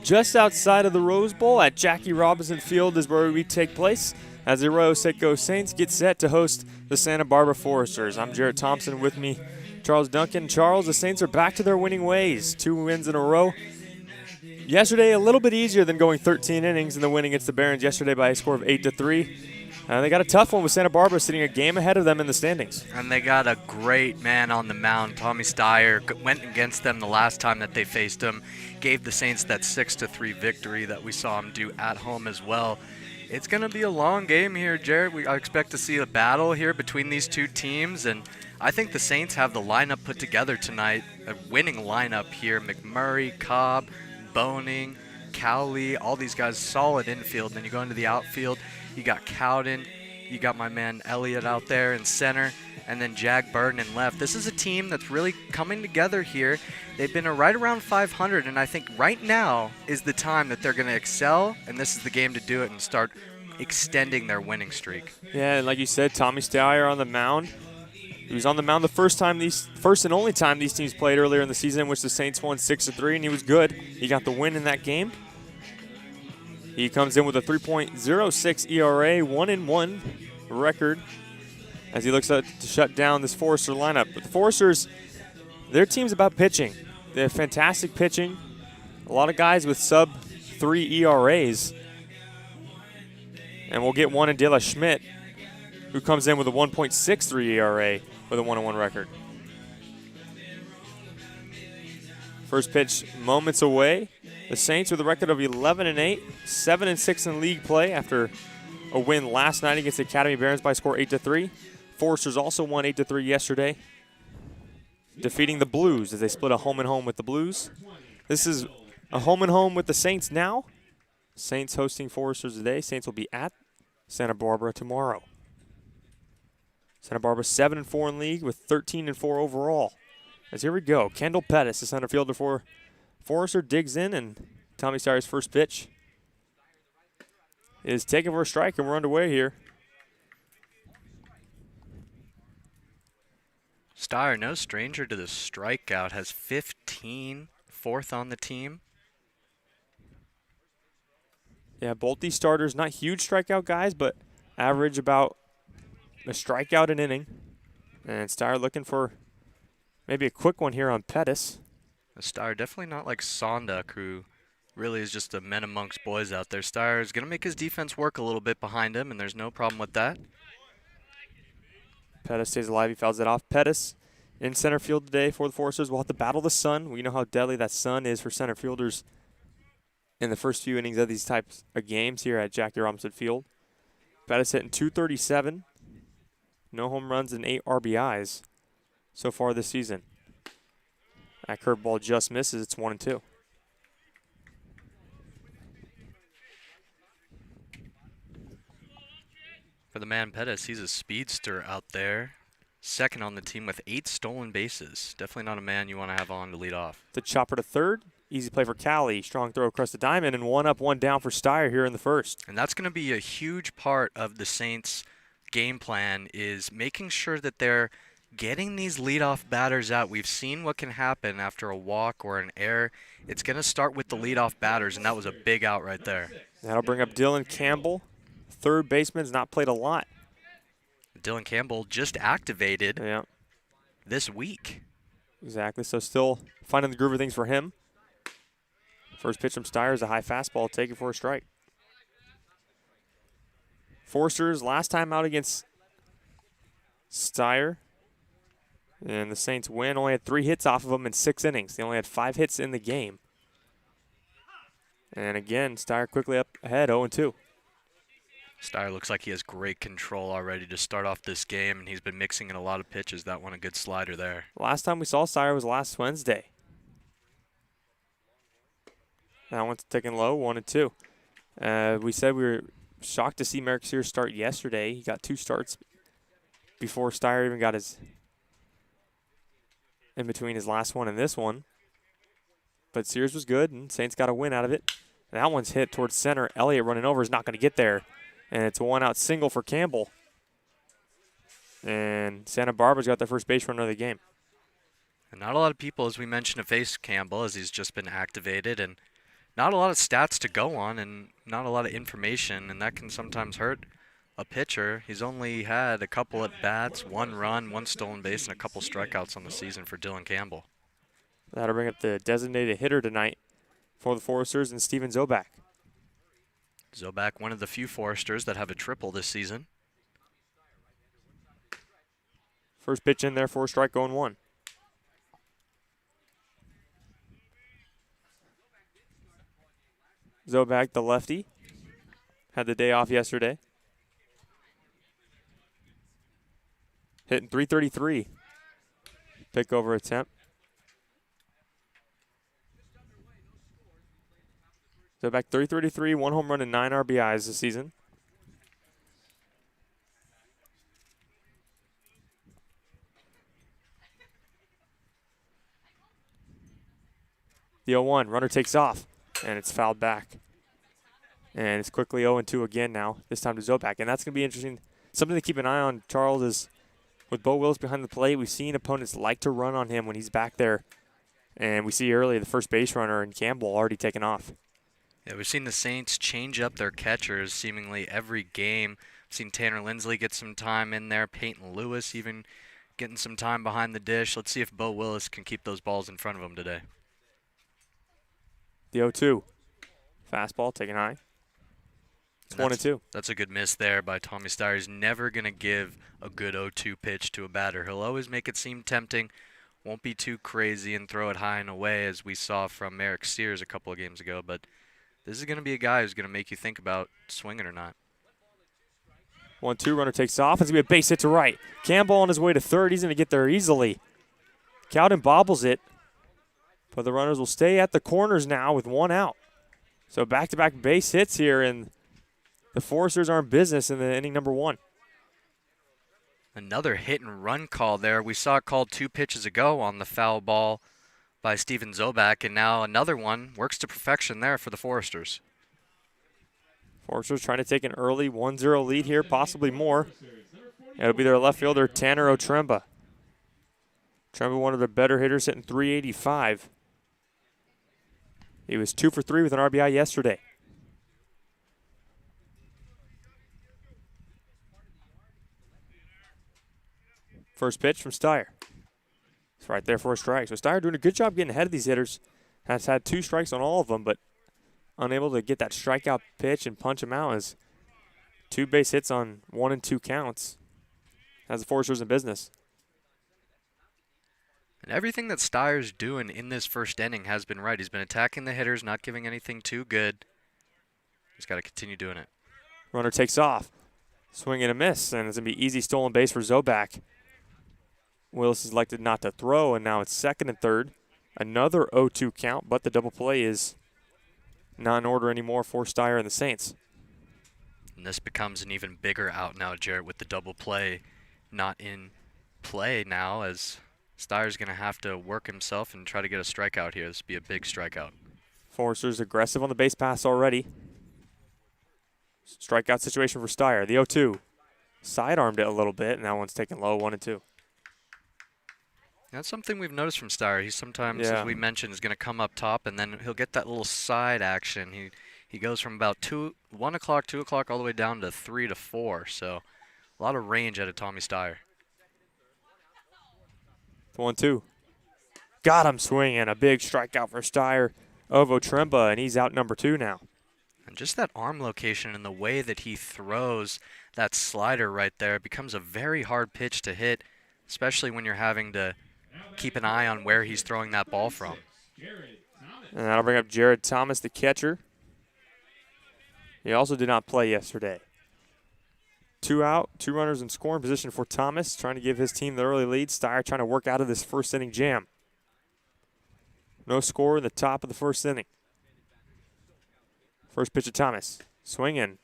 Just outside of the Rose Bowl at Jackie Robinson Field is where we take place as the Arroyo Seco Saints get set to host the Santa Barbara Foresters. I'm Jarrett Thompson, with me Charles Duncan. Charles, the Saints are back to their winning ways. 2 wins in a row. Yesterday, a little bit easier than going 13 innings in the win against the Barons yesterday by a score of 8-3. They got a tough one with Santa Barbara sitting a game ahead of them in the standings. And they got a great man on the mound. Tommy Steyer went against them the last time that they faced him, gave the Saints that 6-3 victory that we saw him do at home as well. It's going to be a long game here, Jared. I expect to see a battle here between these two teams, and I think the Saints have the lineup put together tonight, a winning lineup here. McMurray, Cobb, Boning, Cowley, all these guys solid infield. Then you go into the outfield, you got Cowden, you got my man Elliott out there in center, and then Jack Burton in left. This is a team that's really coming together here. They've been right around 500, and I think right now is the time that they're going to excel, and this is the game to do it and start extending their winning streak. Yeah, and like you said, Tommy Steyer on the mound. He was on the mound the first and only time these teams played earlier in the season, which the Saints won 6-3, and he was good. He got the win in that game. He comes in with a 3.06 ERA, 1-1 record as he looks to shut down this Forester lineup. But the Foresters, their team's about pitching. They have fantastic pitching. A lot of guys with sub-3 ERAs. And we'll get one in De La Schmidt, who comes in with a 1.63 ERA with a 1-1 record. First pitch moments away. The Saints with a record of 11-8, 7-6 in league play after a win last night against the Academy Barons by a score 8-3. Foresters also won 8-3 yesterday, defeating the Blues as they split a home and home with the Blues. This is a home and home with the Saints now. Saints hosting Foresters today. Saints will be at Santa Barbara tomorrow. Santa Barbara 7-4 in league with 13-4 overall. As here we go, Kendall Pettis, the center fielder for Forester, digs in, and Tommy Steyer's first pitch is taken for a strike, and we're underway here. Steyer, no stranger to the strikeout, has 15, fourth on the team. Yeah, both these starters, not huge strikeout guys, but average about a strikeout an inning. And Steyer looking for maybe a quick one here on Pettis. Steyer definitely not like Sondak, who really is just a men amongst boys out there. Steyer is going to make his defense work a little bit behind him, and there's no problem with that. Pettis stays alive. He fouls it off. Pettis in center field today for the Foresters. We'll have to battle the sun. We know how deadly that sun is for center fielders in the first few innings of these types of games here at Jackie Robinson Field. Pettis hitting .237. No home runs and 8 RBIs so far this season. That curveball just misses. It's 1-2. For the man Pettis, he's a speedster out there. Second on the team with 8 stolen bases. Definitely not a man you want to have on to lead off. The chopper to third. Easy play for Cowley. Strong throw across the diamond, and 1 up, 1 down for Steyer here in the first. And that's going to be a huge part of the Saints' game plan, is making sure that they're getting these leadoff batters out. We've seen what can happen after a walk or an error. It's going to start with the leadoff batters, and that was a big out right there. That'll bring up Dylan Campbell. Third baseman's not played a lot. Dylan Campbell just activated this week. Exactly, so still finding the groove of things for him. First pitch from Steyer is a high fastball taken for a strike. Foresters last time out against Steyer, and the Saints win. Only had 3 hits off of them in 6 innings. They only had 5 hits in the game. And again, Steyer quickly up ahead, 0-2. Steyer looks like he has great control already to start off this game, and he's been mixing in a lot of pitches. That one a good slider there. Last time we saw Steyer was last Wednesday. That one's ticking low, 1-2. We said we were shocked to see Merrick Sears start yesterday. He got 2 starts before Steyer even got his in between his last one and this one. But Sears was good, and Saints got a win out of it. And that one's hit towards center. Elliott running over is not going to get there. And it's a 1-out single for Campbell. And Santa Barbara's got their first base runner of the game. And not a lot of people, as we mentioned, have faced Campbell as he's just been activated, and not a lot of stats to go on and not a lot of information, and that can sometimes hurt a pitcher. He's only had a couple at bats, 1 run, 1 stolen base, and a couple strikeouts on the season for Dylan Campbell. That'll bring up the designated hitter tonight for the Foresters and Steven Zobak. Zobak, one of the few Foresters that have a triple this season. First pitch in there for a strike, going 1. Zobak, the lefty, had the day off yesterday. Hitting .333. Pick over attempt. Zobak, .333, 1 home run and 9 RBIs this season. The 0-1, runner takes off, and it's fouled back. And it's quickly 0-2 again now, this time to Zobak. And that's going to be interesting. Something to keep an eye on, Charles, is with Bo Willis behind the plate, we've seen opponents like to run on him when he's back there. And we see early the first base runner and Campbell already taken off. Yeah, we've seen the Saints change up their catchers seemingly every game. We've seen Tanner Lindsley get some time in there, Peyton Lewis even getting some time behind the dish. Let's see if Bo Willis can keep those balls in front of him today. The 0-2. Fastball taken high. It's 1-2. That's a good miss there by Tommy Steyer. He's never going to give a good 0-2 pitch to a batter. He'll always make it seem tempting, won't be too crazy and throw it high and away as we saw from Merrick Sears a couple of games ago. But this is going to be a guy who's going to make you think about swinging or not. 1-2, runner takes off. It's going to be a base hit to right. Campbell on his way to third. He's going to get there easily. Cowden bobbles it, but the runners will stay at the corners now with 1 out. So back-to-back base hits here, and the Foresters are in business in the inning number 1. Another hit and run call there. We saw it called 2 pitches ago on the foul ball by Steven Zobak, and now another one works to perfection there for the Foresters. Foresters trying to take an early 1-0 lead here, possibly more. It'll be their left fielder, Tanner Otremba. Otremba, one of the better hitters, hitting .385. He was 2 for 3 with an RBI yesterday. First pitch from Steyer. It's right there for a strike. So Steyer doing a good job getting ahead of these hitters. Has had 2 strikes on all of them, but unable to get that strikeout pitch and punch him out as 2 base hits on 1 and 2 counts. Has the Foresters in business. And everything that Steyer's doing in this first inning has been right. He's been attacking the hitters, not giving anything too good. He's got to continue doing it. Runner takes off. Swing and a miss, and it's going to be easy stolen base for Zobak. Willis is elected not to throw, and now it's second and third. Another 0-2 count, but the double play is not in order anymore for Steyer and the Saints. And this becomes an even bigger out now, Jarrett, with the double play not in play now, as Steyer's going to have to work himself and try to get a strikeout here. This would be a big strikeout. Foresters aggressive on the base pass already. Strikeout situation for Steyer. The 0-2. Sidearmed it a little bit, and that one's taken low, 1 and 2. That's something we've noticed from Steyer. He sometimes, as we mentioned, is going to come up top, and then he'll get that little side action. He goes from about 1 o'clock, 2 o'clock, all the way down to 3 to 4. So a lot of range out of Tommy Steyer. 1-2. Got him swinging. A big strikeout for Steyer of Otremba, and he's out number 2 now. And just that arm location and the way that he throws that slider right there, it becomes a very hard pitch to hit, especially when you're having to keep an eye on where he's throwing that ball from. And that'll bring up Jared Thomas, the catcher. He also did not play yesterday. 2 out, 2 runners in scoring position for Thomas, trying to give his team the early lead. Steyer trying to work out of this first inning jam. No score in the top of the first inning. First pitch of Thomas. Swinging.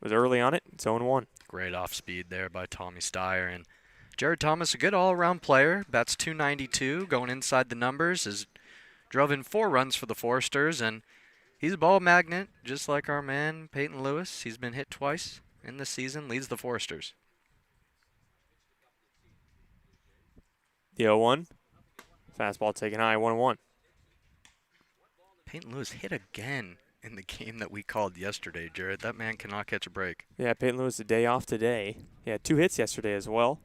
Was early on it. It's 0-1. Great off speed there by Tommy Steyer. And Jared Thomas, a good all-around player. Bats .292, going inside the numbers. Has drove in 4 runs for the Foresters, and he's a ball magnet, just like our man Peyton Lewis. He's been hit twice in this season, leads the Foresters. The 0-1. Fastball taken high, 1-1. Peyton Lewis hit again in the game that we called yesterday, Jared. That man cannot catch a break. Yeah, Peyton Lewis, the day off today. He had 2 hits yesterday as well.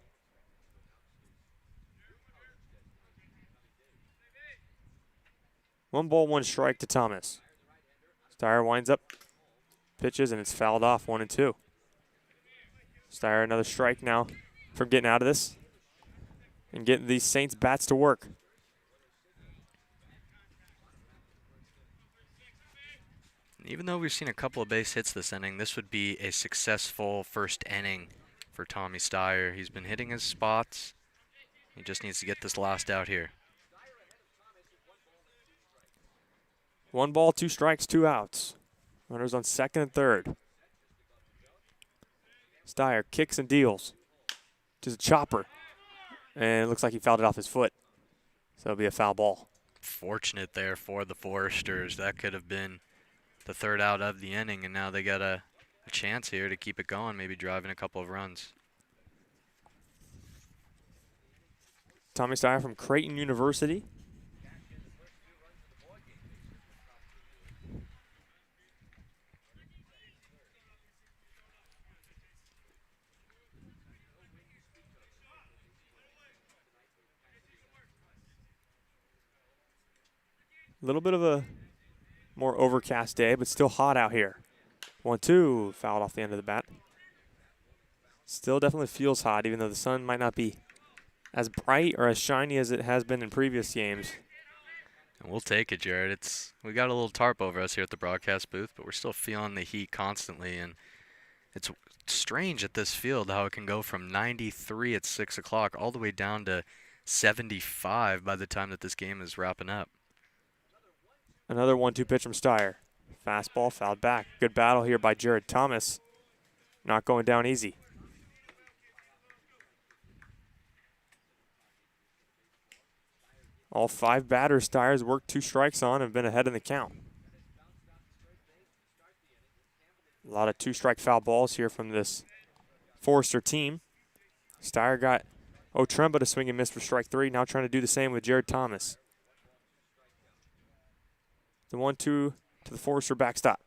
1-1 to Thomas. Steyer winds up, pitches, and it's fouled off, 1-2. Steyer another strike now from getting out of this and getting these Saints bats to work. Even though we've seen a couple of base hits this inning, this would be a successful first inning for Tommy Steyer. He's been hitting his spots. He just needs to get this last out here. 1-2 2 outs. Runners on second and third. Steyer kicks and deals. Just a chopper. And it looks like he fouled it off his foot. So it'll be a foul ball. Fortunate there for the Foresters. That could have been the third out of the inning, and now they got a chance here to keep it going, maybe driving a couple of runs. Tommy Steyer from Creighton University. A little bit of a more overcast day, but still hot out here. 1-2, fouled off the end of the bat. Still definitely feels hot, even though the sun might not be as bright or as shiny as it has been in previous games. And we'll take it, Jared. We got a little tarp over us here at the broadcast booth, but we're still feeling the heat constantly, and it's strange at this field how it can go from 93 at 6 o'clock all the way down to 75 by the time that this game is wrapping up. Another 1-2 pitch from Steyer. Fastball fouled back. Good battle here by Jared Thomas. Not going down easy. All 5 batters Steyer's worked 2 strikes on and have been ahead in the count. A lot of 2-strike foul balls here from this Forester team. Steyer got Otremba to swing and miss for strike 3. Now trying to do the same with Jared Thomas. The 1-2 to the Forester backstop.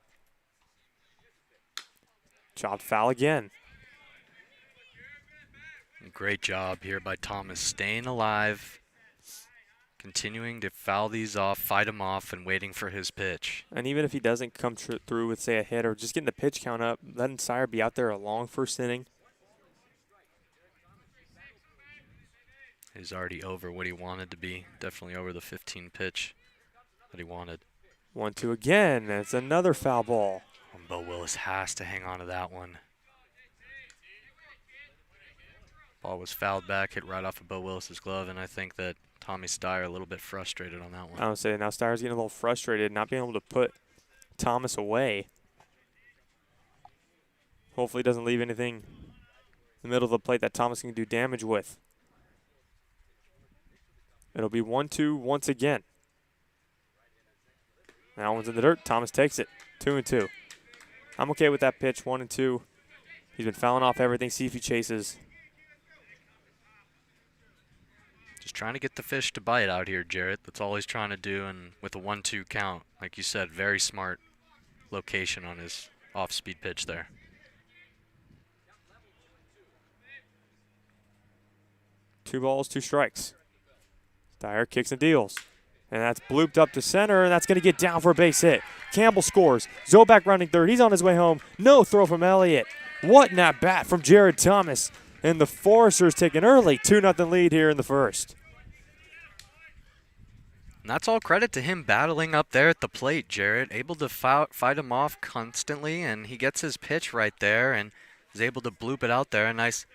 Chopped foul again. Great job here by Thomas, staying alive, continuing to foul these off, fight them off, and waiting for his pitch. And even if he doesn't come through with, say, a hit or just getting the pitch count up, letting Steyer be out there a long first inning. He's already over what he wanted to be. Definitely over the 15 pitch that he wanted. 1-2 again. That's another foul ball. And Bo Willis has to hang on to that one. Ball was fouled back, hit right off of Bo Willis's glove, and I think that Tommy Steyer a little bit frustrated on that one. I would say now Steyer's getting a little frustrated, not being able to put Thomas away. Hopefully doesn't leave anything in the middle of the plate that Thomas can do damage with. It'll be 1-2 once again. That one's in the dirt. Thomas takes it. 2-2. I'm okay with that pitch. 1-2. He's been fouling off everything. See if he chases. Just trying to get the fish to bite out here, Jarrett. That's all he's trying to do. And with a 1-2 count, like you said, very smart location on his off-speed pitch there. Two balls, 2 strikes. Steyer kicks and deals. And that's blooped up to center, and that's going to get down for a base hit. Campbell scores. Zobak running third. He's on his way home. No throw from Elliott. What an at-bat from Jared Thomas. And the Foresters take an early 2-0 lead here in the first. And that's all credit to him battling up there at the plate, Jarrett. Able to fight him off constantly, and he gets his pitch right there and is able to bloop it out there. A nice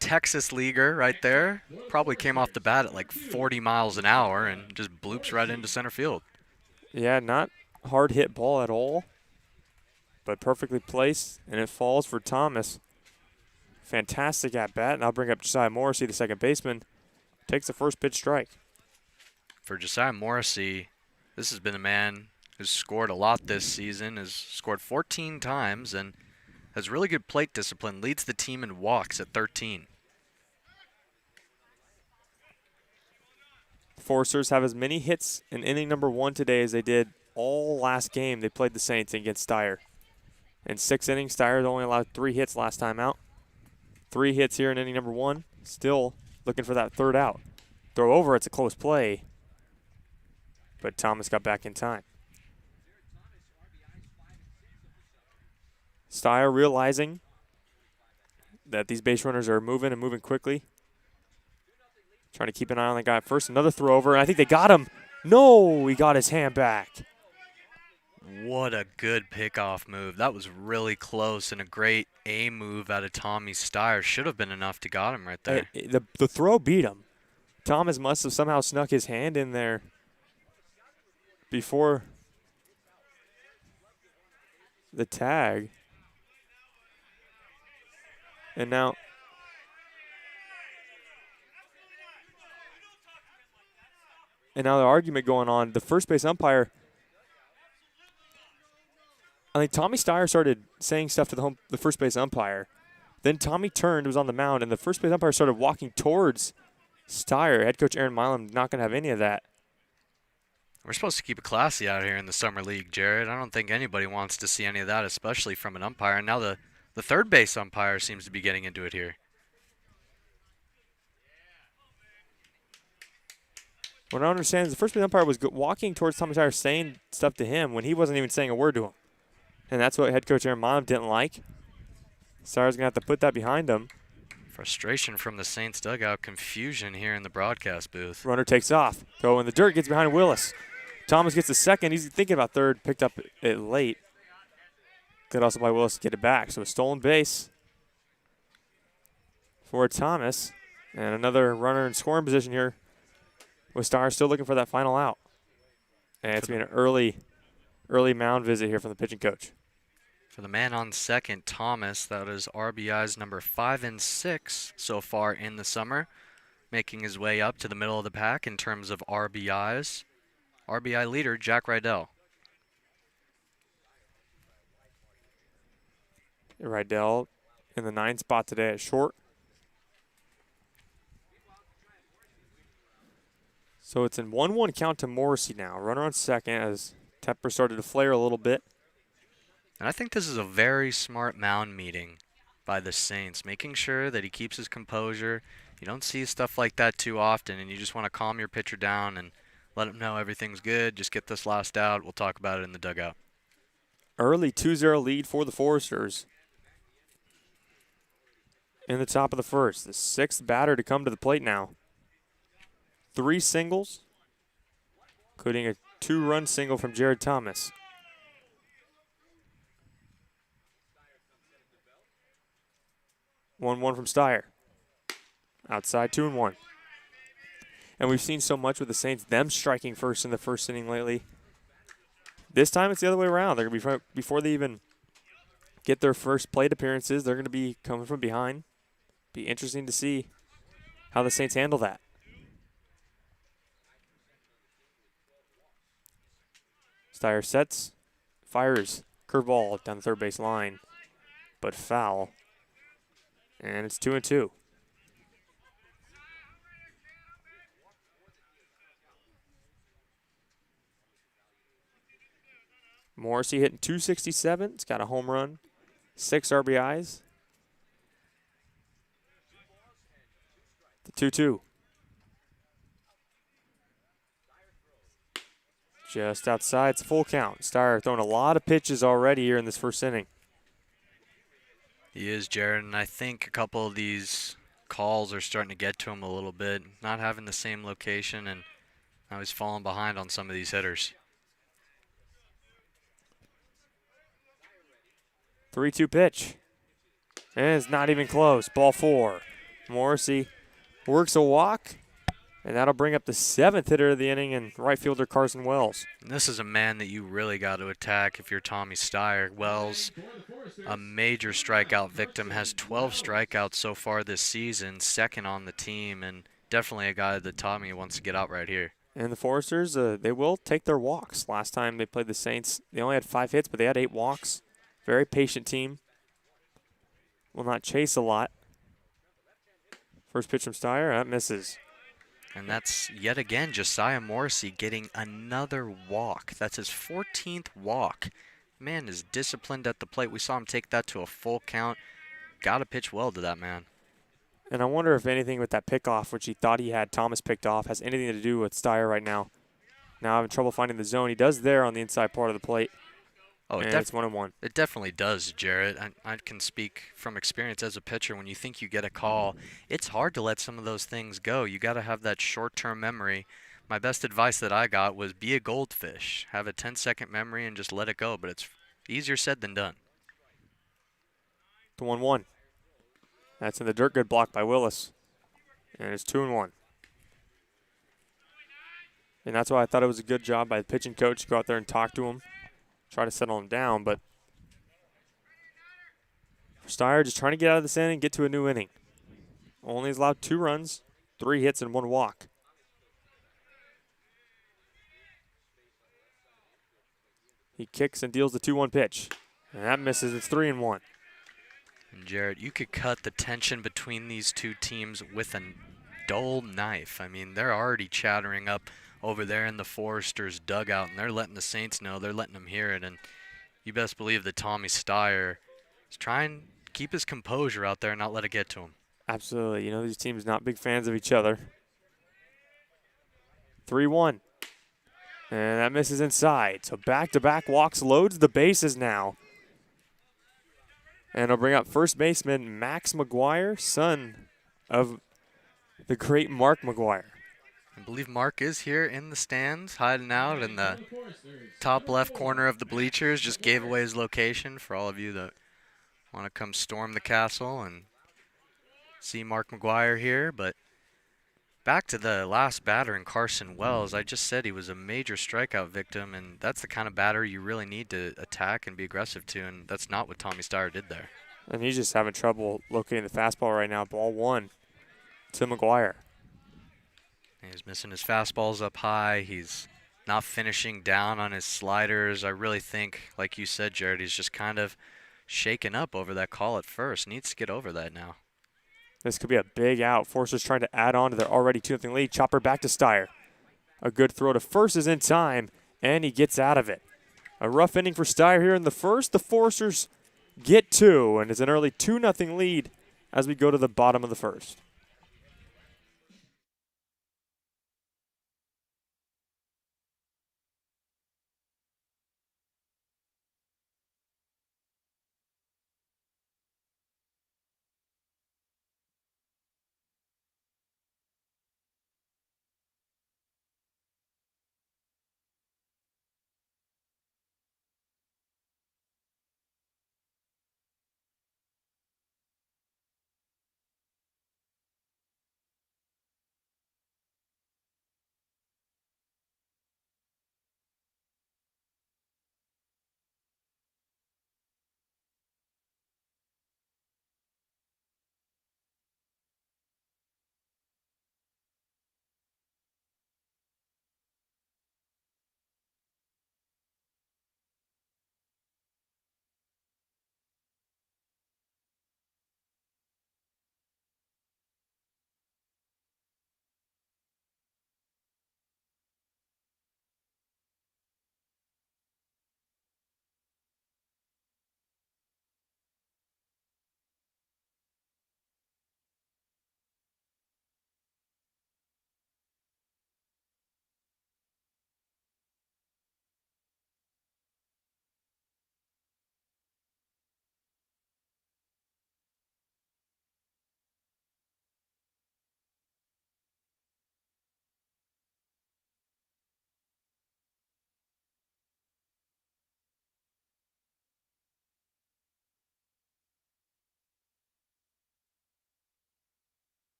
Texas leaguer right there. Probably came off the bat at like 40 miles an hour and just bloops right into center field. Yeah, not hard hit ball at all, but perfectly placed, and it falls for Thomas. Fantastic at bat, and I'll bring up Josiah Morrissey, the second baseman. Takes the first pitch strike. For Josiah Morrissey, this has been a man who's scored a lot this season, has scored 14 times, and has really good plate discipline, leads the team in walks at 13. Foresters have as many hits in inning number 1 today as they did all last game they played the Saints against Steyer. In 6 innings, Steyer only allowed 3 hits last time out. 3 hits here in inning number 1. Still looking for that third out. Throw over, it's a close play. But Thomas got back in time. Steyer realizing that these base runners are moving and moving quickly. Trying to keep an eye on the guy at first. Another throw over, and I think they got him. No, he got his hand back. What a good pickoff move. That was really close and a great A move out of Tommy Steyer. Should have been enough to got him right there. The throw beat him. Thomas must have somehow snuck his hand in there before the tag. And now the argument going on. The first base umpire, I think Tommy Steyer started saying stuff to the first base umpire. Then Tommy turned, was on the mound, and the first base umpire started walking towards Steyer. Head coach Aaron Milam not going to have any of that. We're supposed to keep it classy out here in the Summer League, Jared. I don't think anybody wants to see any of that, especially from an umpire. And now the third base umpire seems to be getting into it here. What I don't understand is the first base umpire was walking towards Tommy Steyer saying stuff to him when he wasn't even saying a word to him. And that's what head coach Aaron Milam didn't like. Steyer's going to have to put that behind him. Frustration from the Saints dugout. Confusion here in the broadcast booth. Runner takes off. Go in the dirt, gets behind Willis. Thomas gets the second. He's thinking about third, picked up it late. Good also by Willis to get it back. So a stolen base for Thomas. And another runner in scoring position here with Steyer still looking for that final out. And it's been an early mound visit here from the pitching coach. For the man on second, Thomas, that is RBIs number 5 and 6 so far in the summer, making his way up to the middle of the pack in terms of RBIs. RBI leader, Jack Rydell. Rydell in the 9 spot today at short. So it's in 1-1 count to Morrissey now. Runner on second as Tepper started to flare a little bit. And I think this is a very smart mound meeting by the Saints, making sure that he keeps his composure. You don't see stuff like that too often, and you just want to calm your pitcher down and let him know everything's good. Just get this last out. We'll talk about it in the dugout. Early 2-0 lead for the Foresters. In the top of the first, the 6th batter to come to the plate now. 3 singles, including a 2-run single from Jared Thomas. 1-1 from Steyer. Outside 2-1. And we've seen so much with the Saints, them striking first in the first inning lately. This time it's the other way around. They're going to be, before they even get their first plate appearances, they're going to be coming from behind. Be interesting to see how the Saints handle that. Steyer sets, fires, curveball down the third base line, but foul. And it's 2-2. Morrissey hitting .267. It's got a home run, 6 RBIs. The 2-2. Just outside. It's a full count. Steyer throwing a lot of pitches already here in this first inning. He is, Jared, and I think a couple of these calls are starting to get to him a little bit. Not having the same location, and now he's falling behind on some of these hitters. 3-2 pitch. And it's not even close. Ball 4. Morrissey works a walk, and that'll bring up the 7th hitter of the inning and right fielder Carson Wells. And this is a man that you really got to attack if you're Tommy Steyer. Wells, a major strikeout victim, has 12 strikeouts so far this season, second on the team, and definitely a guy that Tommy wants to get out right here. And the Foresters, they will take their walks. Last time they played the Saints, they only had 5 hits, but they had 8 walks. Very patient team. Will not chase a lot. First pitch from Steyer, that misses. And that's yet again Josiah Morrissey getting another walk. That's his 14th walk. Man is disciplined at the plate. We saw him take that to a full count. Got to pitch well to that man. And I wonder if anything with that pickoff, which he thought he had Thomas picked off, has anything to do with Steyer right now. Now having trouble finding the zone. He does there on the inside part of the plate. Oh, and it's 1-1. It definitely does, Jarrett. I can speak from experience as a pitcher. When you think you get a call, it's hard to let some of those things go. You got to have that short-term memory. My best advice that I got was be a goldfish. Have a 10-second memory and just let it go. But it's easier said than done. The 1-1. That's in the dirt. Good block by Willis. And it's 2-1. And that's why I thought it was a good job by the pitching coach to go out there and talk to him, try to settle him down. But Steyer just trying to get out of this inning and get to a new inning. Only has allowed 2 runs, 3 hits, and 1 walk. He kicks and deals the 2-1 pitch. And that misses. It's 3-1. And Jarrett, you could cut the tension between these two teams with a dull knife. I mean, they're already chattering up over there in the Foresters' dugout, and they're letting the Saints know. They're letting them hear it. And you best believe that Tommy Steyer is trying to keep his composure out there and not let it get to him. Absolutely. You know, these teams not big fans of each other. 3-1. And that misses inside. So back-to-back walks, loads the bases now. And he'll bring up first baseman Max Mcguire, son of the great Mark Mcguire. I believe Mark is here in the stands, hiding out in the top left corner of the bleachers. Just gave away his location for all of you that want to come storm the castle and see Mark Mcguire here. But back to the last batter in Carson Wells, I just said he was a major strikeout victim, and that's the kind of batter you really need to attack and be aggressive to, and that's not what Tommy Steyer did there. And he's just having trouble locating the fastball right now. Ball 1 to Mcguire. He's missing his fastballs up high. He's not finishing down on his sliders. I really think, like you said, Jared, he's just kind of shaken up over that call at first. Needs to get over that now. This could be a big out. Forsters trying to add on to their already 2-0 lead. Chopper back to Steyer. A good throw to first is in time, and he gets out of it. A rough inning for Steyer here in the first. The Forsters get 2, and it's an early 2-0 lead as we go to the bottom of the first.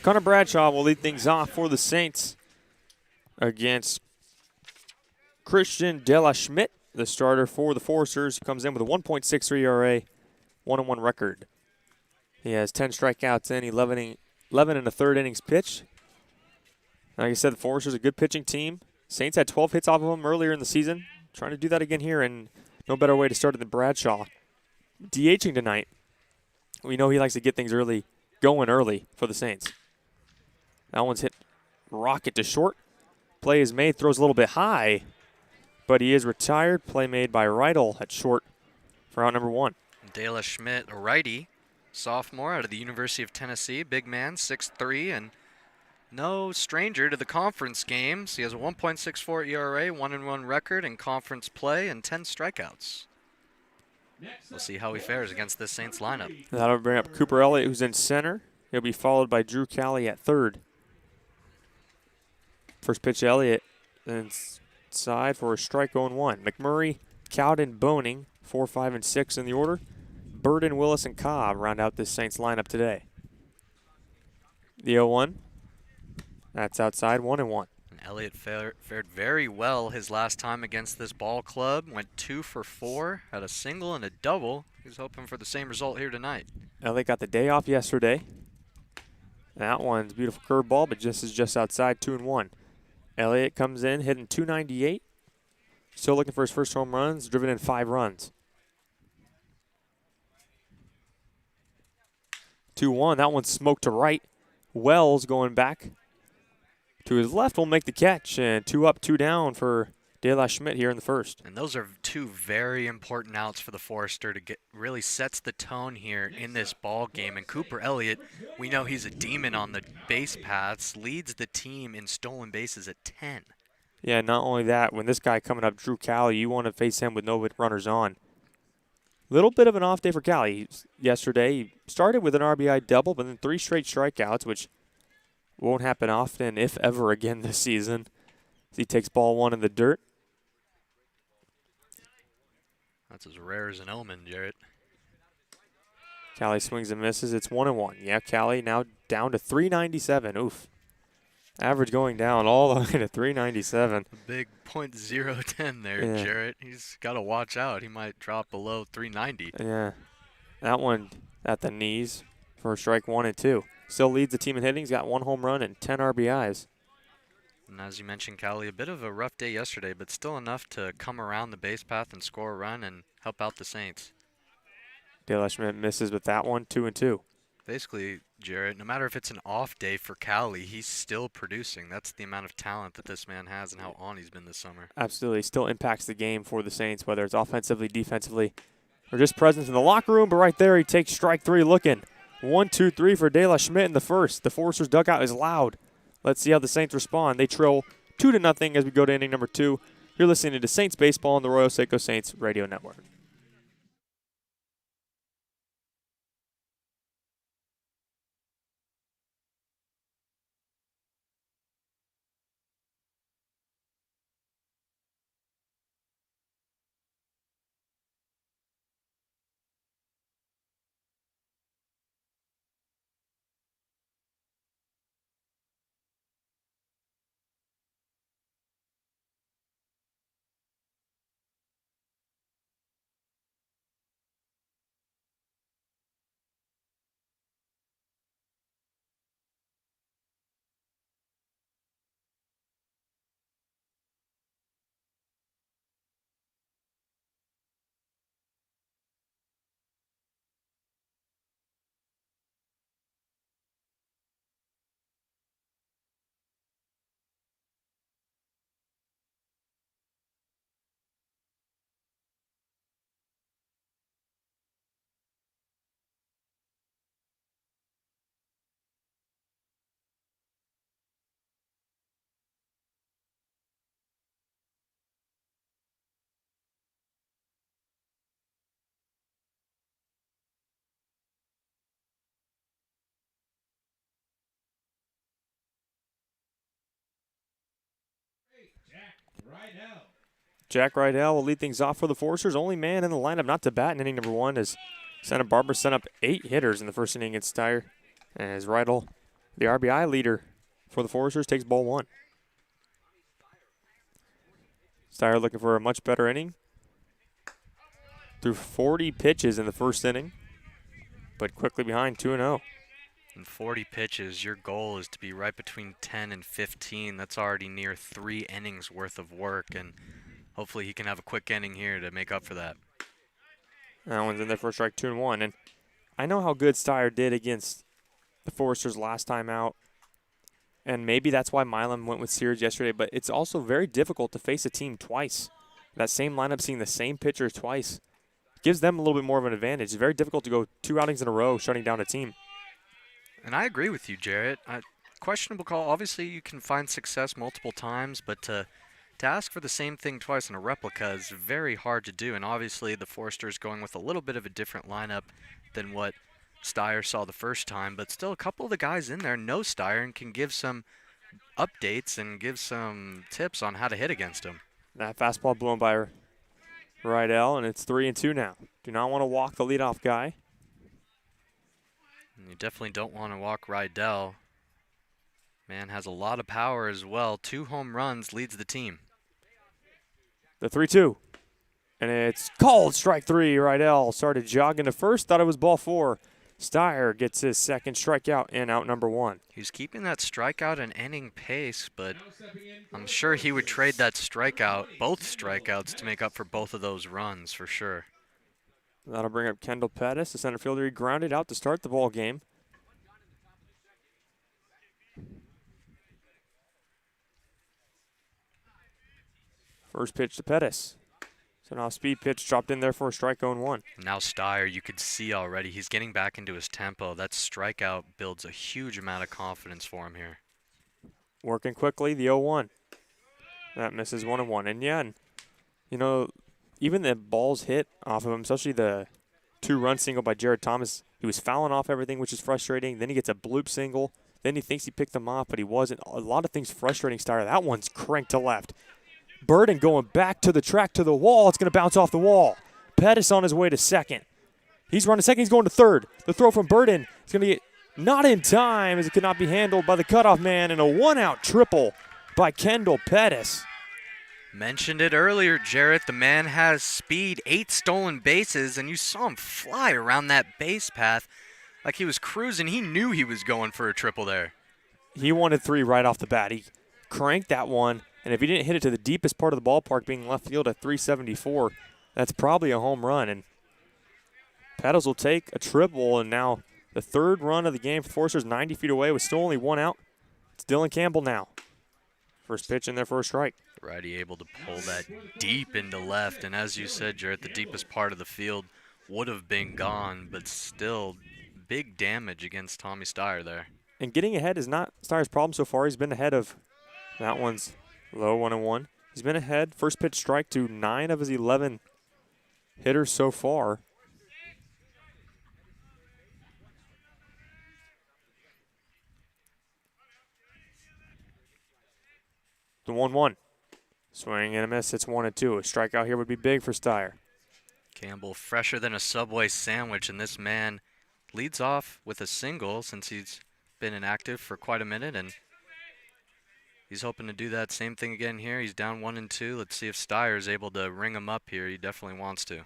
Conor Bradshaw will lead things off for the Saints against Christian De La Schmidt, the starter for the Foresters. He comes in with a 1.63 ERA, 1-1 record. He has 10 strikeouts in 11 and a third innings pitched. Like I said, the Foresters are a good pitching team. Saints had 12 hits off of them earlier in the season. Trying to do that again here, and no better way to start it than Bradshaw. DHing tonight. We know he likes to get things going early for the Saints. That one's hit rocket to short. Play is made, throws a little bit high, but he is retired. Play made by Rydell at short for out number 1. De La Schmidt, a righty, sophomore out of the University of Tennessee. Big man, 6'3", and no stranger to the conference games. He has a 1.64 ERA, 1-1 record in conference play, and 10 strikeouts. We'll see how he fares against this Saints lineup. That'll bring up Cooper Elliott, who's in center. He'll be followed by Drew Cowley at third. First pitch to Elliott, then side for a strike 0-1. McMurray, Cowden, Boning, 4, 5, and 6 in the order. Burden, Willis, and Cobb round out this Saints lineup today. The 0-1. That's outside, 1-1. And Elliott fared very well his last time against this ball club. Went 2 for 4, had a single and a double. He's hoping for the same result here tonight. Elliott got the day off yesterday. That one's a beautiful curveball, but just outside, 2-1. Elliott comes in hitting .298. Still looking for his first home runs, driven in 5 runs. 2-1, that one's smoked to right. Wells going back to his left will make the catch, and 2 up, 2 down for De La Schmidt here in the first. And those are 2 very important outs for the Forester to get. Really sets the tone here in this ball game. And Cooper Elliott, we know he's a demon on the base paths, leads the team in stolen bases at 10. Yeah, not only that, when this guy coming up, Drew Cowley, you want to face him with no runners on. Little bit of an off day for Cowley. Yesterday, he started with an RBI double, but then 3 straight strikeouts, which won't happen often, if ever again this season. He takes ball 1 in the dirt. That's as rare as an omen, Jarrett. Cowley swings and misses. It's 1-1. Yeah, Cowley now down to 397. Oof. Average going down all the way to 397. A big .010 there, yeah. Jarrett. He's got to watch out. He might drop below 390. Yeah. That one at the knees for strike 1 and 2. Still leads the team in hitting. He's got 1 home run and 10 RBIs. And as you mentioned, Cowley, a bit of a rough day yesterday, but still enough to come around the base path and score a run and help out the Saints. De La Schmidt misses with that one, 2-2. Basically, Jarrett, no matter if it's an off day for Cowley, he's still producing. That's the amount of talent that this man has and how on he's been this summer. Absolutely. Still impacts the game for the Saints, whether it's offensively, defensively, or just presence in the locker room. But right there, he takes strike 3 looking. 1-2-3 for De La Schmidt in the first. The Foresters' dugout is loud. Let's see how the Saints respond. They trail 2-0 as we go to inning number 2. You're listening to Saints Baseball on the Arroyo Seco Saints Radio Network. Jack Rydell will lead things off for the Foresters. Only man in the lineup not to bat in inning number 1 as Santa Barbara sent up 8 hitters in the first inning against Steyr. As Rydell, the RBI leader for the Foresters, takes ball one. Steyer looking for a much better inning. Threw 40 pitches in the first inning, but quickly behind 2-0. In 40 pitches, your goal is to be right between 10 and 15. That's already near 3 innings worth of work, and hopefully he can have a quick inning here to make up for that. That one's in there for a strike, 2-1. And I know how good Steyer did against the Foresters last time out, and maybe that's why Milam went with Sears yesterday, but it's also very difficult to face a team twice. That same lineup, seeing the same pitchers twice, gives them a little bit more of an advantage. It's very difficult to go 2 outings in a row shutting down a team. And I agree with you, Jarrett. Questionable call. Obviously, you can find success multiple times, but to ask for the same thing twice in a replica is very hard to do. And obviously, the Foresters going with a little bit of a different lineup than what Steyer saw the first time. But still, a couple of the guys in there know Steyer and can give some updates and give some tips on how to hit against him. That fastball blown by Rydell, and it's 3-2 now. Do not want to walk the leadoff guy. And you definitely don't want to walk Rydell. Man has a lot of power as well. 2 home runs, leads the team. The 3-2. And it's called strike 3. Rydell started jogging to first, thought it was ball 4. Steyer gets his second strikeout and out number 1. He's keeping that strikeout and inning pace, but I'm sure he would trade that strikeout, both strikeouts, to make up for both of those runs for sure. That'll bring up Kendall Pettis, the center fielder. He grounded out to start the ball game. First pitch to Pettis. So now speed pitch dropped in there for a strike, 0-1. Now Steyer, you could see already, he's getting back into his tempo. That strikeout builds a huge amount of confidence for him here. Working quickly, the 0-1. That misses 1-1. And yeah, you know, even the balls hit off of him, especially the 2-run single by Jared Thomas, he was fouling off everything, which is frustrating. Then he gets a bloop single. Then he thinks he picked them off, but he wasn't. A lot of things frustrating Steyer. That one's cranked to left. Burden going back to the track to the wall. It's going to bounce off the wall. Pettis on his way to second. He's running second. He's going to third. The throw from Burden is going to get not in time as it could not be handled by the cutoff man, and a 1-out triple by Kendall Pettis. Mentioned it earlier, Jarrett. The man has speed, 8 stolen bases, and you saw him fly around that base path like he was cruising. He knew he was going for a triple there. He wanted 3 right off the bat. He cranked that one, and if he didn't hit it to the deepest part of the ballpark, being left field at 374, that's probably a home run. And Pettis will take a triple, and now the 3rd run of the game for the Foresters, 90 feet away with still only 1 out. It's Dylan Campbell now. First pitch in there for a strike. Righty able to pull that deep into left, and as you said, Jarrett, the deepest part of the field would have been gone, but still big damage against Tommy Steyer there. And getting ahead is not Steyer's problem so far. He's been ahead of, that one's low, 1-1. He's been ahead, first pitch strike to 9 of his 11 hitters so far. The 1-1. Swing and a miss. It's 1-2. A strikeout here would be big for Steyer. Campbell fresher than a Subway sandwich, and this man leads off with a single since he's been inactive for quite a minute, and he's hoping to do that same thing again here. He's down 1-2. Let's see if Steyer is able to ring him up here. He definitely wants to.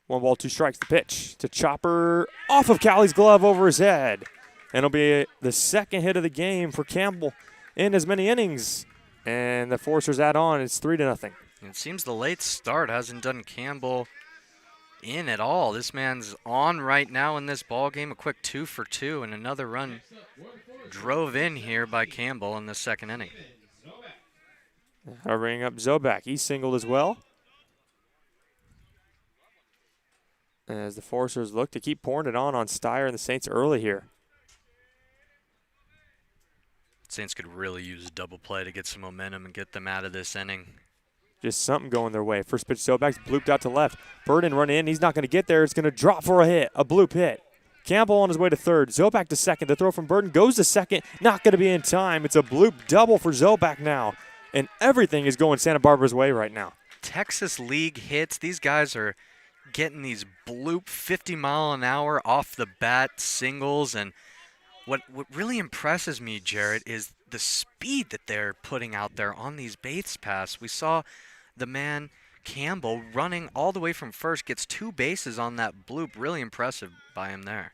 1 ball, 2 strikes. The pitch to Chopper off of Callie's glove over his head. And it'll be the second hit of the game for Campbell in as many innings. And the Foresters add on. It's 3-0. It seems the late start hasn't done Campbell in at all. This man's on right now in this ball game. A quick 2 for 2, and another run drove in here by Campbell in the second inning. I'll bring up Zobak. He singled as well. As the Foresters look to keep pouring it on Steyer and the Saints early here. Saints could really use a double play to get some momentum and get them out of this inning. Just something going their way. First pitch, Zobak's blooped out to left. Burden run in. He's not going to get there. It's going to drop for a hit, a bloop hit. Campbell on his way to third. Zobak to second. The throw from Burden goes to second. Not going to be in time. It's a bloop double for Zobak now. And everything is going Santa Barbara's way right now. Texas League hits. These guys are getting these bloop 50-mile-an-hour off the bat singles. And what really impresses me, Jared, is the speed that they're putting out there on these base paths. We saw the man Campbell running all the way from first, gets 2 bases on that bloop. Really impressive by him there.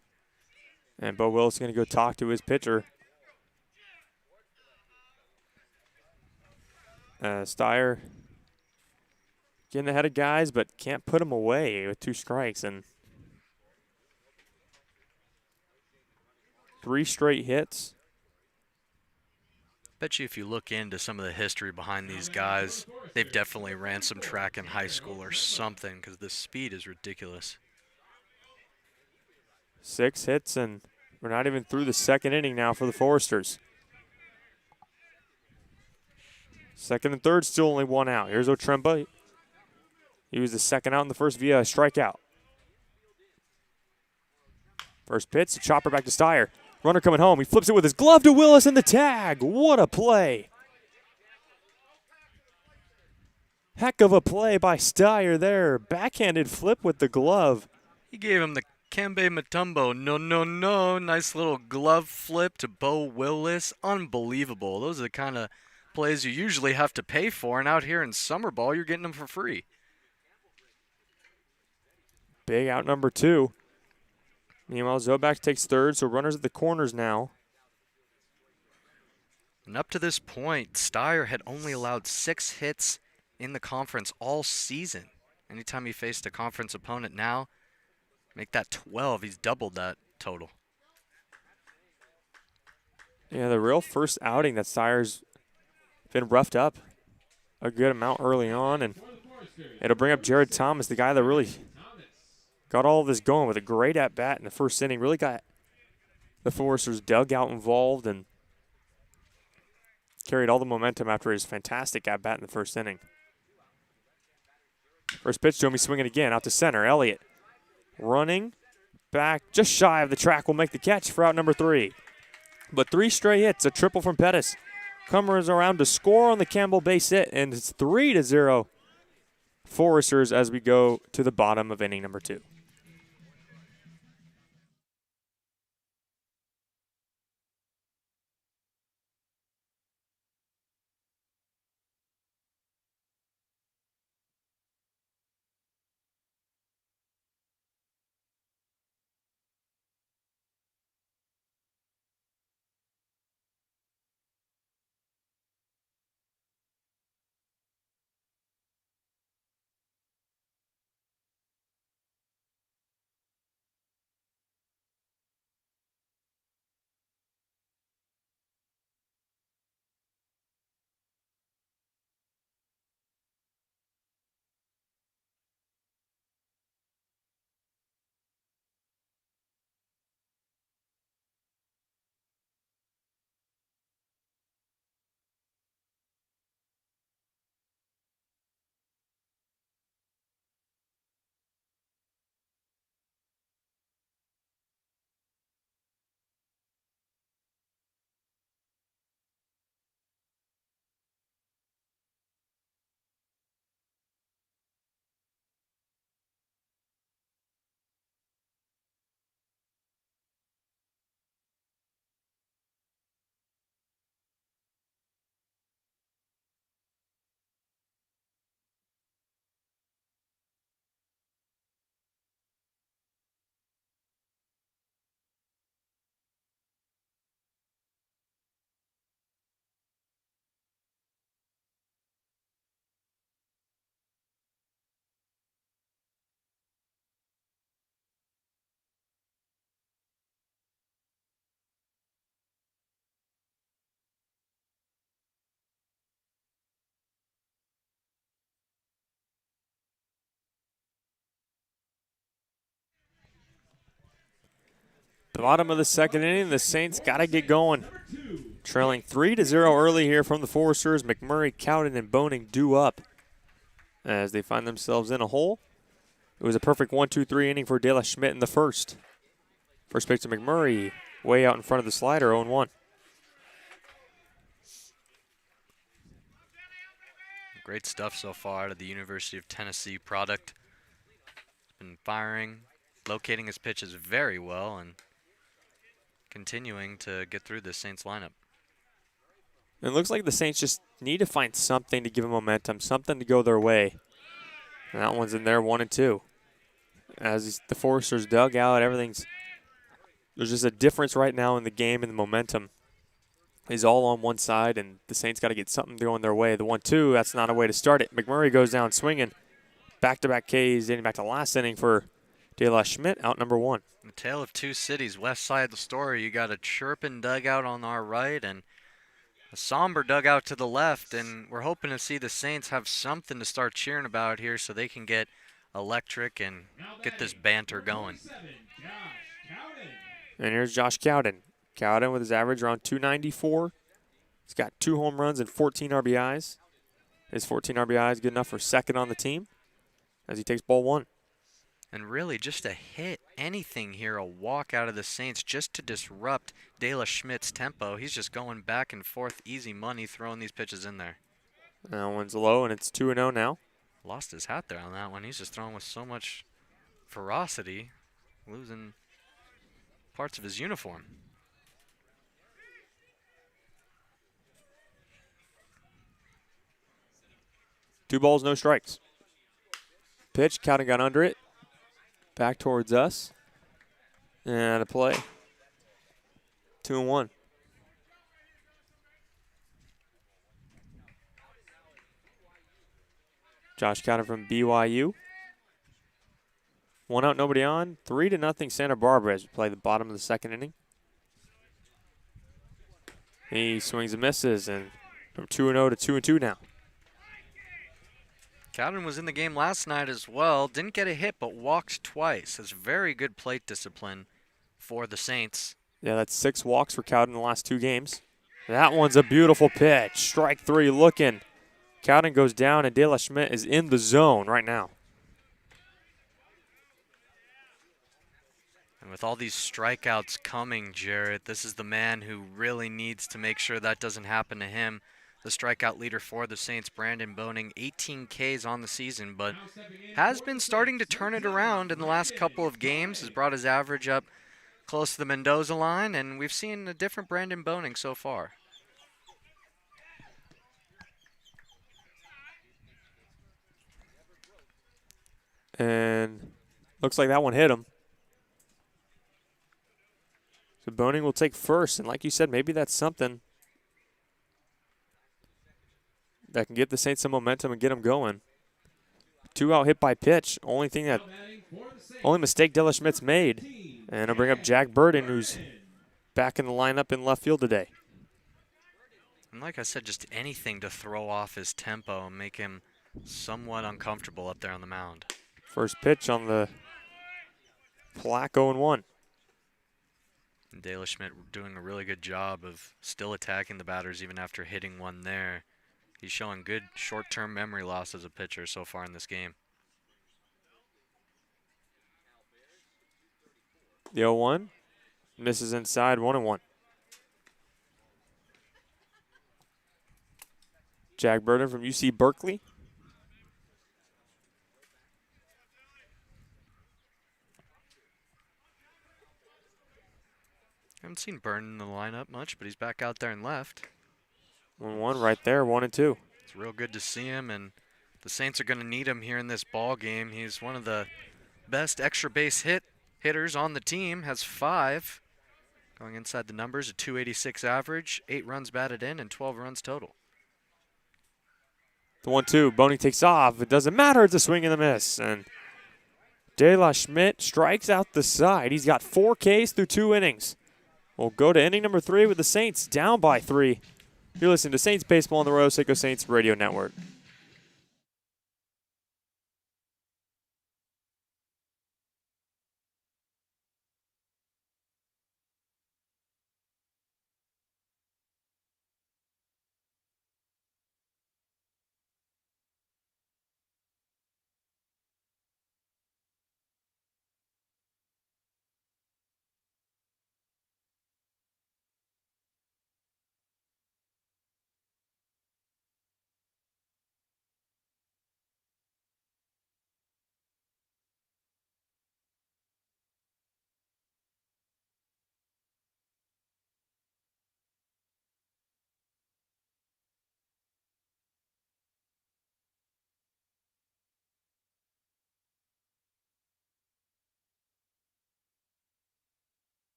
And Bo Willis is going to go talk to his pitcher. Steyer getting ahead of guys, but can't put him away with 2 strikes. And 3 straight hits. Bet you if you look into some of the history behind these guys, they've definitely ran some track in high school or something, because the speed is ridiculous. 6 hits, and we're not even through the 2nd inning now for the Foresters. 2nd and 3rd, still only 1 out. Here's Otremba. He was the 2nd out in the first via a strikeout. First pitch, chopper back to Steyer. Runner coming home. He flips it with his glove to Willis and the tag. What a play. Heck of a play by Steyer there. Backhanded flip with the glove. He gave him the Kembe Mutombo. No. Nice little glove flip to Bo Willis. Unbelievable. Those are the kind of plays you usually have to pay for, and out here in summer ball, you're getting them for free. Big out number 2. Meanwhile, Zobak takes 3rd, so runners at the corners now. And up to this point, Steyer had only allowed 6 hits in the conference all season. Anytime he faced a conference opponent now, make that 12. He's doubled that total. Yeah, the real first outing that Steyer's been roughed up a good amount early on, and it'll bring up Jared Thomas, the guy that really got all of this going with a great at-bat in the first inning. Really got the Foresters' dugout involved and carried all the momentum after his fantastic at-bat in the first inning. First pitch to him, he's swinging again, out to center. Elliott running back just shy of the track will make the catch for out number 3. But 3 straight hits, a triple from Pettis. Comes around to score on the Campbell base hit, and it's 3-0 Foresters as we go to the bottom of inning number 2. The bottom of the 2nd inning, the Saints got to get going. Trailing 3-0 early here from the Foresters. McMurray, Cowden, and Boning due up as they find themselves in a hole. It was a perfect 1-2-3 inning for De La Schmidt in the first. First pitch to McMurray, way out in front of the slider, 0-1. Great stuff so far out of the University of Tennessee product. been firing, locating his pitches very well, and continuing to get through this Saints lineup. It looks like the Saints just need to find something to give them momentum, something to go their way. And that one's in there, 1-2. As the Foresters dug out, there's just a difference right now in the game, and the momentum is all on one side, and the Saints got to get something going their way. The 1-2, that's not a way to start it. McMurray goes down swinging. Back-to-back Ks dating back to last inning for De La Schmidt, out number 1. The tale of two cities, west side of the story. You got a chirping dugout on our right and a somber dugout to the left, and we're hoping to see the Saints have something to start cheering about here so they can get electric and get this banter going. And here's Josh Cowden. Cowden with his average around 294. He's got 2 home runs and 14 RBIs. His 14 RBIs good enough for second on the team as he takes ball 1. And really just a hit, anything here, a walk out of the Saints just to disrupt De La Schmidt's tempo. He's just going back and forth, easy money, throwing these pitches in there. That one's low, and it's 2-0 now. Lost his hat there on that one. He's just throwing with so much ferocity, losing parts of his uniform. Two balls, no strikes. Pitch, Cowden got under it. Back towards us. And a play. 2-1. Josh Cowden from BYU. 1 out, nobody on. 3-0 Santa Barbara as we play the bottom of the second inning. He swings and misses, and from 2-0 to 2-2 now. Cowden was in the game last night as well. Didn't get a hit, but walked twice. That's very good plate discipline for the Saints. Yeah, that's 6 walks for Cowden in the last 2 games. That one's a beautiful pitch. Strike 3 looking. Cowden goes down, and De La Schmidt is in the zone right now. And with all these strikeouts coming, Jarrett, this is the man who really needs to make sure that doesn't happen to him. The strikeout leader for the Saints, Brandon Boning, 18 Ks on the season, but has been starting to turn it around in the last couple of games, has brought his average up close to the Mendoza line, and we've seen a different Brandon Boning so far. And looks like that one hit him. So Boning will take first, and like you said, maybe that's something that can get the Saints some momentum and get them going. 2 out hit by pitch. Only mistake De La Schmidt's made. And I'll bring up Jack Burden, who's back in the lineup in left field today. And like I said, just anything to throw off his tempo and make him somewhat uncomfortable up there on the mound. First pitch on the plaque, 0-1. De La Schmidt doing a really good job of still attacking the batters even after hitting one there. He's showing good short-term memory loss as a pitcher so far in this game. The 0-1 misses inside, 1-1. Jack Burden from UC Berkeley. Haven't seen Burden in the lineup much, but he's back out there and left. 1-1 right there, 1-2. It's real good to see him, and the Saints are going to need him here in this ball game. He's one of the best extra base hitters on the team, has 5. Going inside the numbers, a .286 average, 8 runs batted in, and 12 runs total. The 1-2, Boning takes off. It doesn't matter, it's a swing and a miss. And De La Schmidt strikes out the side. He's got 4 Ks through 2 innings. We'll go to inning number 3 with the Saints down by 3. You're listening to Saints Baseball on the Arroyo Seco Saints Radio Network.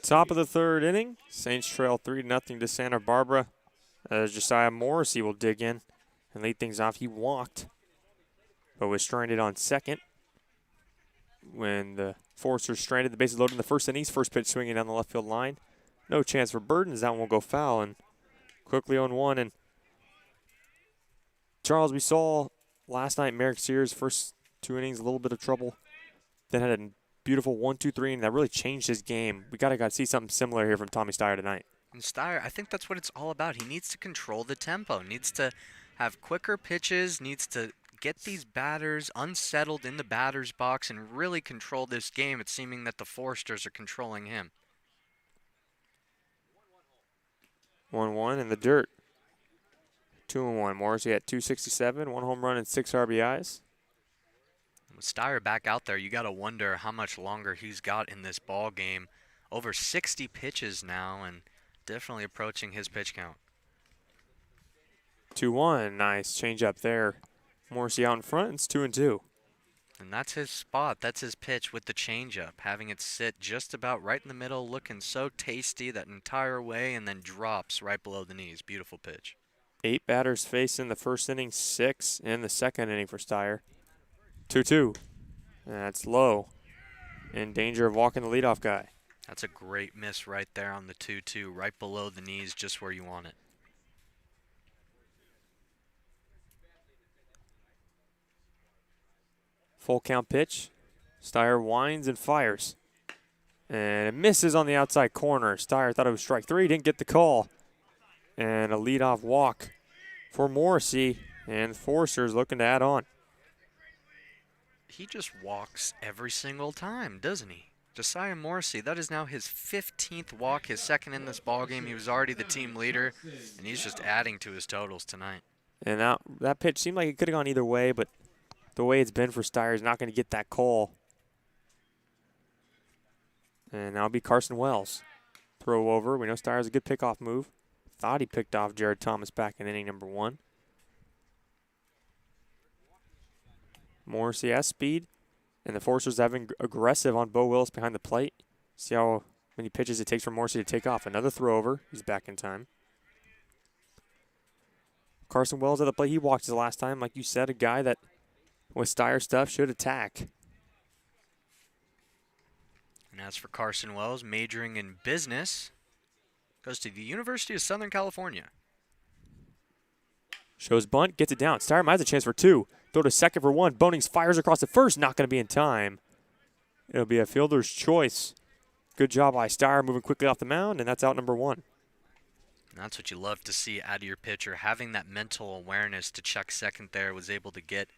Top of the third inning. Saints trail 3-0 to Santa Barbara. As Josiah Morrissey will dig in and lead things off. He walked, but was stranded on second. When the Foresters stranded, the bases loaded in the first innings. First pitch swinging down the left field line. No chance for Burden as that one will go foul. And quickly on one. And Charles, we saw last night Merrick Sears, first 2 innings, a little bit of trouble. Then had a beautiful 1-2-3, and that really changed his game. We got to see something similar here from Tommy Steyer tonight. And Steyer, I think that's what it's all about. He needs to control the tempo, needs to have quicker pitches, needs to get these batters unsettled in the batter's box and really control this game. It's seeming that the Foresters are controlling him. 1-1 in the dirt. 2-1. Morrissey at 267, 1 home run and 6 RBIs. With Steyer back out there, you got to wonder how much longer he's got in this ball game. Over 60 pitches now and definitely approaching his pitch count. 2-1. Nice change up there. Morrissey out in front. It's 2-2. And that's his spot. That's his pitch with the changeup, having it sit just about right in the middle, looking so tasty that entire way, and then drops right below the knees. Beautiful pitch. 8 batters faced in the first inning, 6 in the second inning for Steyer. 2-2. That's low. In danger of walking the leadoff guy. That's a great miss right there on the 2-2, right below the knees, just where you want it. Full count pitch. Steyer winds and fires. And it misses on the outside corner. Steyer thought it was strike 3, didn't get the call. And a leadoff walk for Morrissey. And Foresters looking to add on. He just walks every single time, doesn't he? Josiah Morrissey, that is now his 15th walk, his second in this ballgame. He was already the team leader, and he's just adding to his totals tonight. And that pitch seemed like it could have gone either way, but the way it's been for Steyer is not going to get that call. And now it'll be Carson Wells. Throw over. We know Steyer's a good pickoff move. Thought he picked off Jared Thomas back in inning number 1. Morrissey has speed, and the Foresters have been aggressive on Bo Willis behind the plate. See how many pitches it takes for Morrissey to take off. Another throw over. He's back in time. Carson Wells at the plate. He walked the last time. Like you said, a guy that with Steyer stuff should attack. And as for Carson Wells, majoring in business, goes to the University of Southern California. Shows bunt, gets it down. Steyer might have a chance for 2. Throw to second for 1. Bonings fires across the first. Not going to be in time. It'll be a fielder's choice. Good job by Steyer moving quickly off the mound, and that's out number 1. That's what you love to see out of your pitcher. Having that mental awareness to check second there, was able to get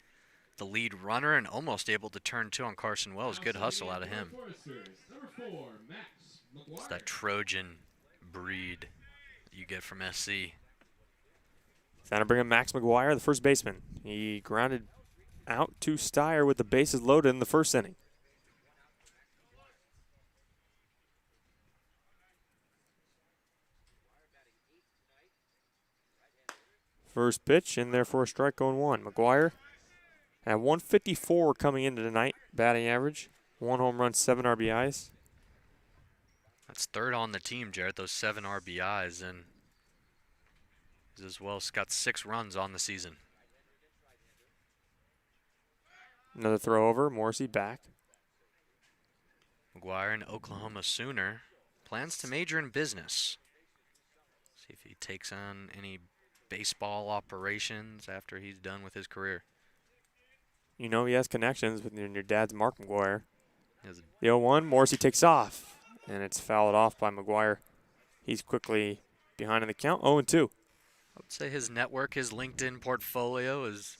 the lead runner and almost able to turn 2 on Carson Wells. Good hustle out of him. It's that Trojan breed you get from SC. That'll bring in Max Mcguire, the first baseman. He grounded out to Steyer with the bases loaded in the first inning. First pitch in there for a strike going 1. Mcguire at 154 coming into tonight, batting average. 1 home run, 7 RBIs. That's third on the team, Jarrett, those 7 RBIs. And as well, got 6 runs on the season. Another throw over. Morrissey back. Mcguire, an Oklahoma Sooner, plans to major in business. See if he takes on any baseball operations after he's done with his career. You know he has connections with your dad's Mark Mcguire. The 0-1, Morrissey takes off, and it's fouled off by Mcguire. He's quickly behind in the count, 0-2. I would say his network, his LinkedIn portfolio is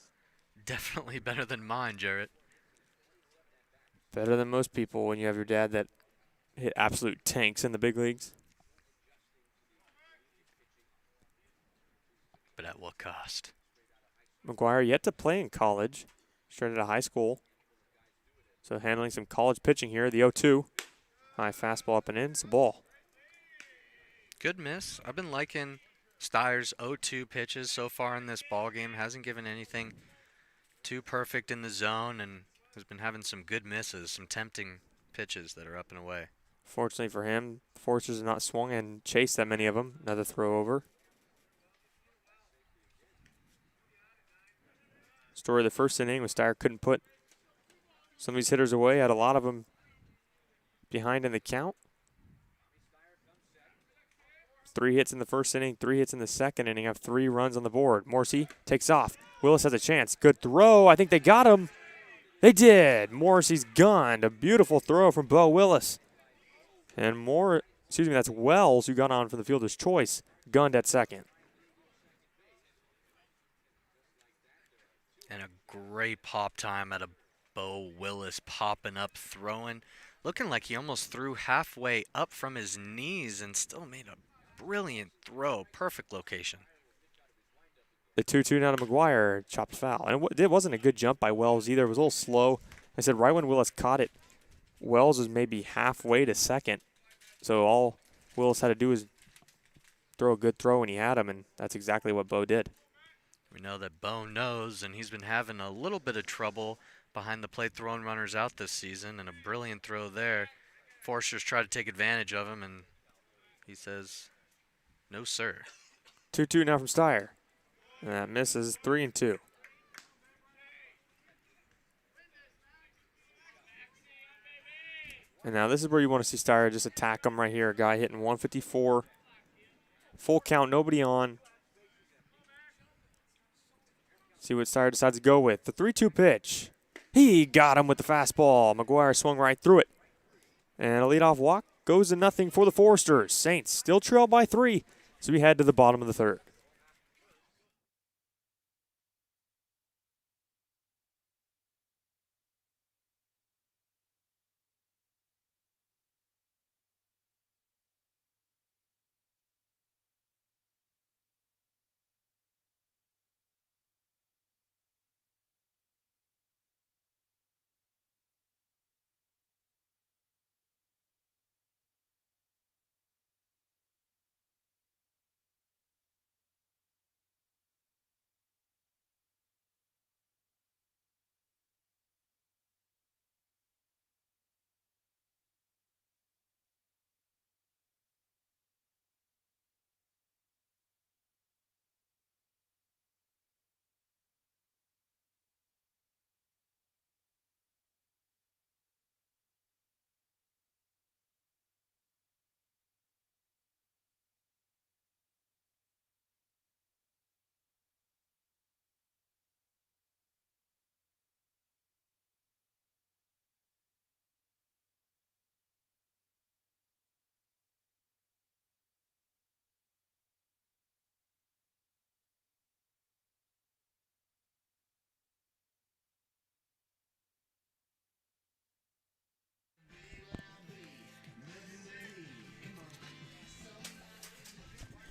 definitely better than mine, Jarrett. Better than most people when you have your dad that hit absolute tanks in the big leagues. But at what cost? Mcguire yet to play in college. Straight out of high school. So handling some college pitching here. The 0-2. High fastball up and in. It's a ball. Good miss. I've been liking Steyer's 0-2 pitches so far in this ball game. Hasn't given anything too perfect in the zone, and Has been having some good misses, some tempting pitches that are up and away. Fortunately for him, Forsters have not swung and chased that many of them. Another throw over. Story of the first inning was Steyer couldn't put some of these hitters away. Had a lot of them behind in the count. 3 hits in the first inning, 3 hits in the second inning. Have 3 runs on the board. Morrissey takes off. Willis has a chance. Good throw. I think they got him. They did. Morrissey's gunned. A beautiful throw from Bo Willis. And that's Wells who got on for the fielder's choice. Gunned at second. And a great pop time out of Bo Willis, popping up, throwing. Looking like he almost threw halfway up from his knees and still made a brilliant throw. Perfect location. The 2-2 now to Mcguire, chopped foul. And it wasn't a good jump by Wells either. It was a little slow. I said right when Willis caught it, Wells was maybe halfway to second. So all Willis had to do was throw a good throw, and he had him, and that's exactly what Bo did. We know that Bo knows, and he's been having a little bit of trouble behind the plate throwing runners out this season, and a brilliant throw there. Forsters try to take advantage of him, and he says, no, sir. 2-2 now from Steyer. And that misses 3-2. And now this is where you want to see Steyer just attack him right here. A guy hitting 154. Full count, nobody on. See what Steyer decides to go with. The 3-2 pitch. He got him with the fastball. Mcguire swung right through it. And a leadoff walk goes to nothing for the Foresters. Saints still trail by 3. So we head to the bottom of the third.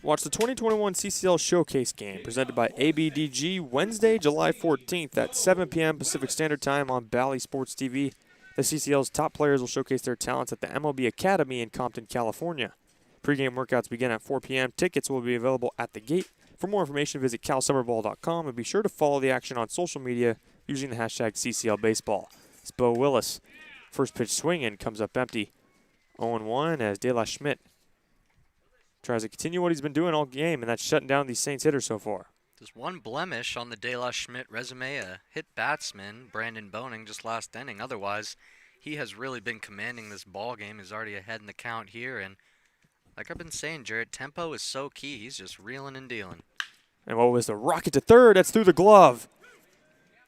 Watch the 2021 CCL Showcase game presented by ABDG Wednesday, July 14th at 7 p.m. Pacific Standard Time on Bally Sports TV. The CCL's top players will showcase their talents at the MLB Academy in Compton, California. Pre-game workouts begin at 4 p.m. Tickets will be available at the gate. For more information, visit calsummerball.com and be sure to follow the action on social media using the hashtag CCLBaseball. It's Bo Willis. First pitch swinging comes up empty. 0-1 as De La Schmidt tries to continue what he's been doing all game, and that's shutting down these Saints hitters so far. There's one blemish on the De La Schmidt resume, a hit batsman, Brandon Boning, just last inning. Otherwise, he has really been commanding this ball game. He's already ahead in the count here, and like I've been saying, Jarrett, tempo is so key. He's just reeling and dealing. And what was the rocket to third? That's through the glove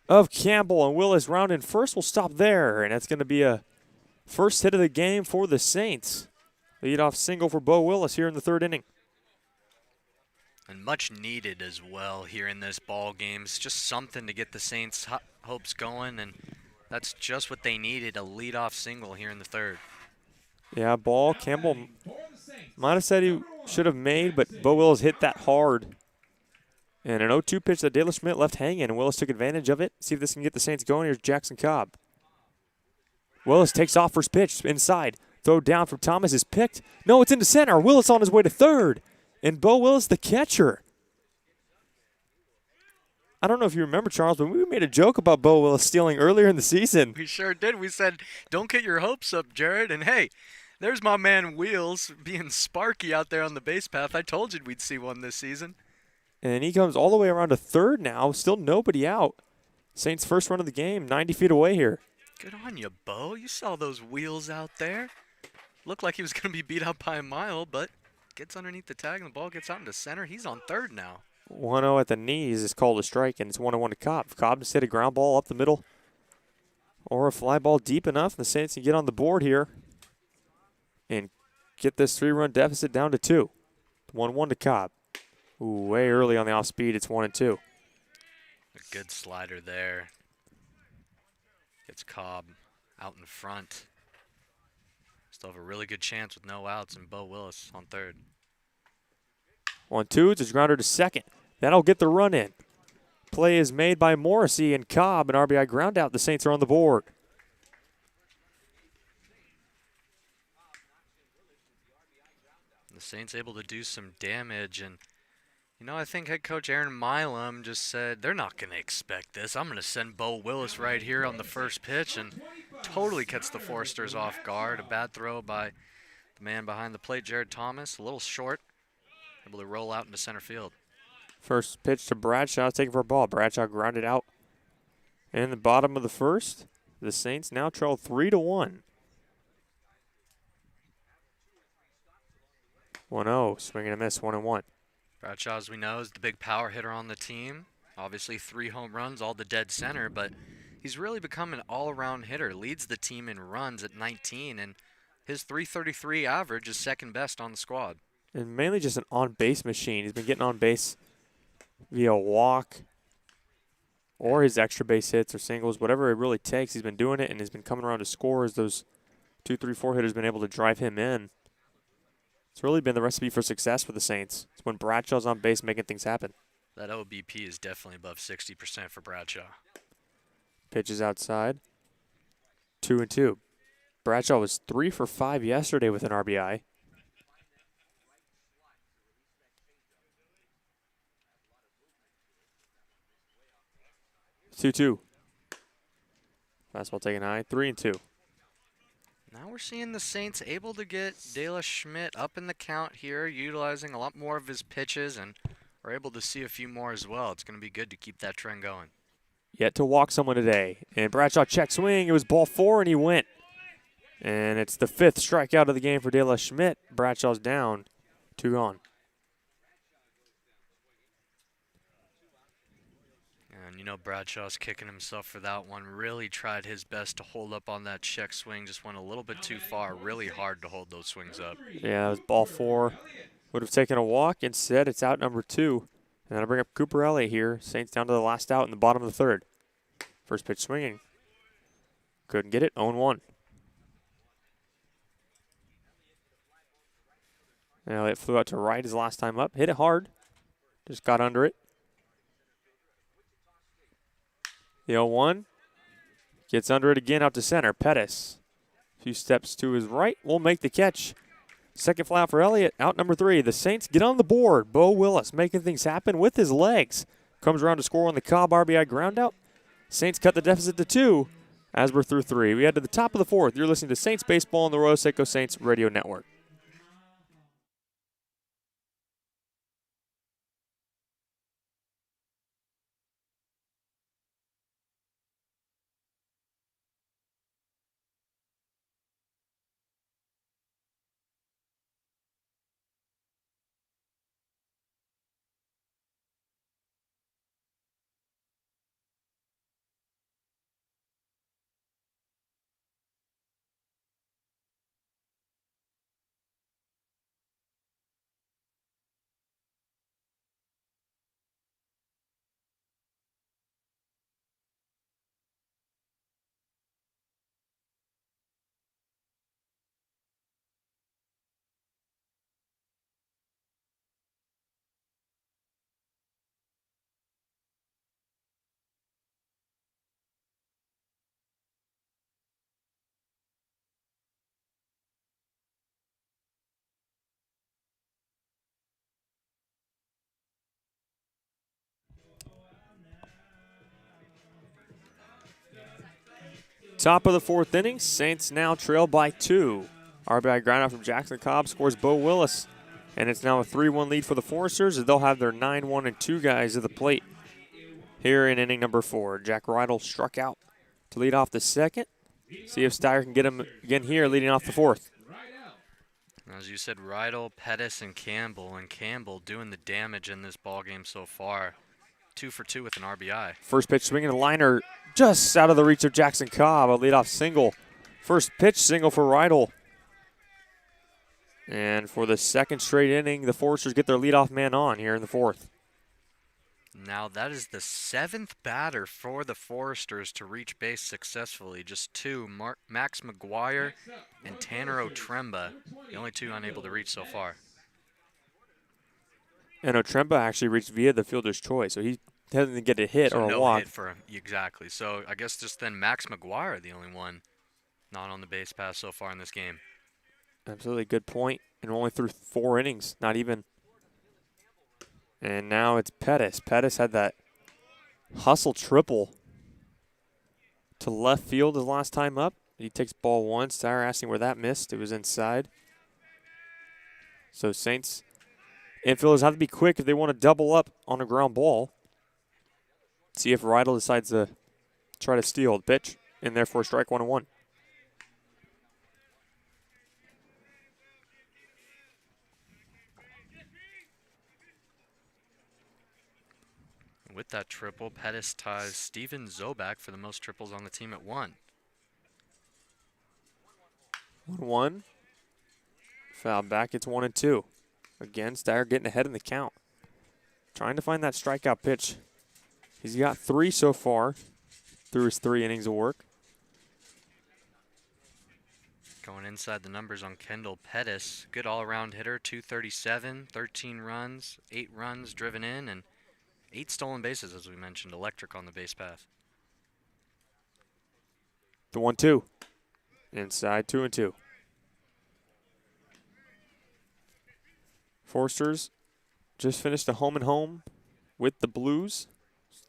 of Campbell, and Willis rounding first will stop there, and that's going to be a first hit of the game for the Saints. Leadoff single for Bo Willis here in the third inning. And much needed as well here in this ball game. It's just something to get the Saints' hopes going, and that's just what they needed, a leadoff single here in the third. Yeah, ball. Campbell might have said he should have made, but Bo Willis hit that hard. And an 0-2 pitch that De La Schmidt left hanging, and Willis took advantage of it. See if this can get the Saints going. Here's Jackson Cobb. Willis takes off first pitch inside. Throw down from Thomas is picked. No, it's into center. Willis on his way to third. And Bo Willis, the catcher. I don't know if you remember, Charles, but we made a joke about Bo Willis stealing earlier in the season. We sure did. We said, don't get your hopes up, Jared. And hey, there's my man Wheels being sparky out there on the base path. I told you we'd see one this season. And he comes all the way around to third now. Still nobody out. Saints' first run of the game, 90 feet away here. Good on you, Bo. You saw those wheels out there. Looked like he was going to be beat out by a mile, but gets underneath the tag and the ball gets out into center. He's on third now. 1-0 at the knees is called a strike, and it's 1-1 to Cobb. If Cobb just hit a ground ball up the middle or a fly ball deep enough, the Saints can get on the board here and get this 3-run deficit down to 2. 1-1 to Cobb. Ooh, way early on the off speed. It's 1-2. A good slider there. Gets Cobb out in front. Still have a really good chance with no outs and Bo Willis on third. 1-2. It's a grounder to second. That'll get the run in. Play is made by Morrissey and Cobb. An RBI ground out. The Saints are on the board. The Saints able to do some damage, and you know, I think head coach Aaron Milam just said they're not going to expect this. I'm going to send Bo Willis right here on the first pitch, and totally cuts the Foresters off guard. A bad throw by the man behind the plate, Jared Thomas, a little short, able to roll out into center field. First pitch to Bradshaw, taking for a ball. Bradshaw grounded out in the bottom of the first. The Saints now trail 3-1. 1-0, swing and a miss, 1-1. Bradshaw, as we know, is the big power hitter on the team. Obviously 3 home runs, all to dead center, but he's really become an all-around hitter. Leads the team in runs at 19, and his .333 average is second best on the squad. And mainly just an on-base machine. He's been getting on base via walk or his extra base hits or singles, whatever it really takes. He's been doing it, and he's been coming around to score as those 2, 3, 4 hitters been able to drive him in. It's really been the recipe for success for the Saints. It's when Bradshaw's on base making things happen. That OBP is definitely above 60% for Bradshaw. Pitches outside. 2-2. Bradshaw was 3 for 5 yesterday with an RBI. 2-2. Fastball taken high. 3-2. Now we're seeing the Saints able to get De La Schmidt up in the count here, utilizing a lot more of his pitches, and we're able to see a few more as well. It's going to be good to keep that trend going. Yet to walk someone today. And Bradshaw check swing. It was ball 4, and he went. And it's the 5th strikeout of the game for De La Schmidt. Bradshaw's down. 2 gone. And you know Bradshaw's kicking himself for that one. Really tried his best to hold up on that check swing. Just went a little bit too far. Really hard to hold those swings up. Yeah, it was ball 4. Would have taken a walk. Instead, it's out number 2. And that'll bring up Cooper Elliott here. Saints down to the last out in the bottom of the 3rd. First pitch swinging. Couldn't get it. 0-1. Elliott flew out to right his last time up. Hit it hard. Just got under it. The 0-1. Gets under it again out to center. Pettis. A few steps to his right. Will make the catch. Second fly out for Elliott. Out number 3. The Saints get on the board. Bo Willis making things happen with his legs. Comes around to score on the Cobb RBI groundout. Saints cut the deficit to 2 as we're through 3. We head to the top of the 4th. You're listening to Saints Baseball on the Arroyo Seco Saints Radio Network. Top of the fourth inning, Saints now trail by 2. RBI groundout from Jackson Cobb scores Bo Willis. And it's now a 3-1 lead for the Foresters as they'll have their 9-1 and 2 guys at the plate here in inning number 4. Jack Rydell struck out to lead off the second. See if Steyer can get him again here leading off the fourth. As you said, Rydell, Pettis, and Campbell doing the damage in this ball game so far. 2 for 2 with an RBI. First pitch swinging a liner just out of the reach of Jackson Cobb. A leadoff single. First pitch single for Rydell. And for the second straight inning, the Foresters get their leadoff man on here in the fourth. Now that is the 7th batter for the Foresters to reach base successfully. Just 2, Max Mcguire and Tanner Otremba, the only 2 unable to reach so far. And Otremba actually reached via the fielder's choice, so he doesn't get a hit or a no walk. Hit for him. Exactly. So I guess just then Max Mcguire, the only one not on the base pass so far in this game. Absolutely good point. And only through 4 innings, not even. And now it's Pettis. Pettis had that hustle triple to left field his last time up. He takes ball 1. Steyer asking where that missed. It was inside. So Saints infielders have to be quick if they want to double up on a ground ball. See if Rydell decides to try to steal the pitch. And therefore strike 1-1. With that triple, Pettis ties Steven Zobak for the most triples on the team at 1. 1-1. Foul back, it's 1-2. Again, Steyer getting ahead in the count. Trying to find that strikeout pitch. He's got 3 so far through his 3 innings of work. Going inside the numbers on Kendall Pettis. Good all-around hitter, 237, 13 runs, 8 runs driven in, and 8 stolen bases, as we mentioned. Electric on the base path. The 1-2. Inside, 2-2. Foresters just finished a home-and-home with the Blues.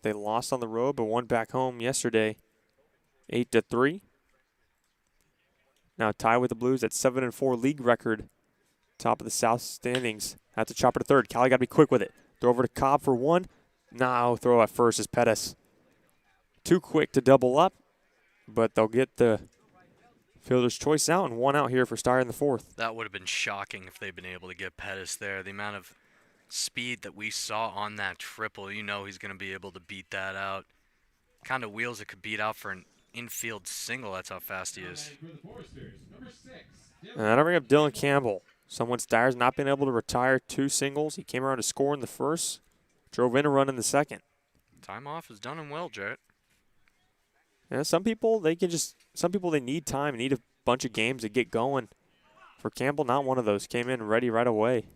They lost on the road, but won back home yesterday, 8-3. Now tied with the Blues at 7-4 league record. Top of the South standings. At the chopper to third. Cali got to be quick with it. Throw over to Cobb for 1. Now throw at first is Pettis. Too quick to double up, but they'll get the fielder's choice out and 1 out here for Steyer in the fourth. That would have been shocking if they'd been able to get Pettis there. The amount of speed that we saw on that triple, you know he's going to be able to beat that out. Kind of wheels it could beat out for an infield single. That's how fast he is. And that'll bring up Dylan Campbell. Someone Steyer's not been able to retire 2 singles. He came around to score in the first. Drove in a run in the second. Time off is done and well, Jarrett. Yeah, some people they need time, need a bunch of games to get going. For Campbell, not one of those. Came in ready right away.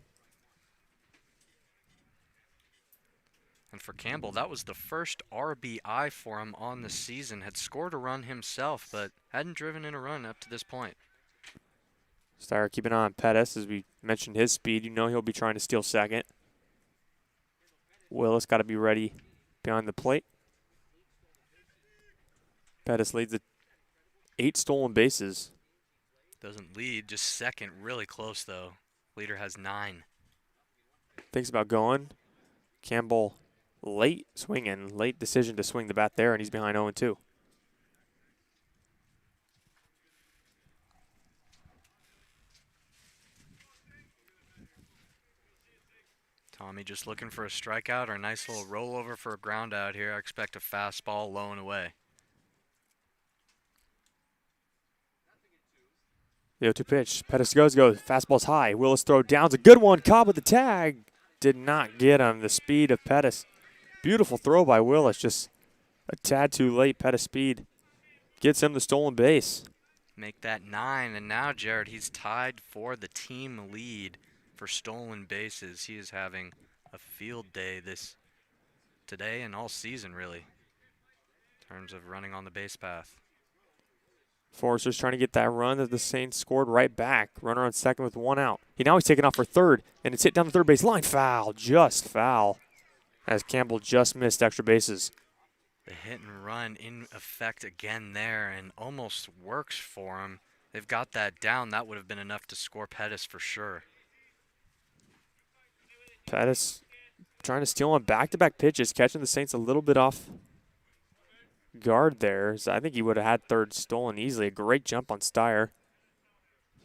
And for Campbell, that was the first RBI for him on the season. Had scored a run himself, but hadn't driven in a run up to this point. Steyer keeping an eye on Pettis. As we mentioned his speed, you know he'll be trying to steal second. Willis got to be ready behind the plate. Pettis leads at 8 stolen bases. Doesn't lead, just second. Really close, though. Leader has 9. Thinks about going. Campbell late swinging. Late decision to swing the bat there, and he's behind 0-2. Tommy just looking for a strikeout or a nice little rollover for a ground out here. I expect a fastball low and away. The 0-2 pitch. Pettis goes. Fastball's high. Willis throw down's a good one. Cobb with the tag. Did not get him. The speed of Pettis. Beautiful throw by Willis. Just a tad too late. Pettis' speed gets him the stolen base. Make that 9. And now, Jared, he's tied for the team lead for stolen bases. He is having a field day today and all season, really, in terms of running on the base path. Foresters trying to get that run that the Saints scored right back. Runner on second with 1 out. He's taking off for third, and it's hit down the third base line. Foul, just foul, as Campbell just missed extra bases. The hit and run in effect again there and almost works for him. They've got that down. That would have been enough to score Pettis for sure. Pettis trying to steal on back-to-back pitches, catching the Saints a little bit off guard there. So I think he would have had third stolen easily. A great jump on Steyer.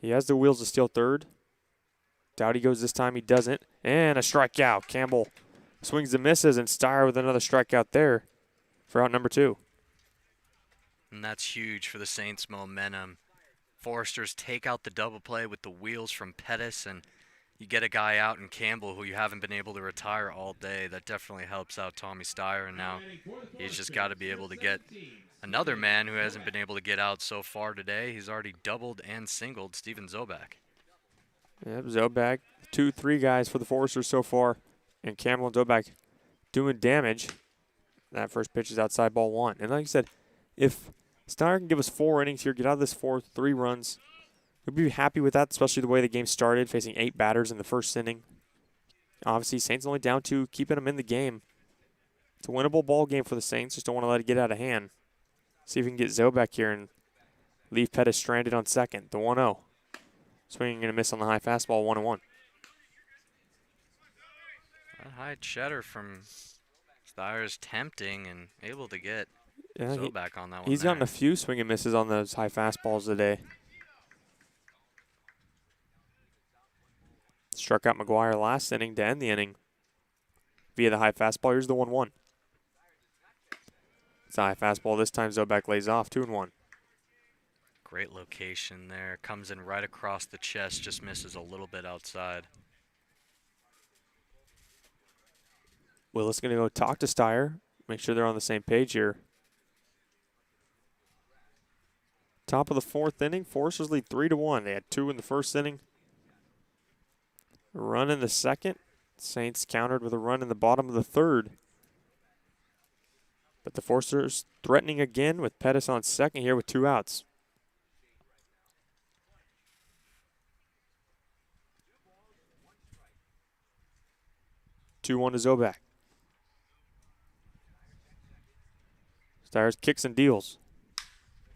He has the wheels to steal third. Doubt he goes this time. He doesn't. And a strikeout. Campbell swings and misses, and Steyer with another strikeout there for out number 2. And that's huge for the Saints' momentum. Foresters take out the double play with the wheels from Pettis, and you get a guy out in Campbell who you haven't been able to retire all day. That definitely helps out Tommy Steyer, and now he's just got to be able to get another man who hasn't been able to get out so far today. He's already doubled and singled, Steven Zobak. Yep, Zobak, 2-3 guys for the Foresters so far, and Campbell and Zobak doing damage. That first pitch is outside, ball 1. And like I said, if Steyer can give us 4 innings here, get out of this 4th, 3 runs, we'll be happy with that, especially the way the game started, facing 8 batters in the first inning. Obviously, Saints only down 2, keeping them in the game. It's a winnable ball game for the Saints. Just don't want to let it get out of hand. See if we can get Zobak here and leave Pettis stranded on second. The 1-0. Swinging and a miss on the high fastball, 1-1. A high cheddar from Steyer is tempting and able to get Zobak on that one. He's gotten a few swing and misses on those high fastballs today. Struck out Mcguire last inning to end the inning via the high fastball. Here's the 1-1. It's a high fastball. This time Zobak lays off, 2-1. Great location there. Comes in right across the chest, just misses a little bit outside. Willis going to go talk to Steyer, make sure they're on the same page here. Top of the 4th inning, Foresters lead 3-1. They had 2 in the first inning. A run in the second. Saints countered with a run in the bottom of the 3rd. But the Foresters threatening again with Pettis on second here with 2 outs. 2-1 to Zobak. Steyer's kicks and deals.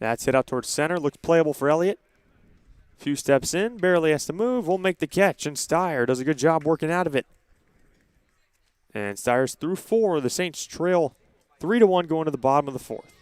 That's hit out towards center. Looks playable for Elliott. Few steps in. Barely has to move. Will make the catch. And Steyer does a good job working out of it. And Steyer's through 4. The Saints trail 3-1 going to the bottom of the 4th.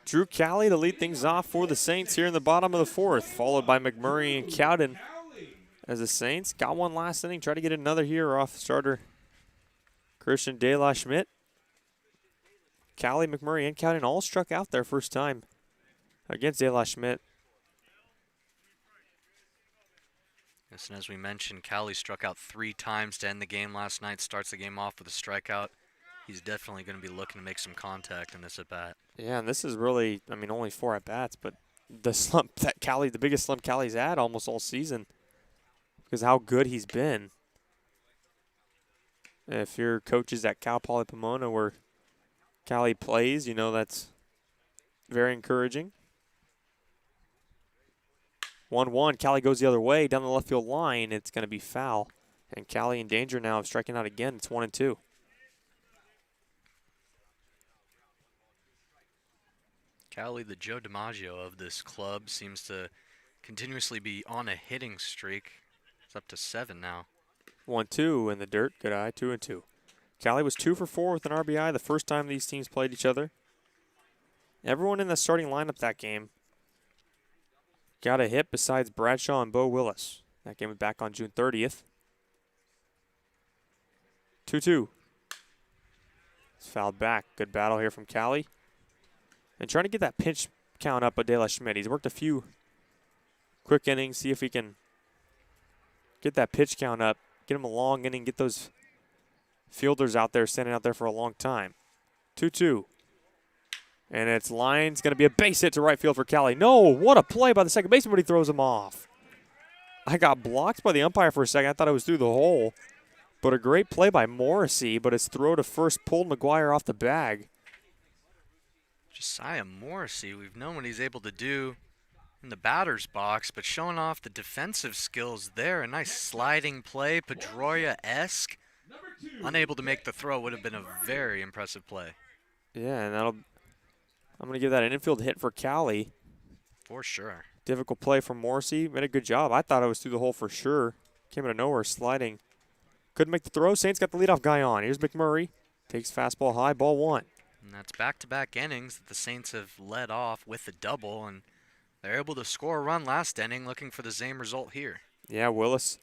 Drew Cowley to lead things off for the Saints here in the bottom of the 4th, followed by McMurray and Cowden. As the Saints got one last inning, try to get another here off starter Christian De La Schmidt. Cowley, McMurray, and Cowden all struck out their first time against De La Schmidt. Yes, and as we mentioned, Cowley struck out 3 times to end the game last night, starts the game off with a strikeout. He's definitely going to be looking to make some contact in this at-bat. Yeah, and this is really, I mean, only 4 at-bats, but the slump that the biggest slump Cali's had almost all season because how good he's been. If your coach is at Cal Poly Pomona where Cali plays, you know that's very encouraging. 1-1, Cali goes the other way down the left field line. It's going to be foul. And Cali in danger now of striking out again. It's 1-2. Cali, the Joe DiMaggio of this club, seems to continuously be on a hitting streak. It's up to 7 now. 1-2 in the dirt. Good eye. 2-2. Cali was 2 for 4 with an RBI the first time these teams played each other. Everyone in the starting lineup that game got a hit besides Bradshaw and Bo Willis. That game was back on June 30th. 2-2. It's fouled back. Good battle here from Cali. And trying to get that pinch count up by De La Schmidt. He's worked a few quick innings, see if he can get that pitch count up, get him a long inning, get those fielders out there standing out there for a long time. 2-2. And it's line's going to be a base hit to right field for Cali. No, what a play by the second baseman, but he throws him off. I got blocked by the umpire for a second. I thought it was through the hole. But a great play by Morrissey, but his throw to first pulled Mcguire off the bag. Josiah Morrissey, we've known what he's able to do in the batter's box, but showing off the defensive skills there. A nice sliding play, Pedroia-esque. Unable to make the throw would have been a very impressive play. Yeah, and I'm going to give that an infield hit for Cali. For sure. Difficult play from Morrissey. Made a good job. I thought it was through the hole for sure. Came out of nowhere, sliding. Couldn't make the throw. Saints got the leadoff guy on. Here's McMurray. Takes fastball high, ball 1. And that's back-to-back innings that the Saints have led off with a double, and they're able to score a run last inning, looking for the same result here. Yeah, Willis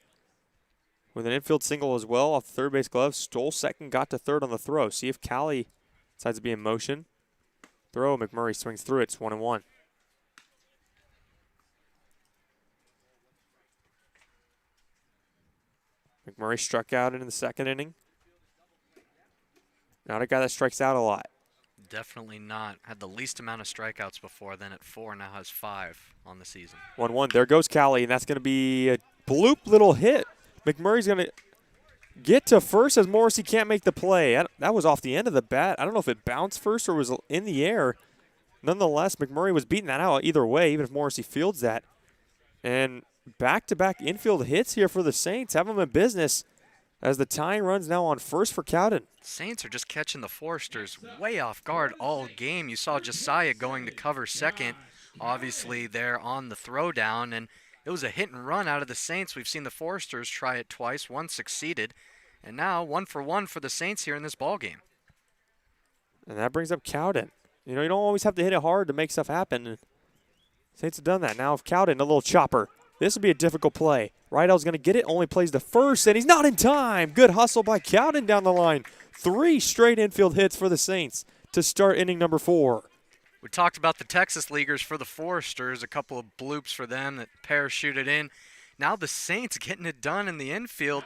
with an infield single as well off the third base glove. Stole second, got to third on the throw. See if Cali decides to be in motion. Throw, McMurray swings through it. It's 1-1. McMurray struck out in the second inning. Not a guy that strikes out a lot. Definitely not. Had the least amount of strikeouts before, then at 4, now has 5 on the season. 1-1. There goes Cali, and that's going to be a bloop little hit. McMurray's going to get to first as Morrissey can't make the play. That was off the end of the bat. I don't know if it bounced first or was in the air. Nonetheless, McMurray was beating that out either way, even if Morrissey fields that. And back-to-back infield hits here for the Saints. Have them in business as the tying run's now on first for Cowden. Saints are just catching the Foresters way off guard all game. You saw Josiah going to cover second, obviously there on the throwdown, and it was a hit and run out of the Saints. We've seen the Foresters try it twice. One succeeded, and now 1 for 1 for the Saints here in this ballgame. And that brings up Cowden. You know, you don't always have to hit it hard to make stuff happen. Saints have done that. Now if Cowden, a little chopper. This would be a difficult play. Rydell's going to get it, only plays the first, and he's not in time. Good hustle by Cowden down the line. 3 straight infield hits for the Saints to start inning number 4. We talked about the Texas Leaguers for the Foresters, a couple of bloops for them that parachuted in. Now the Saints getting it done in the infield,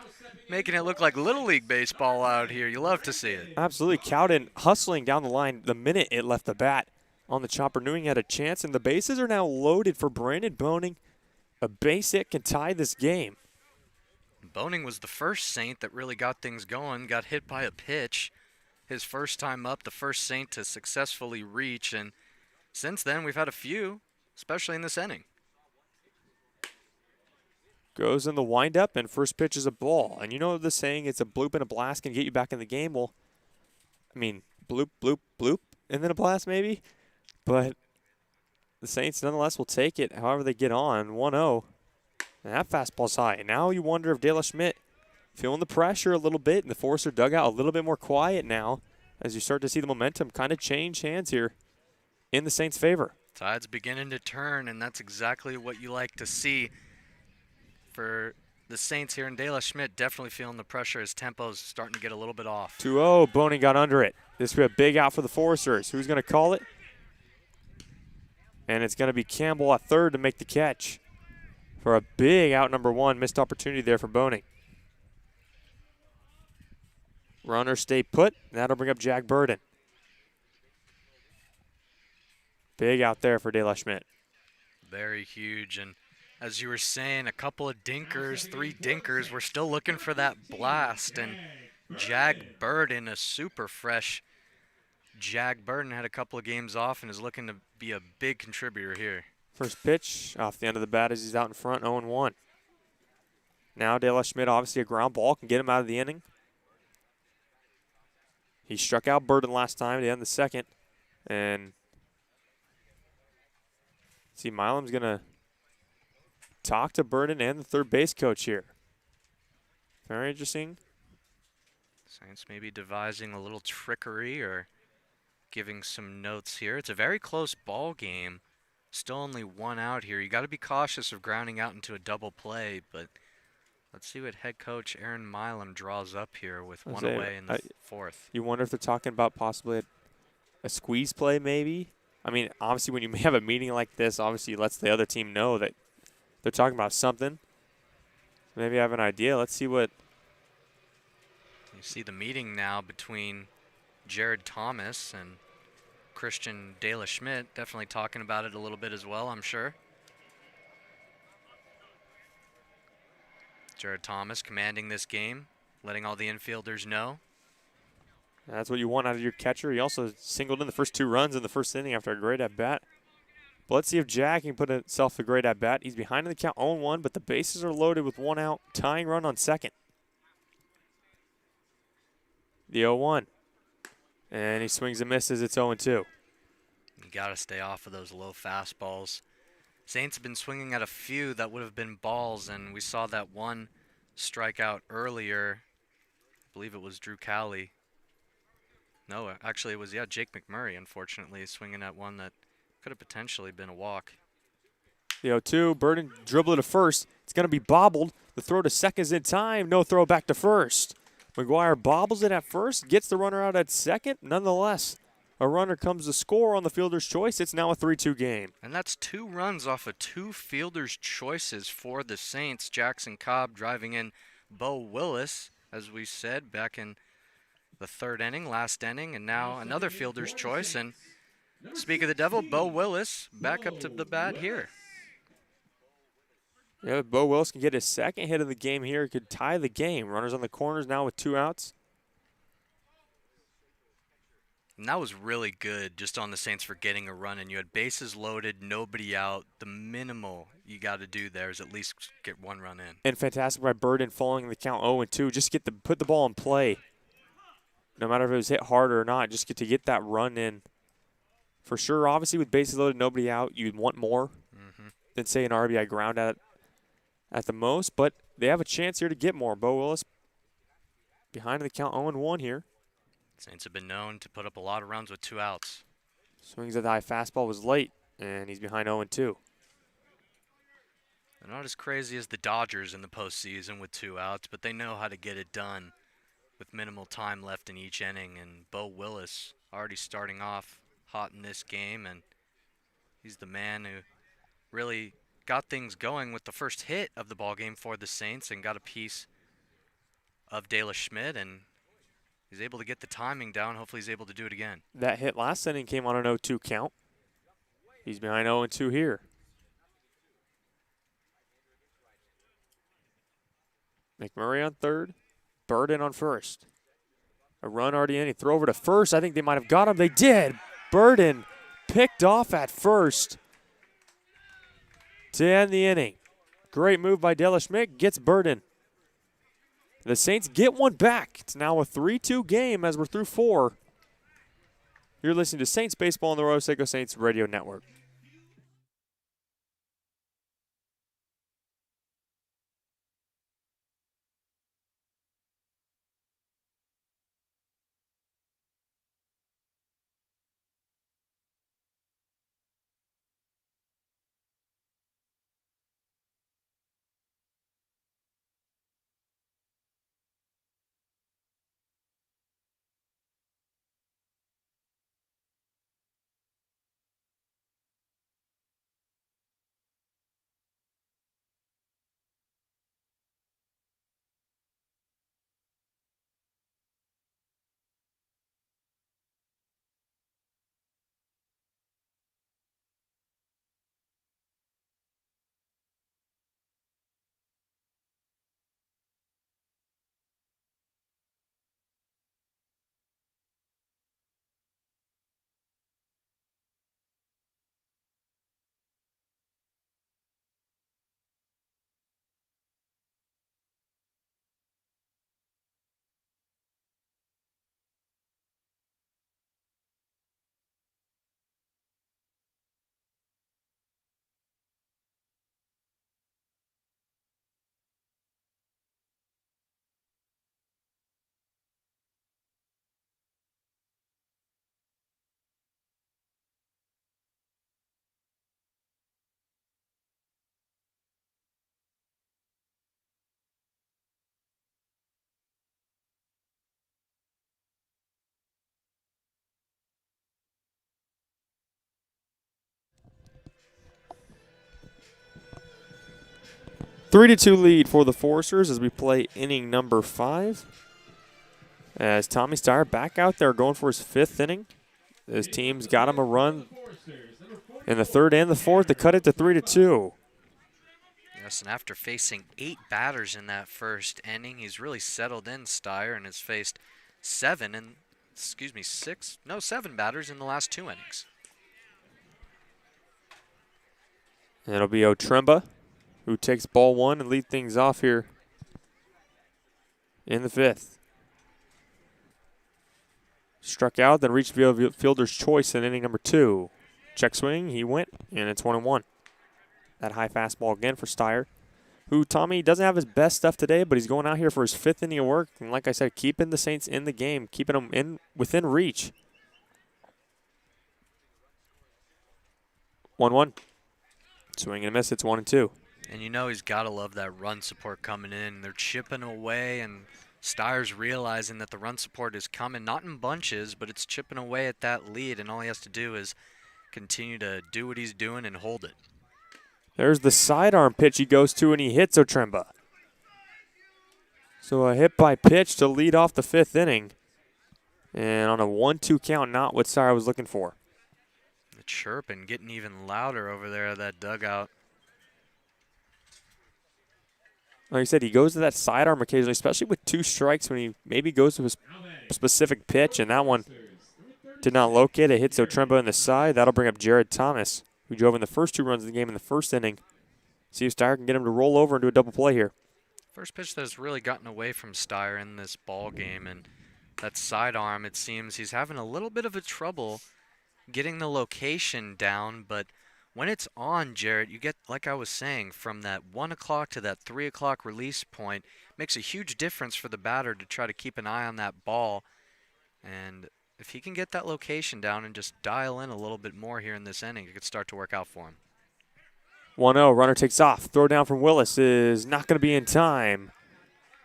making it look like Little League baseball out here. You love to see it. Absolutely. Cowden hustling down the line the minute it left the bat on the chopper. Knew he had a chance, and the bases are now loaded for Brandon Boning. A base hit can tie this game. Boning was the first Saint that really got things going, got hit by a pitch. His first time up, the first Saint to successfully reach, and since then we've had a few, especially in this inning. Goes in the windup, and first pitch is a ball. And you know the saying, it's a bloop and a blast can get you back in the game. Well, I mean, bloop, bloop, bloop, and then a blast maybe. But the Saints nonetheless will take it however they get on. 1-0. And that fastball's high. And now you wonder if De La Schmidt feeling the pressure a little bit, and the Forester dugout a little bit more quiet now as you start to see the momentum kind of change hands here in the Saints' favor. Tide's beginning to turn, and that's exactly what you like to see for the Saints here. And De La Schmidt definitely feeling the pressure. His tempo's starting to get a little bit off. 2-0. Boning got under it. This will be a big out for the Foresters. Who's going to call it? And it's going to be Campbell at third to make the catch for a big out number 1. Missed opportunity there for Boning. Runners stay put. That'll bring up Jack Burden. Big out there for De La Schmidt. Very huge. And as you were saying, a couple of dinkers, 3 dinkers. We're still looking for that blast. And Jag Burden, a super fresh Jag Burden, had a couple of games off and is looking to be a big contributor here. First pitch off the end of the bat as he's out in front, 0-1. Now De La Schmidt, obviously a ground ball, can get him out of the inning. He struck out Burden last time to end the second. And see, Milam's going to talk to Burden and the third base coach here. Very interesting. Saints maybe devising a little trickery or giving some notes here. It's a very close ball game. Still only 1 out here. You got to be cautious of grounding out into a double play, but let's see what head coach Aaron Milam draws up here with one away in the 4th. You wonder if they're talking about possibly a squeeze play maybe? I mean, obviously when you have a meeting like this, obviously it lets the other team know that they're talking about something. Maybe I have an idea. Let's see what. You see the meeting now between Jared Thomas and Christian De La Schmidt, definitely talking about it a little bit as well, I'm sure. Jared Thomas commanding this game, letting all the infielders know. That's what you want out of your catcher. He also singled in the first 2 runs in the first inning after a great at-bat. But let's see if Jack can put himself a great at-bat. He's behind in the count 0-1, but the bases are loaded with 1 out, tying run on second. The 0-1. And he swings and misses. It's 0-2. You got to stay off of those low fastballs. Saints have been swinging at a few that would have been balls, and we saw that one strikeout earlier. I believe it was Drew Cowley. No, actually it was, Jake McMurray, unfortunately, swinging at one that could have potentially been a walk. The 0-2, Burden dribbled to first. It's going to be bobbled. The throw to second is in time. No throw back to first. Mcguire bobbles it at first, gets the runner out at second. Nonetheless, a runner comes to score on the fielder's choice. It's now a 3-2 game. And that's 2 runs off of 2 fielders' choices for the Saints. Jackson Cobb driving in Bo Willis, as we said, back in the 3rd inning, last inning, and now another fielder's choice. And speak of the devil, Bo Willis back up to the bat here. Yeah, Bo Willis can get his 2nd hit of the game here. He could tie the game. Runners on the corners now with 2 outs. And that was really good just on the Saints for getting a run. And you had bases loaded, nobody out. The minimal you got to do there is at least get 1 run in. And fantastic by Burden following the count 0-2. Just put the ball in play. No matter if it was hit hard or not, just to get that run in. For sure, obviously with bases loaded, nobody out, you'd want more than, say, an RBI ground at the most. But they have a chance here to get more. Bo Willis behind the count 0-1 here. Saints have been known to put up a lot of runs with 2 outs. Swings at the high fastball was late, and he's behind 0-2. They're not as crazy as the Dodgers in the postseason with 2 outs, but they know how to get it done with minimal time left in each inning. And Bo Willis already starting off hot in this game, and he's the man who really got things going with the first hit of the ball game for the Saints and got a piece of De La Schmidt, and he's able to get the timing down. Hopefully he's able to do it again. That hit last inning came on an 0-2 count. He's behind 0-2 here. McMurray on third, Burden on first. A run already in. He throw over to first. I think they might have got him. They did. Burden picked off at first to end the inning. Great move by De La Schmidt. Gets Burden. The Saints get one back. It's now a 3-2 game as we're through 4. You're listening to Saints Baseball on the Arroyo Seco Saints Radio Network. 3-2 lead for the Foresters as we play inning number 5. As Tommy Steyer back out there going for his 5th inning. His team's got him a run in the 3rd and the 4th to cut it to 3-2. Yes, and after facing 8 batters in that first inning, he's really settled in, Steyer, and has faced 7 batters in the last 2 innings. And it'll be Otremba who takes ball 1 and lead things off here in the 5th. Struck out, then reached fielder's choice in inning number 2. Check swing, he went, and it's 1-1. That high fastball again for Steyer, who, Tommy, doesn't have his best stuff today, but he's going out here for his 5th inning of work. And like I said, keeping the Saints in the game, keeping them within reach. 1-1. Swing and a miss, it's 1-2. And you know he's got to love that run support coming in. They're chipping away, and Steyer's realizing that the run support is coming, not in bunches, but it's chipping away at that lead, and all he has to do is continue to do what he's doing and hold it. There's the sidearm pitch he goes to, and he hits Otremba. So a hit by pitch to lead off the 5th inning. And on a 1-2 count, not what Steyer was looking for. The chirping getting even louder over there at that dugout. Like I said, he goes to that sidearm occasionally, especially with 2 strikes when he maybe goes to a specific pitch, and that one did not locate. It hits Otremba in the side. That'll bring up Jared Thomas, who drove in the first 2 runs of the game in the 1st inning. See if Steyer can get him to roll over and do a double play here. First pitch that has really gotten away from Steyer in this ball game, and that sidearm, it seems he's having a little bit of a trouble getting the location down, but when it's on, Jarrett, you get, like I was saying, from that 1 o'clock to that 3 o'clock release point, makes a huge difference for the batter to try to keep an eye on that ball. And if he can get that location down and just dial in a little bit more here in this inning, it could start to work out for him. 1-0, runner takes off. Throw down from Willis is not going to be in time.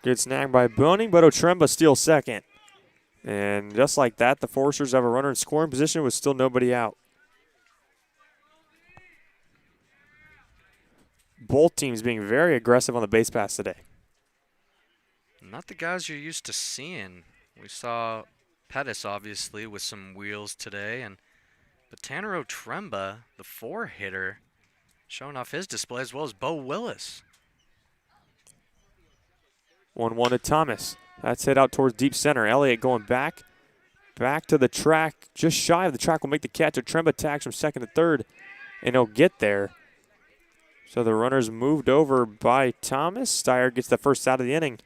Good snag by Boning, but Otremba steals second. And just like that, the Foresters have a runner in scoring position with still nobody out. Both teams being very aggressive on the base paths today. Not the guys you're used to seeing. We saw Pettis, obviously, with some wheels today, but Tanner Otremba, the 4-hitter, showing off his display, as well as Bo Willis. 1-1 to Thomas. That's hit out towards deep center. Elliott going back to the track, just shy of the track, will make the catch. Otremba tags from second to third, and he'll get there. So the runner's moved over by Thomas. Steyer gets the first out of the inning,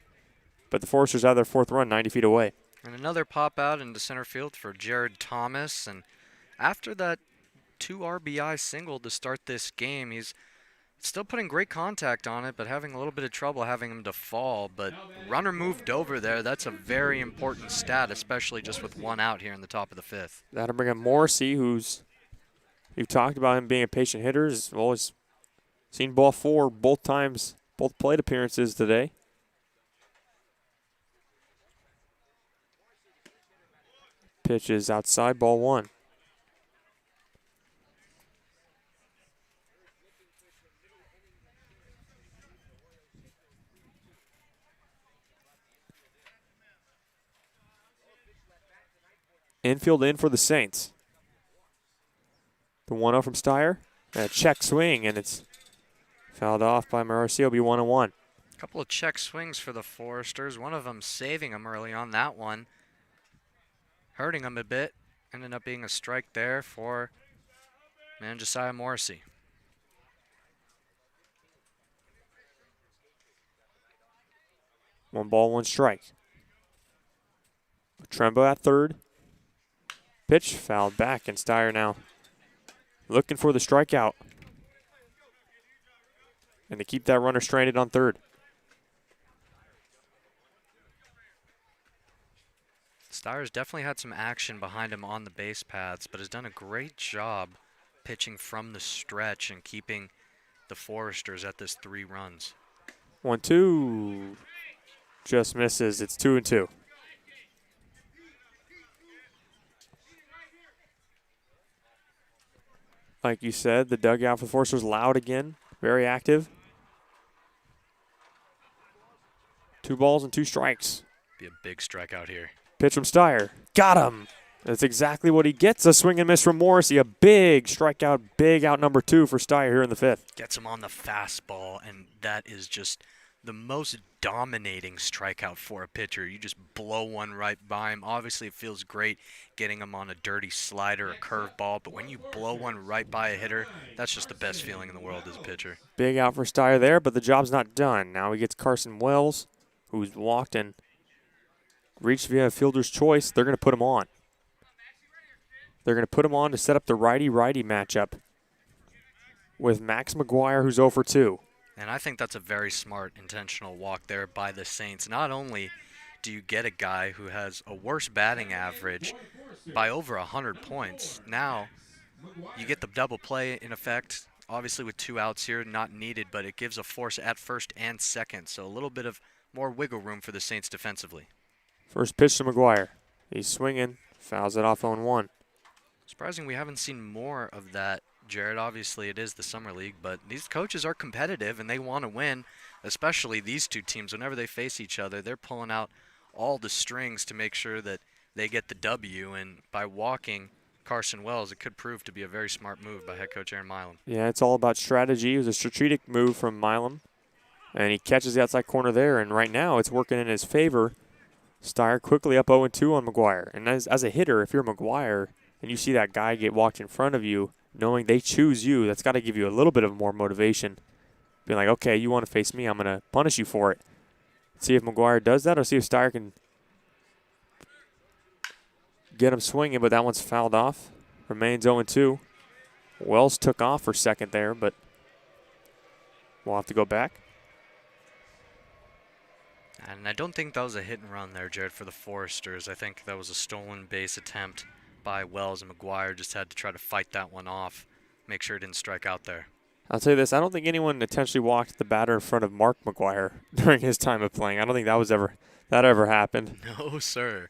but the Foresters have their 4th run 90 feet away. And another pop out into center field for Jared Thomas. And after that 2 RBI single to start this game, he's still putting great contact on it, but having a little bit of trouble having him to fall. But runner moved over there. That's a very important stat, especially just with 1 out here in the top of the 5th. That'll bring up Morrissey, who's, we've talked about him being a patient hitter. He's always seen ball 4 both times, both plate appearances today. Pitch is outside, ball 1. Infield in for the Saints. The 1-0 from Steyer. And a check swing, and it's fouled off by Mauricio. It'll be 1-1. A couple of check swings for the Foresters. One of them saving them early on that one. Hurting him a bit. Ended up being a strike there for Josiah Morrissey. One ball, 1 strike. Otremba at third. Pitch fouled back, and Steyer now looking for the strikeout. And to keep that runner stranded on third. Steyer's definitely had some action behind him on the base paths, but has done a great job pitching from the stretch and keeping the Foresters at this 3 runs. 1-2. Just misses. It's 2-2. Like you said, the dugout for the Foresters loud again, very active. 2 balls and 2 strikes. Be a big strikeout here. Pitch from Steyer. Got him. That's exactly what he gets. A swing and miss from Morrissey. A big strikeout, big out number 2 for Steyer here in the 5th. Gets him on the fastball, and that is just the most dominating strikeout for a pitcher. You just blow one right by him. Obviously, it feels great getting him on a dirty slider, a curveball, but when you blow one right by a hitter, that's just the best feeling in the world as a pitcher. Big out for Steyer there, but the job's not done. Now he gets Carson Wells, who's walked and reached via fielder's choice. They're going to put him on. They're going to put him on to set up the righty-righty matchup with Max Mcguire, who's 0 for 2. And I think that's a very smart, intentional walk there by the Saints. Not only do you get a guy who has a worse batting average by over 100 points, now you get the double play in effect. Obviously with 2 outs here, not needed, but it gives a force at first and second. So a little bit of more wiggle room for the Saints defensively. First pitch to Mcguire. He's swinging, fouls it off 0-1. Surprising we haven't seen more of that, Jared. Obviously, it is the Summer League, but these coaches are competitive, and they want to win, especially these two teams. Whenever they face each other, they're pulling out all the strings to make sure that they get the W, and by walking Carson Wells, it could prove to be a very smart move by head coach Aaron Milam. Yeah, it's all about strategy. It was a strategic move from Milam, and he catches the outside corner there, and right now it's working in his favor. Steyer quickly up 0-2 on Mcguire, and as a hitter, if you're Mcguire and you see that guy get walked in front of you, knowing they choose you, that's got to give you a little bit of more motivation. Being like, okay, you want to face me, I'm going to punish you for it. See if Mcguire does that or see if Steyer can get him swinging, but that one's fouled off. Remains 0-2. Wells took off for second there, but we'll have to go back. And I don't think that was a hit and run there, Jared, for the Foresters. I think that was a stolen base attempt by Wells, and Mcguire just had to try to fight that one off, make sure it didn't strike out there. I'll tell you this, I don't think anyone intentionally walked the batter in front of Mark Mcguire during his time of playing. I don't think that ever happened. No, sir.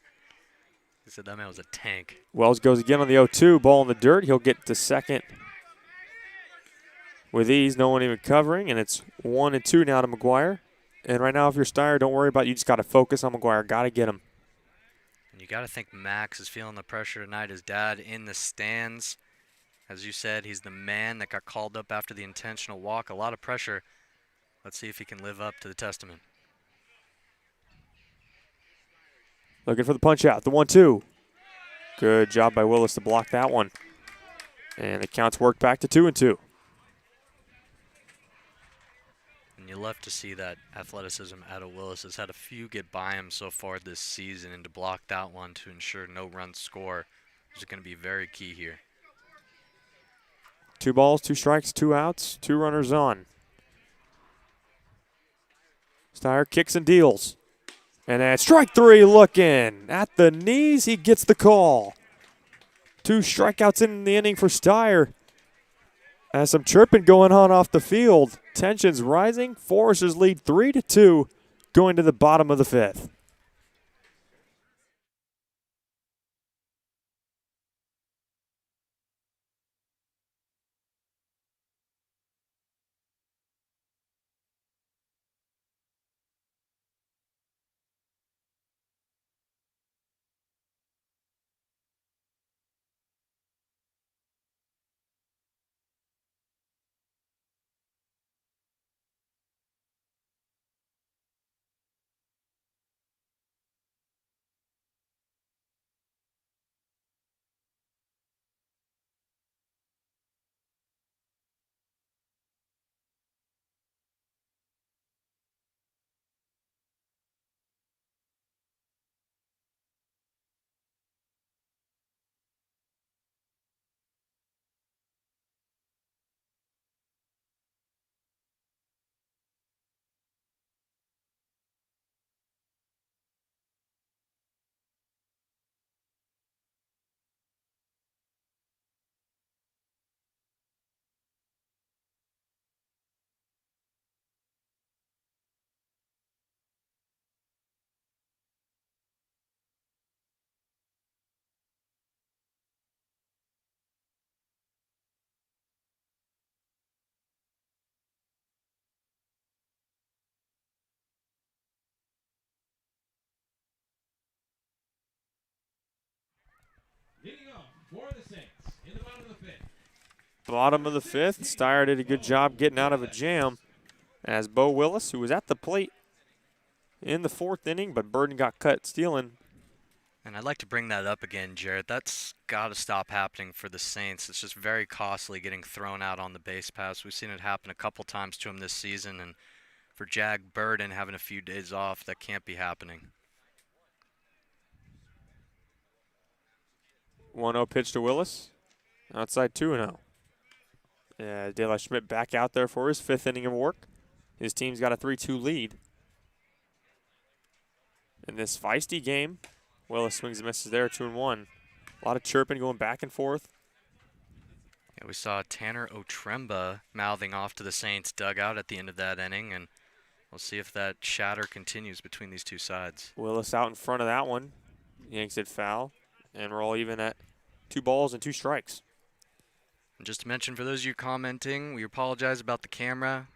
He said that man was a tank. Wells goes again on the 0-2, ball in the dirt. He'll get to second with ease, no one even covering, and it's 1-2 now to Mcguire. And right now, if you're Steyer, don't worry about it. You just got to focus on Mcguire. Got to get him. And you got to think Max is feeling the pressure tonight. His dad in the stands. As you said, he's the man that got called up after the intentional walk. A lot of pressure. Let's see if he can live up to the testament. Looking for the punch out. The 1-2. Good job by Willis to block that one. And the counts worked back to 2-2. And you love to see that athleticism out of Willis. Has had a few get by him so far this season, and to block that one to ensure no run score is going to be very key here. 2 balls, 2 strikes, 2 outs, 2 runners on. Steyer kicks and deals. And at strike 3 looking. At the knees, he gets the call. 2 strikeouts in the inning for Steyer. As some chirping going on off the field. Tensions rising. Foresters lead 3-2 going to the bottom of the 5th. Bottom of the fifth. Steyer did a good job getting out of a jam as Bo Willis, who was at the plate in the fourth inning, but Burden got cut stealing. And I'd like to bring that up again, Jared. That's got to stop happening for the Saints. It's just very costly getting thrown out on the base pass. We've seen it happen a couple times to him this season, and for Jag Burden having a few days off, that can't be happening. 1-0 pitch to Willis. Outside 2-0. Yeah, De La Schmidt back out there for his fifth inning of work. His team's got a 3-2 lead. In this feisty game, Willis swings and misses there, 2-1. A lot of chirping going back and forth. Yeah, we saw Tanner Otremba mouthing off to the Saints dugout at the end of that inning, and we'll see if that chatter continues between these two sides. Willis out in front of that one. Yanks it foul, and we're all even at 2 balls and 2 strikes. And just to mention, for those of you commenting, we apologize about the camera.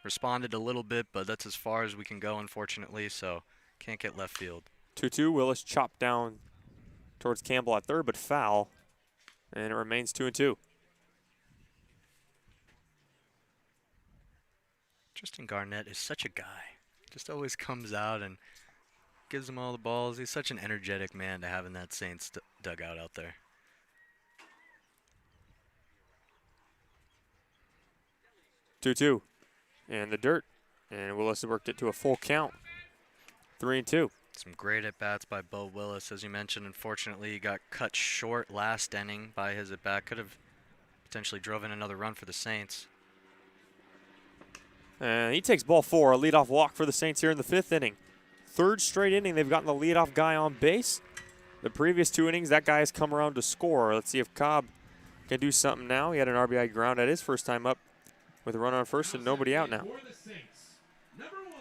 Responded a little bit, but that's as far as we can go, unfortunately, so can't get left field. 2-2, Willis chopped down towards Campbell at third, but foul, and it remains 2-2. Tristan Garnett is such a guy. Just always comes out and gives them all the balls. He's such an energetic man to have in that Saints dugout out there. Two-two, and the dirt, and Willis worked it to a full count. 3-2. Some great at-bats by Bo Willis. As you mentioned, unfortunately, he got cut short last inning by his at-bat. Could have potentially drove in another run for the Saints. And he takes ball 4, a leadoff walk for the Saints here in the fifth inning. Third straight inning, they've gotten the leadoff guy on base. The previous 2 innings, that guy has come around to score. Let's see if Cobb can do something now. He had an RBI ground at his first time up with a run on first and nobody out now.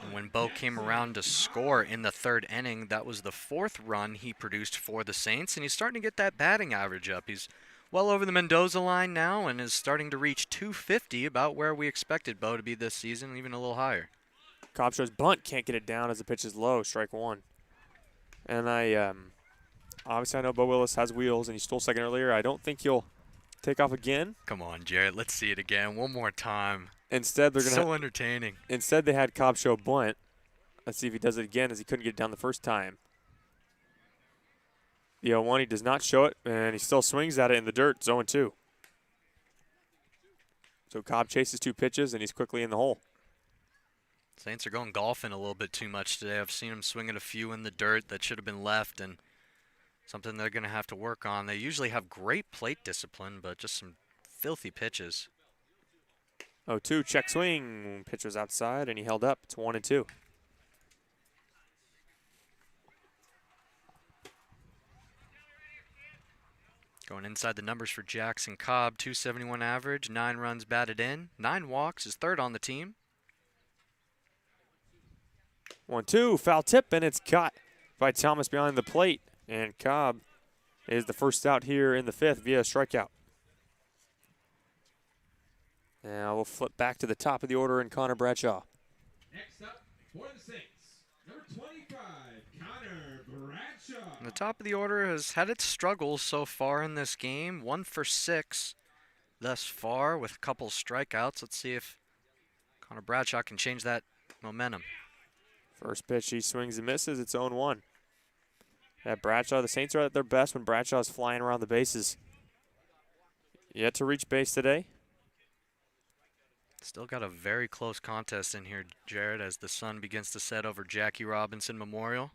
And when Bo came around to score in the third inning, that was the 4th run he produced for the Saints, and he's starting to get that batting average up. He's well over the Mendoza line now and is starting to reach 250, about where we expected Bo to be this season, even a little higher. Cobb shows bunt, can't get it down as the pitch is low, strike 1. And obviously I know Bo Willis has wheels and he stole second earlier. I don't think he'll take off again. Come on, Jared, let's see it again one more time. Instead, they're so entertaining. Instead, they had Cobb show bunt. Let's see if he does it again, as he couldn't get it down the first time. The 0-1, he does not show it, and he still swings at it in the dirt. It's 0-2. So Cobb chases 2 pitches, and he's quickly in the hole. Saints are going golfing a little bit too much today. I've seen them swinging a few in the dirt that should have been left, and something they're going to have to work on. They usually have great plate discipline, but just some filthy pitches. 0-2, check swing. Pitch was outside, and he held up. It's 1-2. Going inside the numbers for Jackson Cobb, 271 average, 9 runs batted in, 9 walks, is 3rd on the team. 1-2, foul tip, and it's caught by Thomas behind the plate. And Cobb is the first out here in the 5th via a strikeout. Now we'll flip back to the top of the order in Conor Bradshaw. Next up for the Saints, number 25, Conor Bradshaw. And the top of the order has had its struggles so far in this game. 1 for 6 thus far with a couple strikeouts. Let's see if Conor Bradshaw can change that momentum. First pitch, he swings and misses. It's 0-1. At Bradshaw, the Saints are at their best when Bradshaw's flying around the bases. Yet to reach base today. Still got a very close contest in here, Jared, as the sun begins to set over Jackie Robinson Memorial.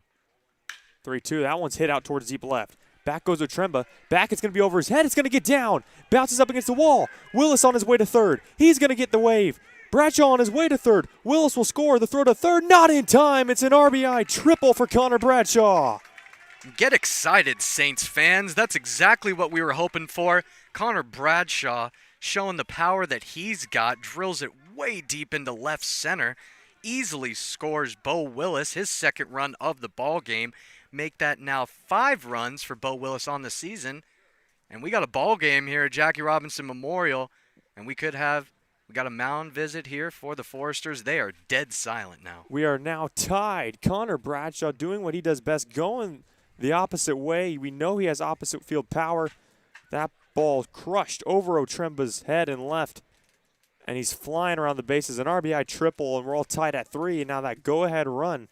3-2. That one's hit out towards deep left. Back goes Otremba. Back, it's going to be over his head. It's going to get down. Bounces up against the wall. Willis on his way to third. He's going to get the wave. Bradshaw on his way to third. Willis will score. The throw to third. Not in time. It's an RBI triple for Conor Bradshaw. Get excited, Saints fans. That's exactly what we were hoping for. Conor Bradshaw showing the power that he's got, drills it way deep into left center, easily scores Bo Willis, his 2nd run of the ball game. Make that now 5 runs for Bo Willis on the season. And we got a ball game here at Jackie Robinson Memorial, and we got a mound visit here for the Foresters. They are dead silent now. We are now tied. Conor Bradshaw doing what he does best, going the opposite way. We know he has opposite field power. That ball crushed over Otremba's head and left. And he's flying around the bases. An RBI triple, and we're all tied at 3. And now that go-ahead run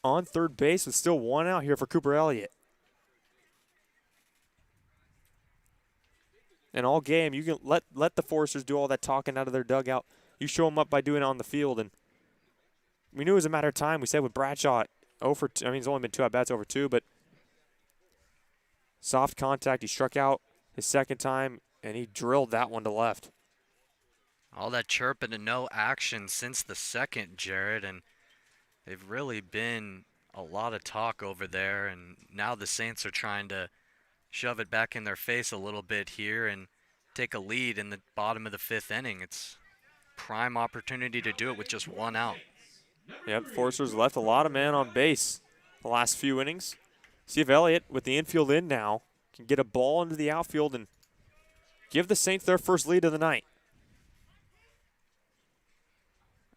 on third base with still 1 out here for Cooper Elliott. And all game, you can let the Foresters do all that talking out of their dugout. You show them up by doing it on the field. And we knew it was a matter of time. We said with Bradshaw, 0 for 2. I mean, it's only been 2 at-bats over 2, but soft contact. He struck out his second time, and he drilled that one to left. All that chirping and no action since the second, Jared, and they've really been a lot of talk over there, and now the Saints are trying to shove it back in their face a little bit here and take a lead in the bottom of the 5th inning. It's prime opportunity to do it with just 1 out. Yep, Foresters left a lot of men on base the last few innings. See if Elliott, with the infield in now, can get a ball into the outfield and give the Saints their first lead of the night.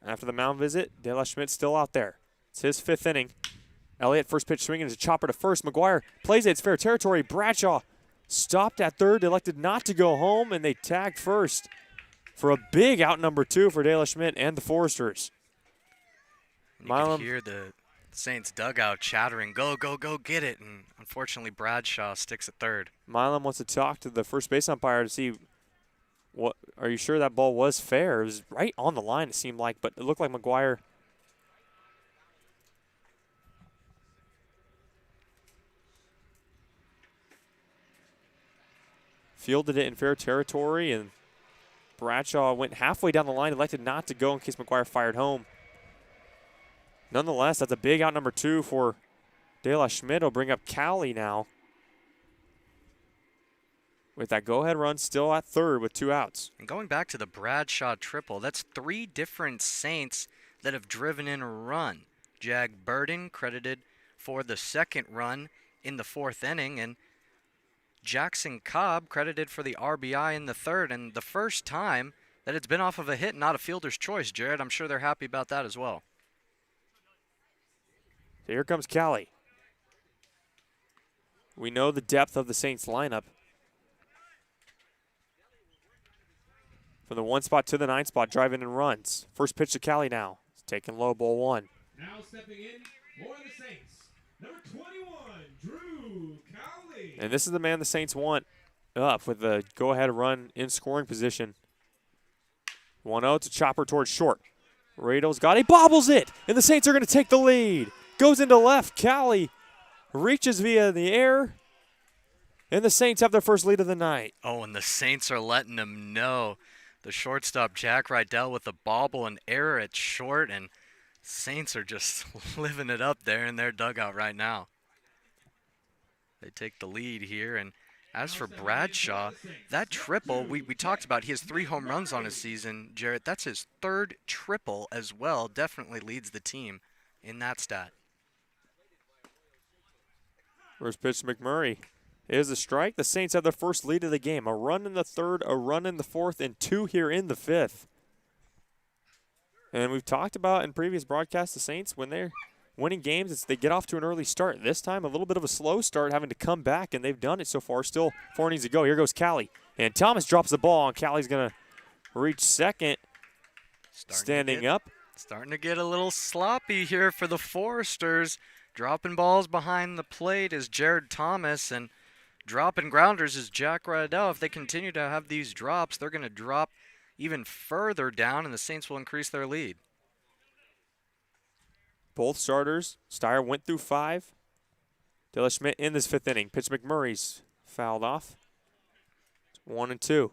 After the mound visit, De La Schmidt's still out there. It's his 5th inning. Elliott, first pitch swinging, is a chopper to first. Mcguire plays it. It's fair territory. Bradshaw stopped at third, elected not to go home, and they tagged first for a big out number 2 for De La Schmidt and the Foresters. You can hear the Saints dugout chattering, go, go, go, get it. And unfortunately, Bradshaw sticks at third. Milam wants to talk to the first base umpire to see, what are you sure that ball was fair? It was right on the line, it seemed like, but it looked like Mcguire fielded it in fair territory, and Bradshaw went halfway down the line, elected not to go in case Mcguire fired home. Nonetheless, that's a big out number 2 for De La Schmidt. Will bring up Cowley now, with that go-ahead run still at third with 2 outs. And going back to the Bradshaw triple, that's 3 different Saints that have driven in a run. Jag Burden credited for the second run in the 4th inning, and Jackson Cobb credited for the RBI in the 3rd, and the first time that it's been off of a hit, not a fielder's choice, Jared. I'm sure they're happy about that as well. So here comes Cowley. We know the depth of the Saints lineup. From the 1 spot to the 9 spot, driving in runs. First pitch to Cowley now. It's taken low, ball 1. Now stepping in for the Saints, number 21, Drew Cowley. And this is the man the Saints want up with the go-ahead run in scoring position. 1-0, it's a chopper towards short. Rydell's got it, he bobbles it, and the Saints are going to take the lead. Goes into left, Cowley reaches via the air, and the Saints have their first lead of the night. Oh, and the Saints are letting them know. The shortstop, Jack Rydell, with a bobble and error at short, and Saints are just living it up there in their dugout right now. They take the lead here, and as for Bradshaw, that triple, we talked about, he has 3 home runs on his season, Jarrett. That's his 3rd triple as well. Definitely leads the team in that stat. First pitch to McMurray is a strike. The Saints have their first lead of the game. A run in the 3rd, a run in the 4th, and 2 here in the 5th. And we've talked about in previous broadcasts, the Saints, when they're winning games, they get off to an early start. This time, a little bit of a slow start, having to come back, and they've done it so far. Still 4 innings to go. Here goes Cowley. And Thomas drops the ball, and Cowley's going to reach second. Standing up. Starting to get a little sloppy here for the Foresters. Dropping balls behind the plate is Jared Thomas, and dropping grounders is Jack Rydell. If they continue to have these drops, they're going to drop even further down, and the Saints will increase their lead. Both starters. Steyer went through 5. De La Schmidt in this 5th inning. Pitch McMurray's fouled off. 1-2.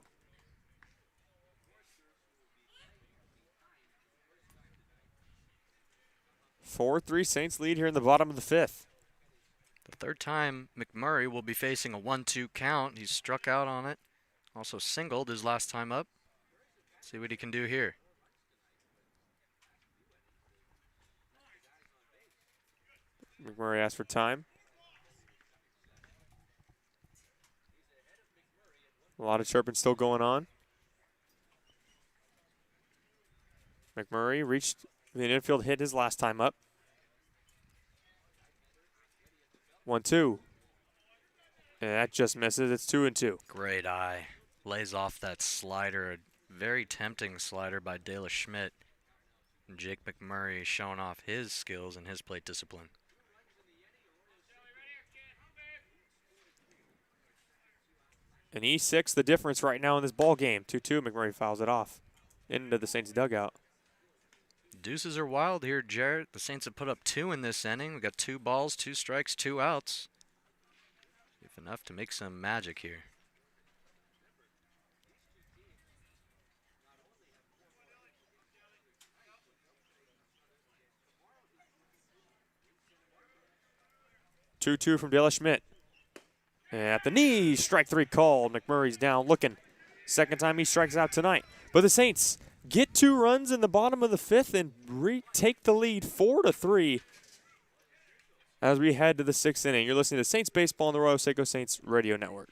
Four, 3 Saints lead here in the bottom of the 5th. The 3rd time McMurray will be facing a 1-2 count. He's struck out on it. Also singled his last time up. See what he can do here. McMurray asked for time. A lot of chirping still going on. McMurray reached the infield, hit his last time up. 1-2. And that just misses. It's 2-2. Great eye. Lays off that slider, a very tempting slider by De La Schmidt. And Jake McMurray showing off his skills and his plate discipline. An E6 the difference right now in this ball game. 2-2. McMurray fouls it off into the Saints dugout. Deuces are wild here, Jarrett. The Saints have put up 2 in this inning. We've got 2 balls, 2 strikes, 2 outs. If enough to make some magic here. Two from De La Schmidt. At the knee, strike 3 called. McMurray's down looking. Second time he strikes out tonight. But the Saints get 2 runs in the bottom of the 5th and retake the lead 4-3 as we head to the 6th inning. You're listening to Saints Baseball on the Arroyo Seco Saints Radio Network.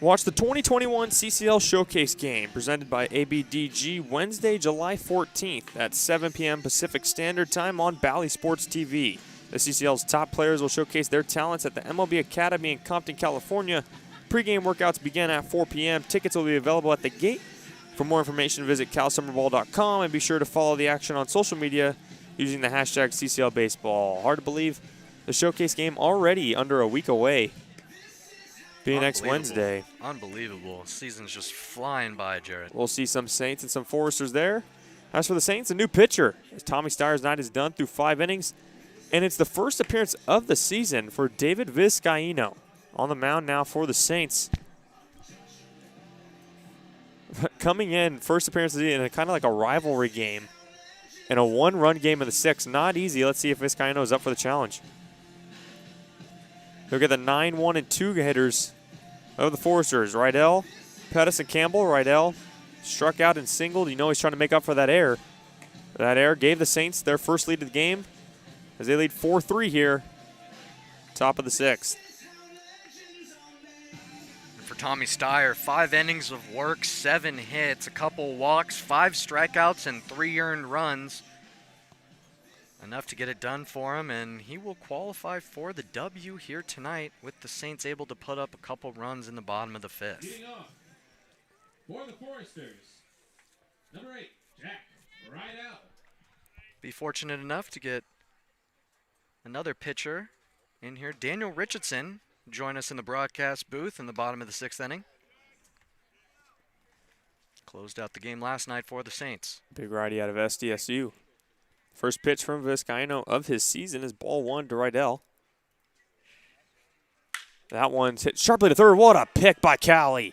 Watch the 2021 CCL Showcase game presented by ABDG Wednesday, July 14th at 7 p.m. Pacific Standard Time on Bally Sports TV. The CCL's top players will showcase their talents at the MLB Academy in Compton, California. Pre-game workouts begin at 4 p.m. Tickets will be available at the gate. For more information, visit calsummerball.com and be sure to follow the action on social media using the hashtag CCL Baseball. Hard to believe the showcase game already under a week away. Be next Wednesday. Unbelievable. Season's just flying by, Jarrett. We'll see some Saints and some Foresters there. As for the Saints, a new pitcher. As Tommy Steyer's night is done through 5 innings. And it's the first appearance of the season for David Vizcaino on the mound now for the Saints. Coming in, first appearance of the season in kind of like a rivalry game. And a 1-run game in the 6th. Not easy. Let's see if Vizcaino is up for the challenge. Look at the 9, 1, and 2 hitters of the Foresters. Rydell, Pettis, and Campbell. Rydell struck out and singled. You know he's trying to make up for that error. That error gave the Saints their first lead of the game as they lead 4-3 here, top of the 6th. And for Tommy Steyer, 5 innings of work, 7 hits, a couple walks, 5 strikeouts, and 3 earned runs. Enough to get it done for him, and he will qualify for the W here tonight with the Saints able to put up a couple runs in the bottom of the 5th. Leading off for the Foresters, number 8, Jack Rydell. Be fortunate enough to get another pitcher in here. Daniel Richardson join us in the broadcast booth in the bottom of the 6th inning. Closed out the game last night for the Saints. Big righty out of SDSU. First pitch from Vizcaino of his season is ball 1 to Rydell. That one's hit sharply to third. What a pick by Callie.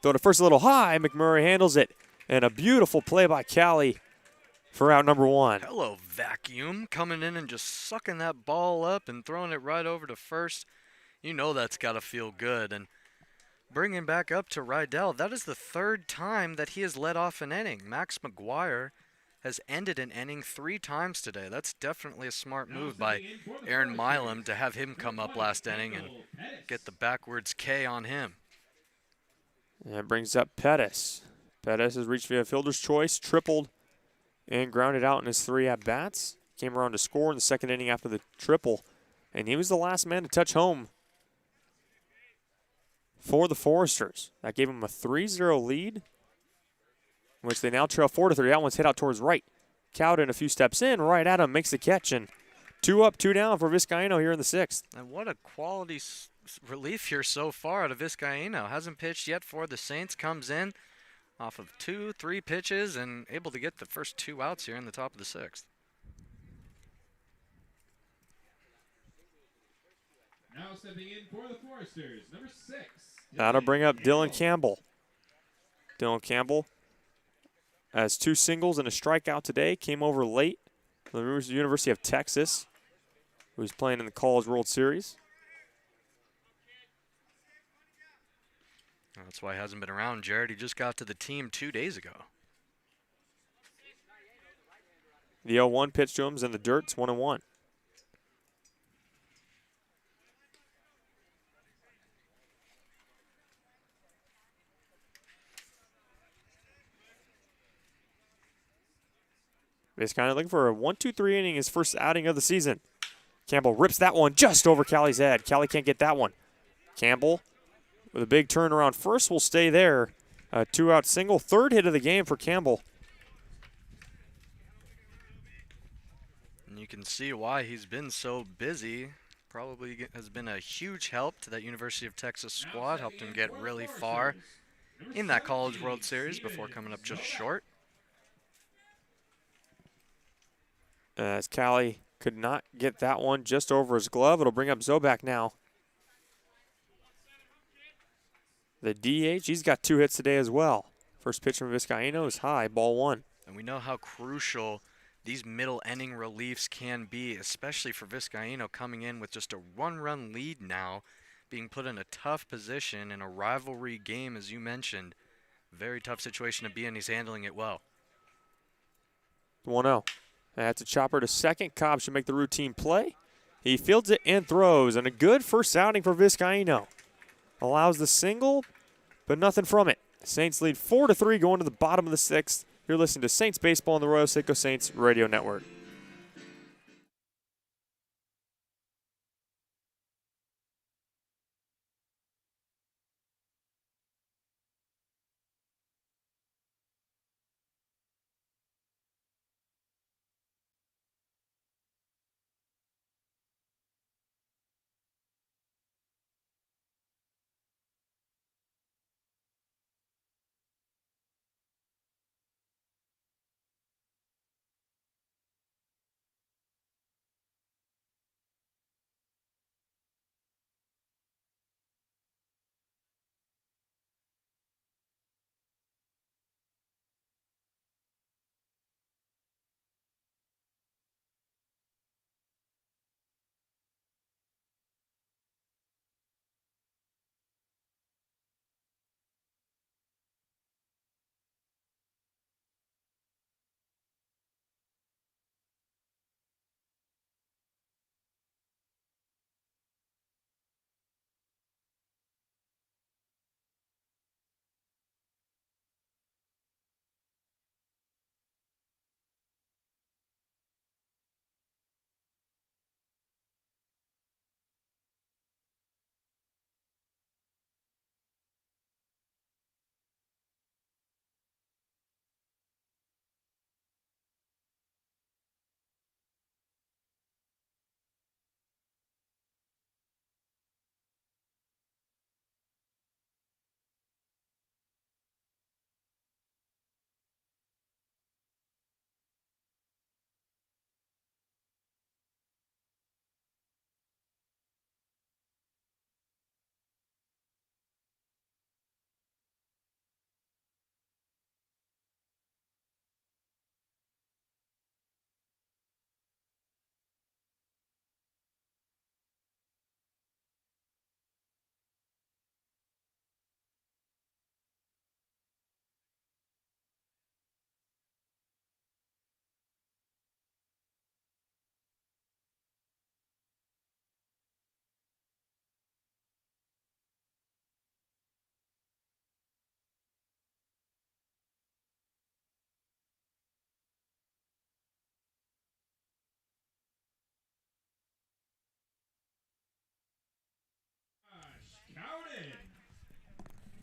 Throw to first a little high. McMurray handles it. And a beautiful play by Callie for out number 1. Hello, vacuum. Coming in and just sucking that ball up and throwing it right over to first. You know that's got to feel good. And bringing back up to Rydell, that is the 3rd time that he has led off an inning. Max Mcguire has ended an inning 3 times today. That's definitely a smart move by Aaron Milam to have him come up last inning and get the backwards K on him. And that brings up Pettis. Pettis has reached via fielder's choice, tripled, and grounded out in his 3 at-bats. Came around to score in the 2nd inning after the triple, and he was the last man to touch home for the Foresters. That gave him a 3-0 lead, which they now trail 4-3. That one's hit out towards right. Cowden a few steps in, right at him, makes the catch, and 2 up, 2 down for Vizcaíno here in the 6th. And what a quality relief here so far out of Vizcaíno. Hasn't pitched yet for the Saints. Comes in off of 2, 3 pitches and able to get the first 2 outs here in the top of the 6th. Now stepping in for the Foresters, number 6. That'll bring up Dylan Campbell. Dylan Campbell has 2 singles and a strikeout today. Came over late from the University of Texas, who's playing in the College World Series. That's why he hasn't been around, Jared. He just got to the team 2 days ago. The 0-1 pitch to him's in the dirt. It's 1-1. He's kind of looking for a 1-2-3 inning, his first outing of the season. Campbell rips that one just over Callie's head. Callie can't get that one. Campbell with a big turnaround first will stay there. A 2-out single, 3rd hit of the game for Campbell. And you can see why he's been so busy. Probably has been a huge help to that University of Texas squad. Helped him get really far in that College World Series before coming up just short. As Callie could not get that one just over his glove. It'll bring up Zobak now. The DH, he's got 2 hits today as well. First pitch from Vizcaíno is high, ball 1. And we know how crucial these middle inning reliefs can be, especially for Vizcaíno coming in with just a 1-run lead now, being put in a tough position in a rivalry game, as you mentioned. Very tough situation to be in. He's handling it well. 1-0. That's a chopper to second. Cobb should make the routine play. He fields it and throws, and a good first outing for Vizcaíno. Allows the single, but nothing from it. Saints lead 4-3 going to the bottom of the 6th. You're listening to Saints Baseball on the Arroyo Seco Saints Radio Network.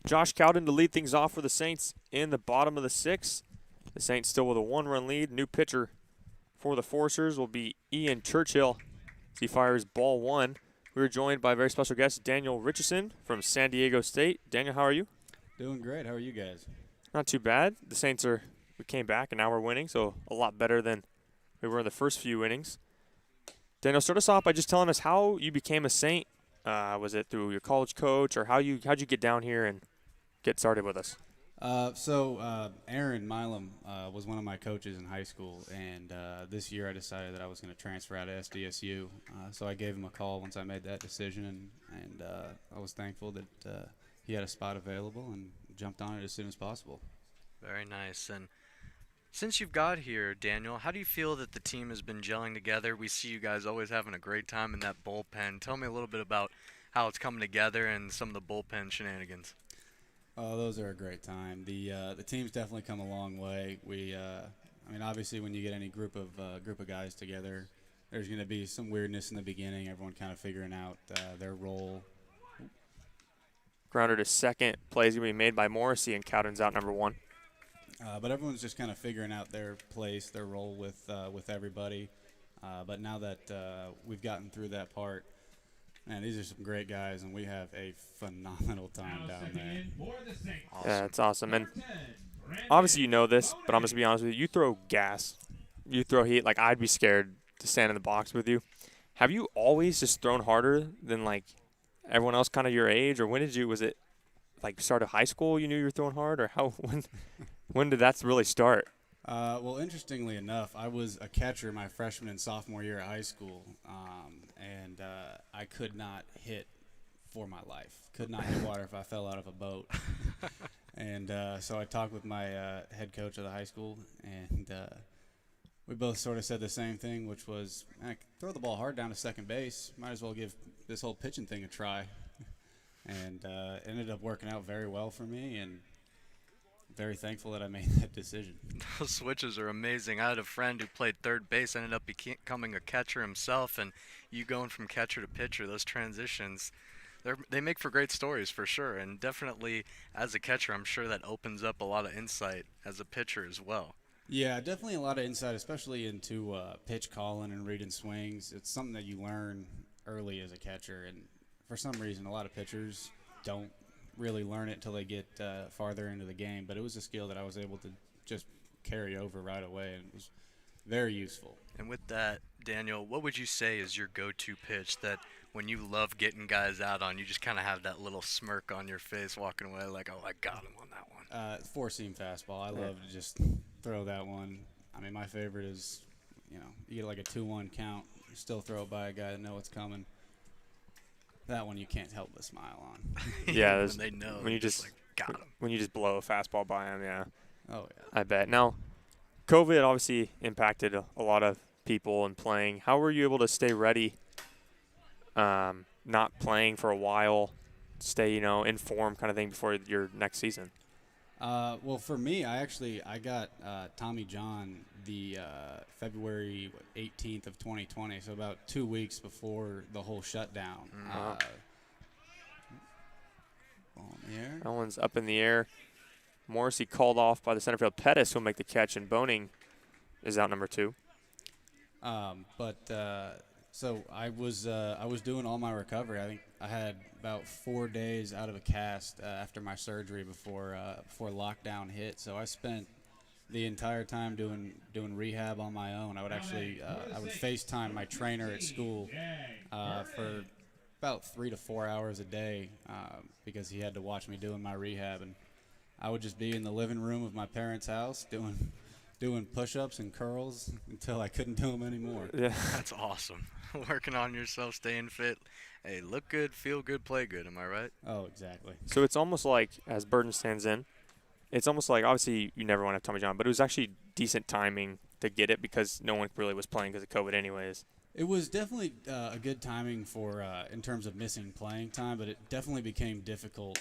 Josh Cowden to lead things off for the Saints in the bottom of the 6th. The Saints still with a 1-run lead. New pitcher for the Forcers will be Ian Churchill as he fires ball 1. We are joined by a very special guest, Daniel Richardson from San Diego State. Daniel, how are you? Doing great. How are you guys? Not too bad. The Saints we came back and now we're winning, so a lot better than we were in the first few innings. Daniel, start us off by just telling us how you became a Saint. Was it through your college coach, or how'd you get down here and get started with us? Aaron Milam was one of my coaches in high school, and this year I decided that I was going to transfer out of SDSU. So I gave him a call once I made that decision, and I was thankful that he had a spot available and jumped on it as soon as possible. Very nice. And since you've got here, Daniel, how do you feel that the team has been gelling together? We see you guys always having a great time in that bullpen. Tell me a little bit about how it's coming together and some of the bullpen shenanigans. Oh, those are a great time. The team's definitely come a long way. Obviously, when you get any group of guys together, there's going to be some weirdness in the beginning. Everyone kind of figuring out their role. Grounder to second. Play is going to be made by Morrissey, and Cowden's out number 1. But everyone's just kind of figuring out their place, their role with everybody. But now that we've gotten through that part, man, these are some great guys, and we have a phenomenal time down there. Awesome. Yeah, it's awesome. And obviously you know this, but I'm just going to be honest with you. You throw gas. You throw heat. Like, I'd be scared to stand in the box with you. Have you always just thrown harder than, like, everyone else kind of your age? Or was it, like, start of high school you knew you were throwing hard? Or when did that really start? Well, interestingly enough, I was a catcher my freshman and sophomore year at high school, and I could not hit for my life. Could not hit water if I fell out of a boat. And so I talked with my head coach of the high school, and we both sort of said the same thing, which was, throw the ball hard down to second base. Might as well give this whole pitching thing a try. And it ended up working out very well for me, and very thankful that I made that decision. Those switches are amazing. I had a friend who played third base, ended up becoming a catcher himself, and you going from catcher to pitcher, those transitions, they make for great stories for sure. And definitely as a catcher, I'm sure that opens up a lot of insight as a pitcher as well. Yeah, definitely a lot of insight, especially into pitch calling and reading swings. It's something that you learn early as a catcher, and for some reason a lot of pitchers don't really learn it until they get farther into the game. But it was a skill that I was able to just carry over right away, and it was very useful. And with that, Daniel, what would you say is your go-to pitch that when you love getting guys out on, you just kind of have that little smirk on your face walking away like, oh, I got him on that one? Four-seam fastball. I love to just throw that one. I mean, my favorite is, you get like a 2-1 count, you still throw it by a guy that knows what's coming. That one you can't help but smile on. Yeah, when they know. When you just like, got him. When you just blow a fastball by him, yeah. Oh yeah. I bet. Now, COVID obviously impacted a lot of people in playing. How were you able to stay ready? Not playing for a while, stay in form, kind of thing before your next season. Well, for me, I got Tommy John the February 18th of 2020, so about 2 weeks before the whole shutdown. Ball in the air. That one's up in the air. Morrissey called off by the center field. Pettis will make the catch, and Boning is out number 2. So I was doing all my recovery. I think I had about 4 days out of a cast after my surgery before lockdown hit. So I spent the entire time doing rehab on my own. I would FaceTime my trainer at school for about 3 to 4 hours a day because he had to watch me doing my rehab, and I would just be in the living room of my parents' house doing push-ups and curls until I couldn't do them anymore. Yeah, that's awesome. Working on yourself, staying fit. Hey, look good, feel good, play good. Am I right? Oh, exactly. So it's almost like, as Burton stands in, it's almost like, obviously you never want to have Tommy John, but it was actually decent timing to get it because no one really was playing because of COVID anyways. It was definitely a good timing for in terms of missing playing time, but it definitely became difficult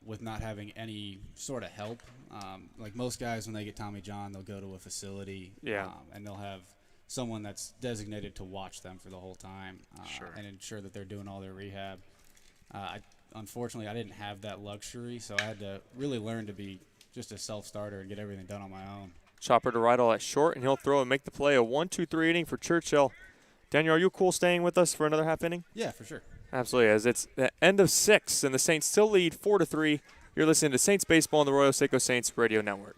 with not having any sort of help. Like most guys, when they get Tommy John, they'll go to a facility and they'll have someone that's designated to watch them for the whole time and ensure that they're doing all their rehab. unfortunately, I didn't have that luxury, so I had to really learn to be just a self-starter and get everything done on my own. Chopper to Rydell at short, and he'll throw and make the play. A 1-2-3 inning for Churchill. Daniel, are you cool staying with us for another half inning? Yeah, for sure. Absolutely, as it's the end of 6, and the Saints still lead 4-3. You're listening to Saints Baseball on the Arroyo Seco Saints Radio Network.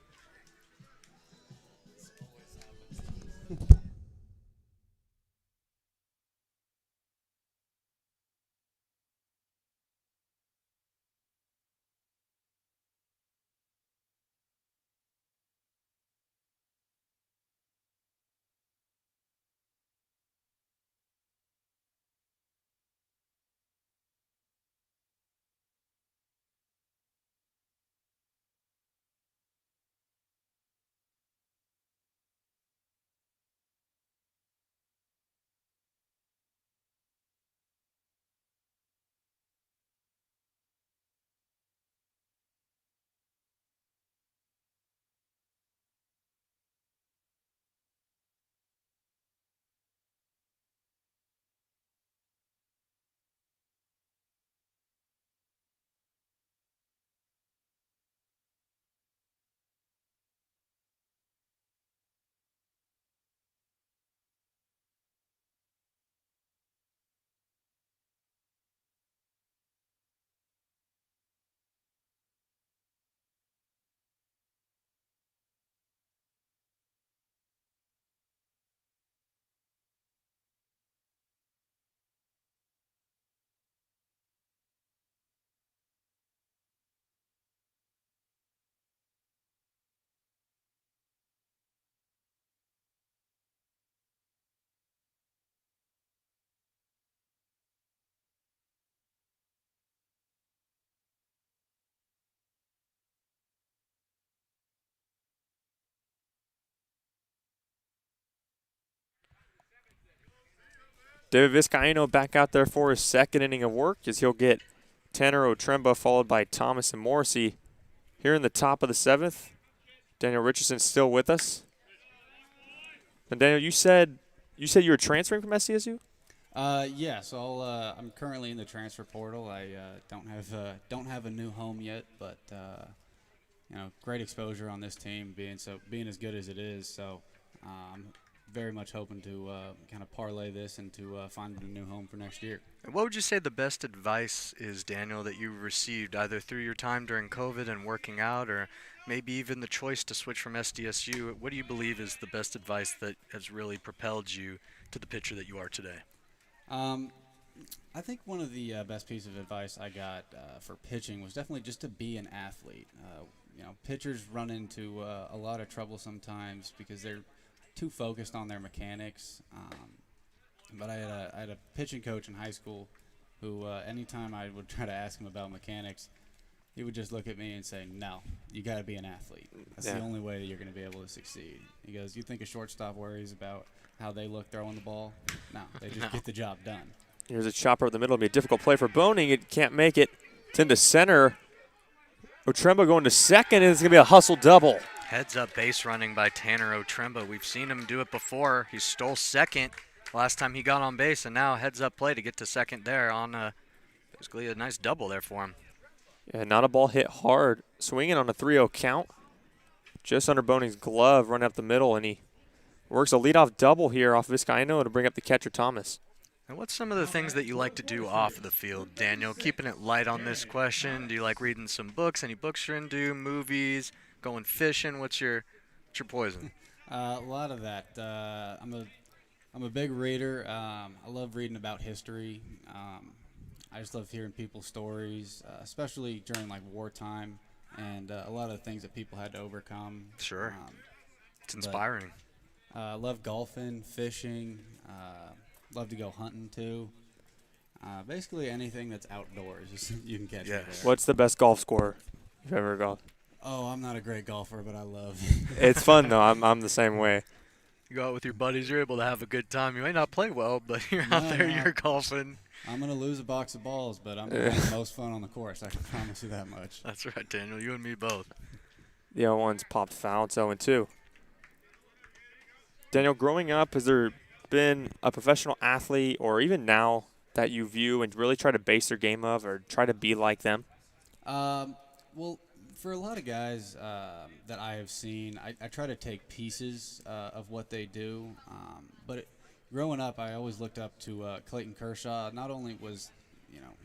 David Vizcaino back out there for his second inning of work as he'll get Tanner Otremba followed by Thomas and Morrissey. Here in the top of the 7th, Daniel Richardson still with us. And Daniel, you said you were transferring from SDSU? Yeah, so I'm currently in the transfer portal. I don't have a new home yet, but great exposure on this team, being as good as it is. So I'm very much hoping to kind of parlay this into finding a new home for next year. What would you say the best advice is, Daniel, that you received either through your time during COVID and working out, or maybe even the choice to switch from SDSU? What do you believe is the best advice that has really propelled you to the pitcher that you are today? I think one of the best pieces of advice I got for pitching was definitely just to be an athlete. Pitchers run into a lot of trouble sometimes because they're too focused on their mechanics. But I had a pitching coach in high school who, anytime I would try to ask him about mechanics, he would just look at me and say, "No, you got to be an athlete. That's the only way that you're going to be able to succeed." He goes, "You think a shortstop worries about how they look throwing the ball? No, they just get the job done." Here's a chopper up the middle. It'll be a difficult play for Boning. It can't make it. It's into center. Otremba going to second, and it's going to be a hustle double. Heads up base running by Tanner Otremba. We've seen him do it before. He stole second last time he got on base, and now heads up play to get to second there on basically a nice double there for him. Yeah, not a ball hit hard. Swinging on a 3-0 count. Just under Boning's glove, running up the middle, and he works a leadoff double here off Vizcaino to bring up the catcher, Thomas. And what's some of the things that you like to do off the field, Daniel? Keeping it light on this question. Do you like reading some books? Any books you're into? Movies? Going fishing? What's your poison? A lot of that. I'm a big reader. I love reading about history. I just love hearing people's stories, especially during like wartime and a lot of the things that people had to overcome. Sure. It's inspiring. I love golfing, fishing. Love to go hunting too. Basically anything that's outdoors, you can catch me there. What's the best golf score you've ever golfed? Oh, I'm not a great golfer, but I love. It's fun though. I'm the same way. You go out with your buddies, you're able to have a good time. You may not play well, but you're out there, you're golfing. I'm going to lose a box of balls, but I'm going to have the most fun on the course. I can promise you that much. That's right, Daniel. You and me both. The 0-1's popped foul. It's 0-2. Daniel, growing up, has there been a professional athlete or even now that you view and really try to base their game of or try to be like them? Well, for a lot of guys that I have seen, I try to take pieces of what they do. But growing up, I always looked up to Clayton Kershaw. Not only was,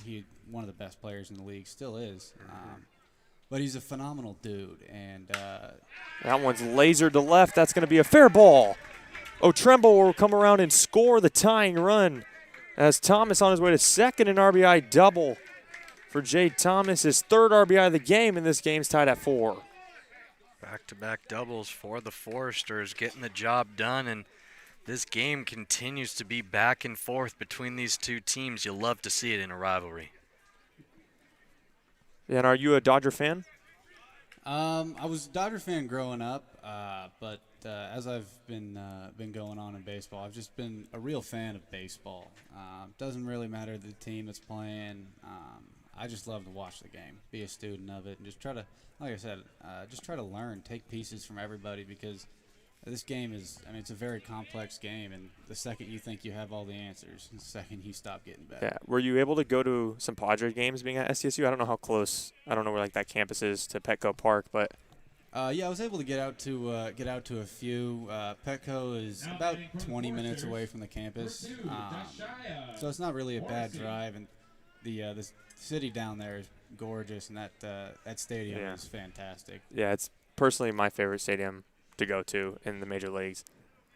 he one of the best players in the league, still is, but he's a phenomenal dude. And that one's lasered to left. That's going to be a fair ball. Tremble will come around and score the tying run as Thomas on his way to second, an RBI double for Jade Thomas, his third RBI of the game, and this game's tied at 4. Back-to-back doubles for the Foresters, getting the job done, and this game continues to be back and forth between these two teams. You'll love to see it in a rivalry. And are you a Dodger fan? I was a Dodger fan growing up, but as I've been going on in baseball, I've just been a real fan of baseball. Doesn't really matter the team that's playing. I just love to watch the game, be a student of it, and just try to, like I said, just try to learn, take pieces from everybody, because this game is, it's a very complex game, and the second you think you have all the answers, the second you stop getting better. Yeah. Were you able to go to some Padre games being at SDSU? I don't know how close, I don't know where that campus is to Petco Park, but yeah, I was able to get out to a few. Petco is about 20 minutes away from the campus, so it's not really a bad drive, and the city down there is gorgeous, and that stadium is fantastic. Yeah, it's personally my favorite stadium to go to in the major leagues.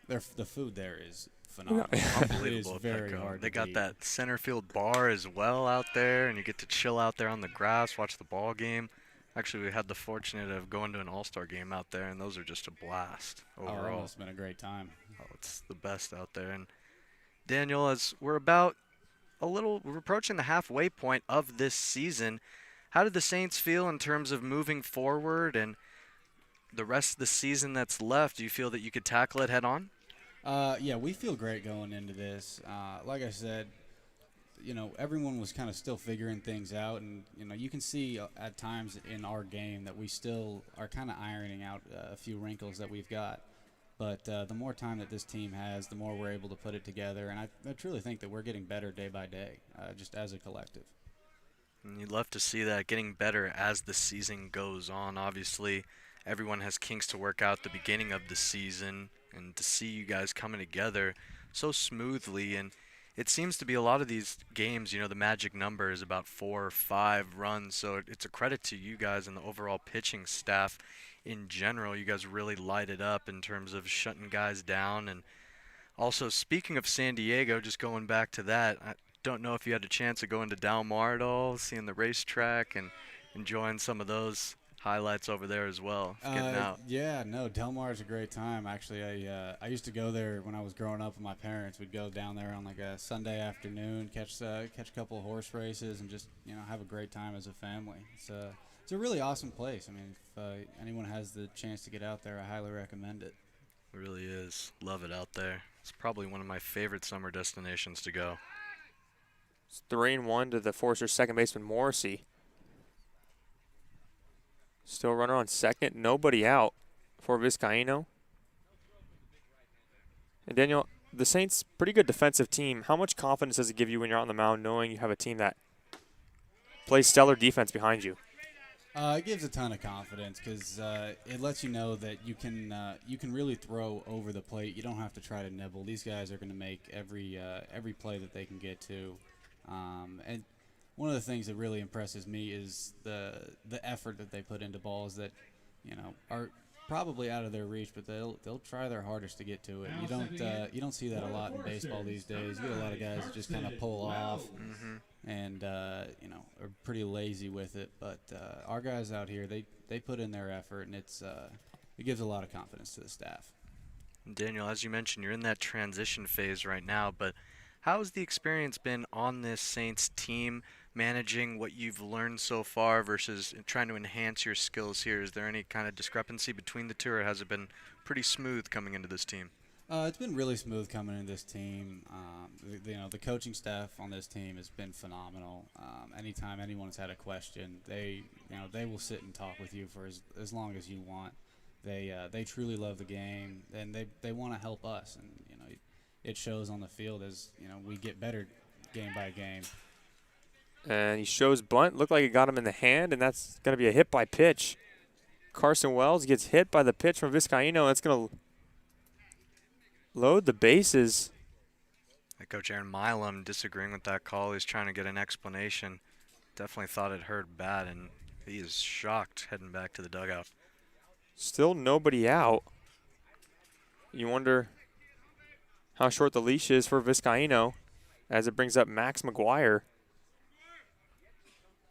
The food there is phenomenal. Unbelievable. It is very hard They to got beat. that center field bar as well out there, and you get to chill out there on the grass, watch the ball game. Actually, we had the fortunate of going to an all-star game out there, and those are just a blast overall. Oh, it's been a great time. Oh, it's the best out there. And Daniel, as we're approaching the halfway point of this season, how did the Saints feel in terms of moving forward and the rest of the season that's left? Do you feel that you could tackle it head on? Yeah, we feel great going into this. Like I said, everyone was kind of still figuring things out, and you can see at times in our game that we still are kind of ironing out a few wrinkles that we've got. But the more time that this team has, the more we're able to put it together, and I truly think that we're getting better day by day, just as a collective. And you'd love to see that getting better as the season goes on. Obviously, everyone has kinks to work out at the beginning of the season, and to see you guys coming together so smoothly. And it seems to be a lot of these games, the magic number is about 4 or 5 runs. So it's a credit to you guys and the overall pitching staff in general. You guys really light it up in terms of shutting guys down. And also, speaking of San Diego, just going back to that, I don't know if you had a chance of going to Del Mar at all, seeing the racetrack and enjoying some of those highlights over there as well, getting out. Yeah, no, Del Mar is a great time. Actually, I used to go there when I was growing up with my parents. We'd go down there on like a Sunday afternoon, catch a couple of horse races, and just have a great time as a family. It's a really awesome place. If anyone has the chance to get out there, I highly recommend it. It really is. Love it out there. It's probably one of my favorite summer destinations to go. It's 3-1 to the Foresters' second baseman Morrissey. Still runner on second, nobody out for Vizcaíno. And Daniel, the Saints, pretty good defensive team. How much confidence does it give you when you're out on the mound knowing you have a team that plays stellar defense behind you? It gives a ton of confidence because it lets you know that you can really throw over the plate. You don't have to try to nibble. These guys are going to make every play that they can get to. And one of the things that really impresses me is the effort that they put into balls that are probably out of their reach, but they'll try their hardest to get to it. You don't see that a lot in baseball these days. You get a lot of guys that just kind of pull off and are pretty lazy with it. But our guys out here, they put in their effort, and it gives a lot of confidence to the staff. Daniel, as you mentioned, you're in that transition phase right now, but how has the experience been on this Saints team, managing what you've learned so far versus trying to enhance your skills here? Is there any kind of discrepancy between the two, or has it been pretty smooth coming into this team? It's been really smooth coming into this team. The coaching staff on this team has been phenomenal. Anytime anyone's had a question, they will sit and talk with you for as long as you want. They truly love the game, and they want to help us, and it shows on the field as we get better game by game. And he shows bunt. Looked like it got him in the hand, and that's going to be a hit by pitch. Carson Wells gets hit by the pitch from Vizcaino. That's going to load the bases. Head coach Aaron Milam disagreeing with that call. He's trying to get an explanation. Definitely thought it hurt bad, and he is shocked heading back to the dugout. Still nobody out. You wonder how short the leash is for Vizcaino as it brings up Max Mcguire.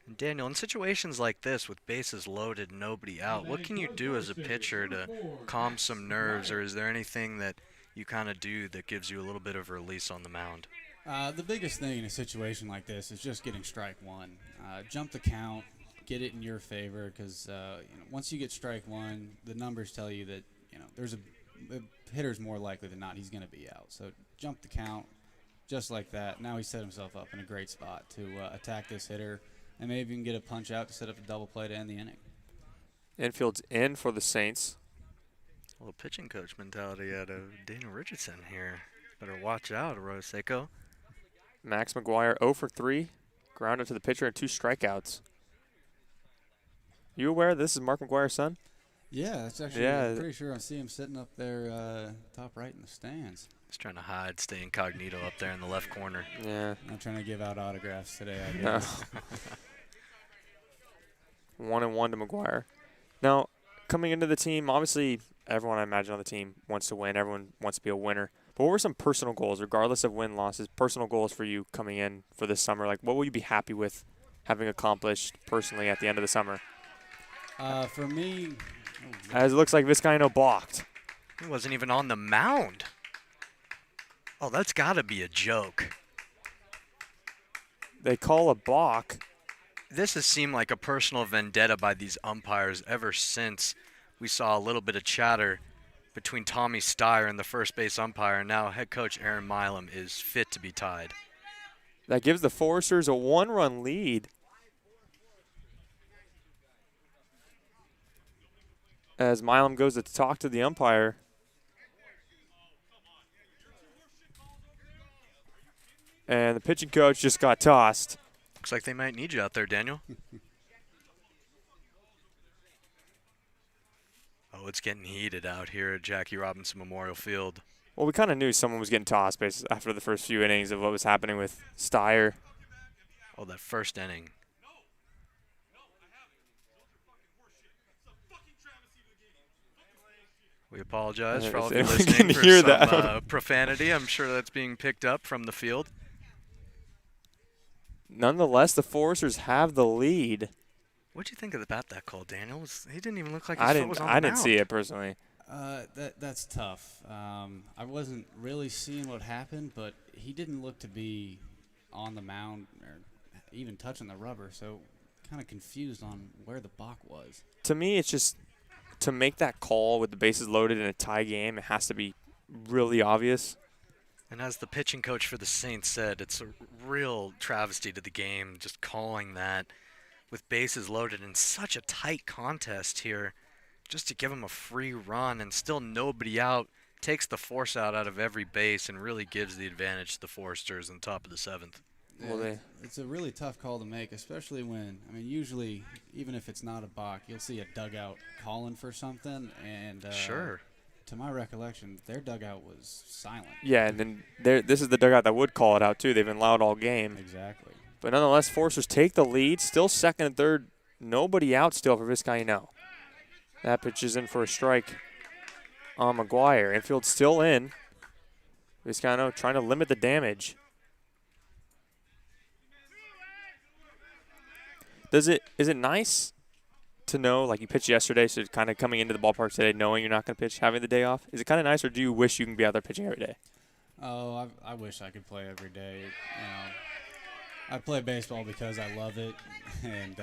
And Daniel, in situations like this with bases loaded, nobody out, what can you do as a pitcher to calm some nerves, or is there anything that you kind of do that gives you a little bit of release on the mound? The biggest thing in a situation like this is just getting strike one. Jump the count, get it in your favor, because once you get strike one, the numbers tell you that there's the hitter's more likely than not he's going to be out. So jump the count, just like that. Now he set himself up in a great spot to attack this hitter and maybe even get a punch out to set up a double play to end the inning. Infield's in for the Saints. A little pitching coach mentality out of Daniel Richardson here. Better watch out, Arroyo Seco. Max Mcguire 0 for 3. Grounded to the pitcher and 2 strikeouts. You aware this is Mark McGuire's son? Yeah, that's actually, I'm pretty sure I see him sitting up there top right in the stands. He's trying to hide, stay incognito up there in the left corner. Yeah. I'm trying to give out autographs today, I guess. 1-1 to McGuire. Now, coming into the team, obviously everyone I imagine on the team wants to win. Everyone wants to be a winner. But what were some personal goals, regardless of win-losses, personal goals for you coming in for this summer? Like, what will you be happy with having accomplished personally at the end of the summer? For me, as it looks like Vizcaino balked. He wasn't even on the mound. Oh, that's got to be a joke. They call a balk. This has seemed like a personal vendetta by these umpires ever since we saw a little bit of chatter between Tommy Steyer and the first base umpire, and now head coach Aaron Milam is fit to be tied. That gives the Foresters a 1-run lead. As Milam goes to talk to the umpire. And the pitching coach just got tossed. Looks like they might need you out there, Daniel. Oh, it's getting heated out here at Jackie Robinson Memorial Field. Well, we kind of knew someone was getting tossed based after the first few innings of what was happening with Steyer. Oh, that first inning. We apologize for all of you listening for some profanity. I'm sure that's being picked up from the field. Nonetheless, the Foresters have the lead. What do you think about that call, Daniel? He didn't even look like his foot was on the I mound. didn't see it personally. That's tough. I wasn't really seeing what happened, but he didn't look to be on the mound or even touching the rubber, so kind of confused on where the balk was. To me, it's just to make that call with the bases loaded in a tie game, it has to be really obvious. And as the pitching coach for the Saints said, it's a real travesty to the game just calling that with bases loaded in such a tight contest here, just to give him a free run and still nobody out, takes the force out of every base and really gives the advantage to the Foresters on top of the 7th. Well, it's a really tough call to make, especially when, usually, even if it's not a balk, you'll see a dugout calling for something, and sure. To my recollection, their dugout was silent. Yeah, and then this is the dugout that would call it out, too. They've been loud all game. Exactly. But nonetheless, Foresters take the lead. Still second and third. Nobody out still for Vizcaino. That pitch is in for a strike on Mcguire. Infield's still in. Vizcaino trying to limit the damage. Is it nice to know, like you pitched yesterday, so kind of coming into the ballpark today knowing you're not going to pitch, having the day off? Is it kind of nice, or do you wish you can be out there pitching every day? Oh, I wish I could play every day. I play baseball because I love it, and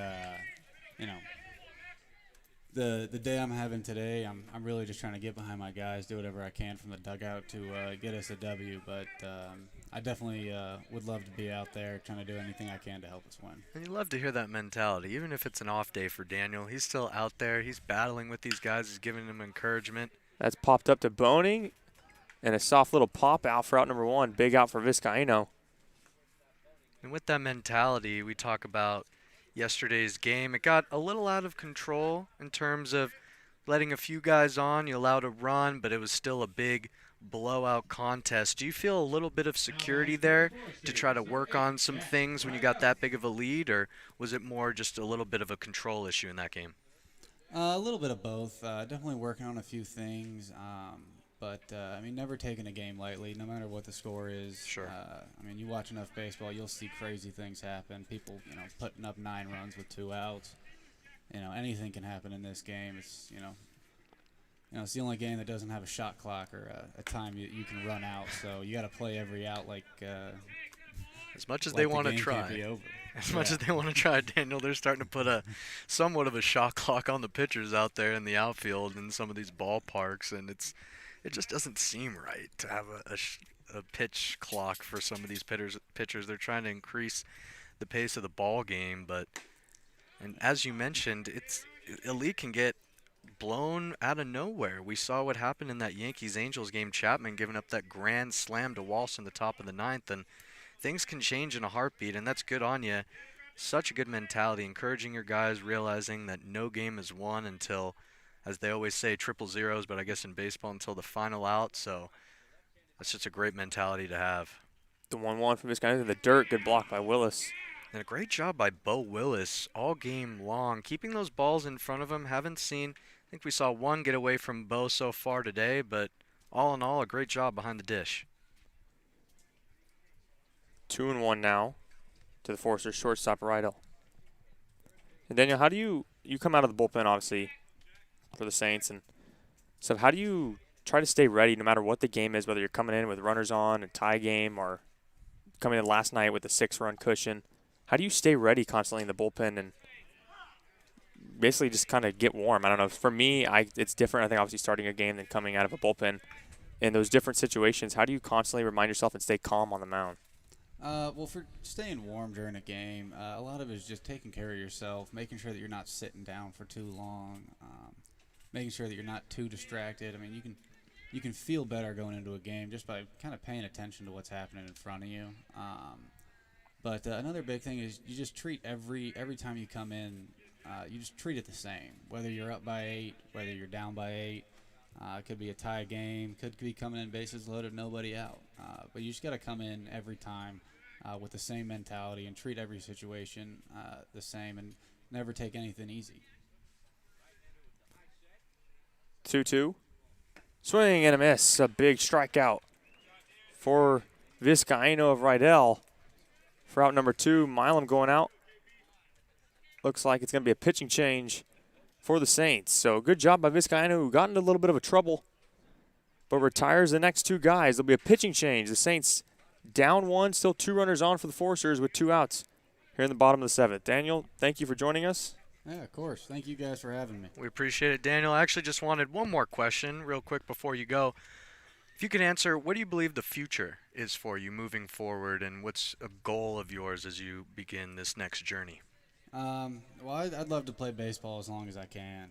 the day I'm having today, I'm really just trying to get behind my guys, do whatever I can from the dugout to get us a W. But I definitely would love to be out there trying to do anything I can to help us win. And you love to hear that mentality, even if it's an off day for Daniel. He's still out there. He's battling with these guys. He's giving them encouragement. That's popped up to Boning, and a soft little pop out for out number 1. Big out for Vizcaino. And with that mentality, we talk about yesterday's game. It got a little out of control in terms of letting a few guys on. You allowed a run, but it was still a big blowout contest. Do you feel a little bit of security there to try to work on some things when you got that big of a lead, or was it more just a little bit of a control issue in that game? A little bit of both. Definitely working on a few things. But I mean, never taking a game lightly, no matter what the score is. Sure. I mean, you watch enough baseball, you'll see crazy things happen. People, putting up 9 runs with 2 outs. Anything can happen in this game. It's the only game that doesn't have a shot clock or a time you can run out. So you got to play every out like. As much as like they the want to game try. can't be over. As much as they want to try, Daniel, they're starting to put a somewhat of a shot clock on the pitchers out there in the outfield in some of these ballparks, and it just doesn't seem right to have a pitch clock for some of these pitchers. They're trying to increase the pace of the ball game, and as you mentioned, a lead can get blown out of nowhere. We saw what happened in that Yankees-Angels game. Chapman giving up that grand slam to Walsh in the top of the 9th, and things can change in a heartbeat, and that's good on you. Such a good mentality, encouraging your guys, realizing that no game is won until, as they always say, triple zeros, but I guess in baseball until the final out. So that's just a great mentality to have. The 1-1 from this guy in the dirt. Good block by Willis. And a great job by Bo Willis all game long, keeping those balls in front of him. I think we saw one get away from Bo so far today, but all in all, a great job behind the dish. 2-1 now to the Foresters shortstop Rydell. And Daniel, how do you come out of the bullpen obviously for the Saints, and so how do you try to stay ready no matter what the game is, whether you're coming in with runners on, a tie game, or coming in last night with a 6-run cushion? How do you stay ready constantly in the bullpen and basically just kind of get warm? I don't know. For me, it's different. I think obviously starting a game than coming out of a bullpen. In those different situations, how do you constantly remind yourself and stay calm on the mound? Well, for staying warm during a game, a lot of it is just taking care of yourself, making sure that you're not sitting down for too long, making sure that you're not too distracted. I mean, you can feel better going into a game just by kind of paying attention to what's happening in front of you. But another big thing is you just treat every time you come in, you just treat it the same. Whether you're up by 8, whether you're down by 8. It could be a tie game, could be coming in bases loaded, nobody out. But you just got to come in every time with the same mentality and treat every situation the same and never take anything easy. 2-2. Swing and a miss. A big strikeout for Vizcaíno of Rydell. For out number 2, Milam going out. Looks like it's going to be a pitching change for the Saints. So good job by Vizcaíno, who got into a little bit of a trouble, but retires the next 2 guys. There'll be a pitching change. The Saints down 1, still 2 runners on for the Foresters with 2 outs here in the bottom of the 7th. Daniel, thank you for joining us. Yeah, of course. Thank you guys for having me. We appreciate it, Daniel. I actually just wanted one more question real quick before you go. If you could answer, what do you believe the future is for you moving forward, and what's a goal of yours as you begin this next journey? Well, I'd love to play baseball as long as I can,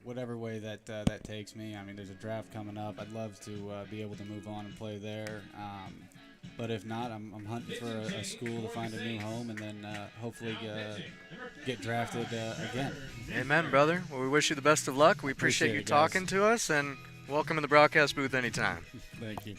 whatever way that takes me. I mean, there's a draft coming up. I'd love to be able to move on and play there. But if not, I'm hunting for a school to find a new home and then hopefully get drafted again. Amen, brother. Well, we wish you the best of luck. We appreciate you talking to us, and welcome in the broadcast booth anytime. Thank you.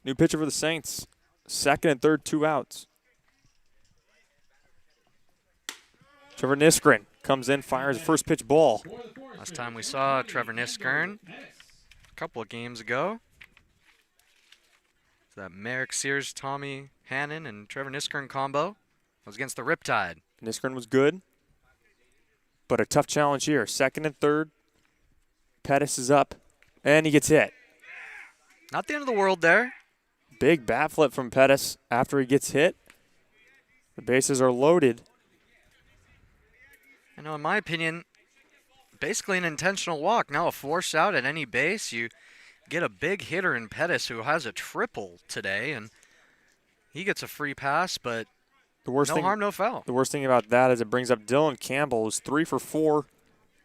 New pitcher for the Saints. Second and third, 2 outs. Trevor Nisgren comes in, fires the first pitch ball. Last time we saw Trevor Nisgren, a couple of games ago. So that Merrick Sears, Tommy Hannon, and Trevor Nisgren combo was against the Riptide. Nisgren was good, but a tough challenge here. Second and third. Pettis is up, and he gets hit. Not the end of the world there. Big bat flip from Pettis after he gets hit. The bases are loaded. I know, in my opinion, basically an intentional walk. Now a force out at any base. You get a big hitter in Pettis who has a triple today, and he gets a free pass, but no harm, no foul. The worst thing about that is it brings up Dylan Campbell, who's 3 for 4.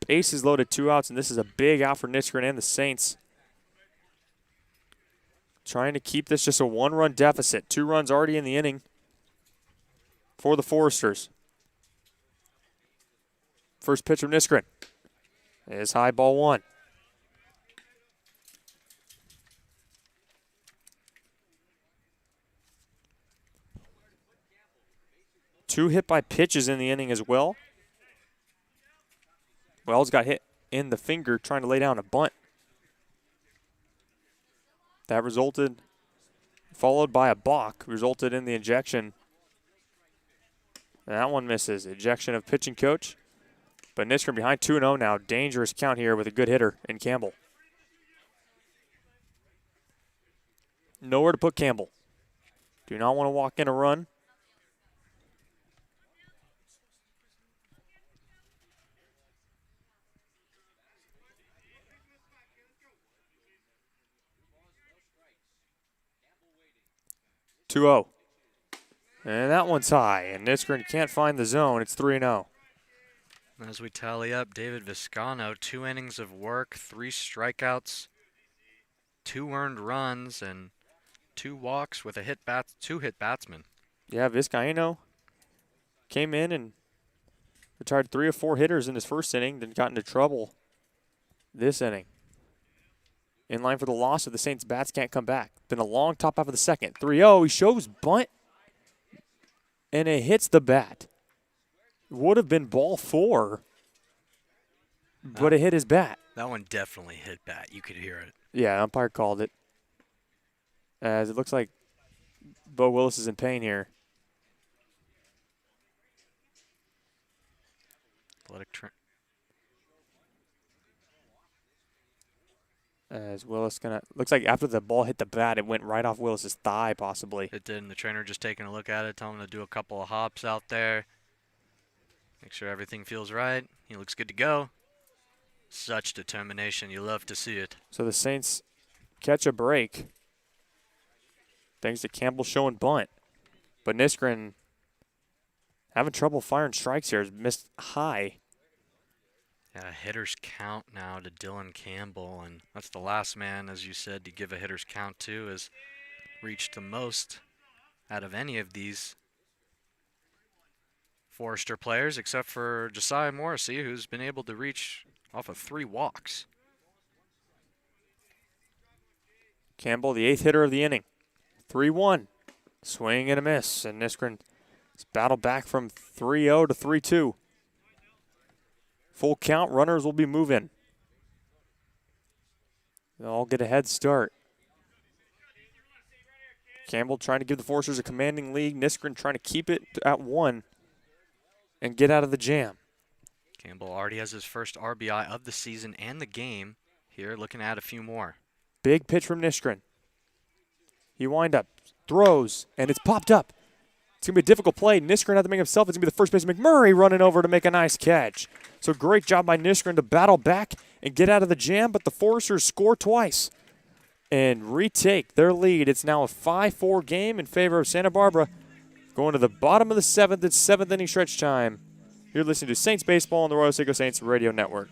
Bases loaded, 2 outs, and this is a big out for Nisgren and the Saints. Trying to keep this just a 1-run deficit. 2 runs already in the inning for the Foresters. First pitch from Nisgren is high, ball 1. Two hit by pitches in the inning as well. Wells got hit in the finger trying to lay down a bunt. That resulted, followed by a balk, resulted in the ejection. And that one misses. Ejection of pitching coach. But Nisgren behind 2-0 now. Dangerous count here with a good hitter in Campbell. Nowhere to put Campbell. Do not want to walk in a run. And that one's high, and Nisgren can't find the zone. It's 3-0. As we tally up, David Viscano, 2 innings of work, 3 strikeouts, 2 earned runs, and 2 walks with a 2 hit batsmen. Yeah, Vizcaino came in and retired 3 of 4 hitters in his first inning, then got into trouble this inning. In line for the loss of the Saints, bats can't come back. Then a long top half of the second. 3-0, he shows bunt, and it hits the bat. Would have been ball 4, but it hit his bat. That one definitely hit bat. You could hear it. Yeah, umpire called it. As it looks like Bo Willis is in pain here. As Willis looks like after the ball hit the bat, it went right off Willis's thigh possibly. It did, and the trainer just taking a look at it, telling him to do a couple of hops out there. Make sure everything feels right. He looks good to go. Such determination. You love to see it. So the Saints catch a break thanks to Campbell showing bunt. But Nisgren having trouble firing strikes here. Has missed high. Yeah, hitter's count now to Dylan Campbell, and that's the last man, as you said, to give a hitter's count to, has reached the most out of any of these Forester players, except for Josiah Morrissey, who's been able to reach off of 3 walks. Campbell, the 8th hitter of the inning. 3-1. Swing and a miss, and Nisgren has battled back from 3-0 to 3-2. Full count, runners will be moving. They'll all get a head start. Campbell trying to give the Foresters a commanding lead. Nisgren trying to keep it at 1 and get out of the jam. Campbell already has his first RBI of the season and the game here, looking at a few more. Big pitch from Nisgren. He wind up, throws, and it's popped up. It's going to be a difficult play. Nisgren had to make himself. It's going to be the first baseman, McMurray, running over to make a nice catch. So great job by Nisgren to battle back and get out of the jam, but the Foresters score twice and retake their lead. It's now a 5-4 game in favor of Santa Barbara. Going to the bottom of the 7th. It's 7th inning stretch time. You're listening to Saints Baseball on the Arroyo Seco Saints Radio Network.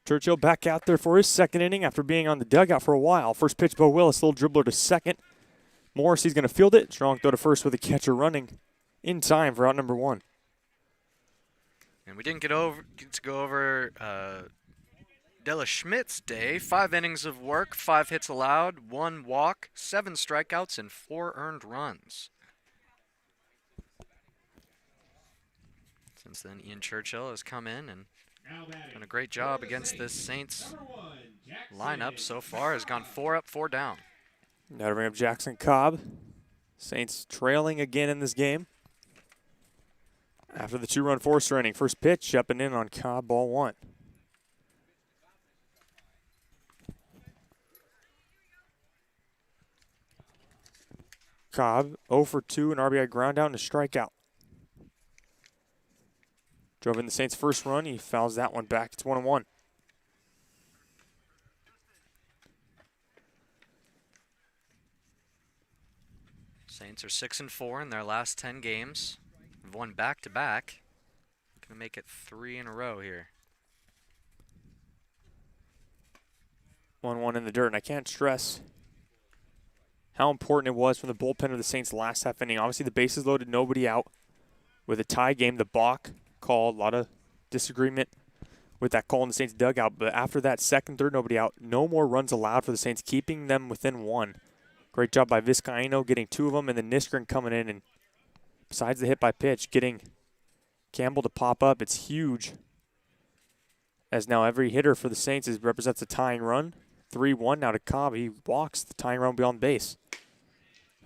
Churchill back out there for his second inning after being on the dugout for a while. First pitch, Bo Willis, little dribbler to second. Morris, he's going to field it. Strong throw to first with the catcher running in time for out number 1. And we didn't get to go over Della Schmidt's day. 5 innings of work, 5 hits allowed, 1 walk, 7 strikeouts, and 4 earned runs. Since then, Ian Churchill has come in and done a great job against this Saints lineup so far. Has gone 4 up, 4 down. Now to bring up Jackson Cobb. Saints trailing again in this game. After the 2-run forcer inning, first pitch up and in on Cobb, ball 1. Cobb 0 for 2, an RBI ground out and a strikeout. Drove in the Saints' first run. He fouls that one back. It's 1-1. Saints are 6-4 in their last 10 games. They've won back-to-back. Gonna make it 3 in a row here. 1-1 in the dirt, and I can't stress how important it was from the bullpen of the Saints last half inning. Obviously, the bases loaded, nobody out. With a tie game, the balk call, a lot of disagreement with that call in the Saints dugout. But after that second, third, nobody out, no more runs allowed for the Saints, keeping them within 1. Great job by Vizcaino getting 2 of them, and then Nisgren coming in, and besides the hit by pitch, getting Campbell to pop up. It's huge, as now every hitter for the Saints represents a tying run. 3-1 now to Cobb. He walks the tying run beyond base.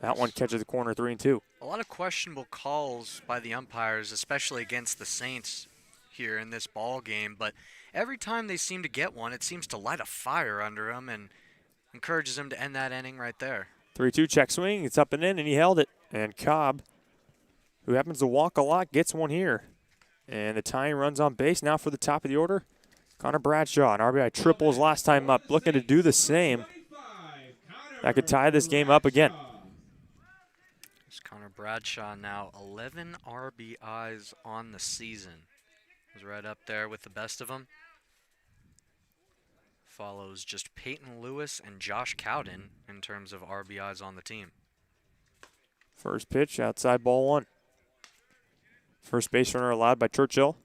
That one catches the corner, 3-2. A lot of questionable calls by the umpires, especially against the Saints here in this ball game. But every time they seem to get one, it seems to light a fire under them and encourages them to end that inning right there. 3-2 check swing. It's up and in, and he held it. And Cobb, who happens to walk a lot, gets one here. And the tying runs on base now for the top of the order. Conor Bradshaw, an RBI triple his last time up, looking to do the same. That could tie this game up again. It's Conor Bradshaw now 11 RBIs on the season. He's right up there with the best of them. Follows just Peyton Lewis and Josh Cowden in terms of RBIs on the team. First pitch, outside ball 1. First base runner allowed by Churchill.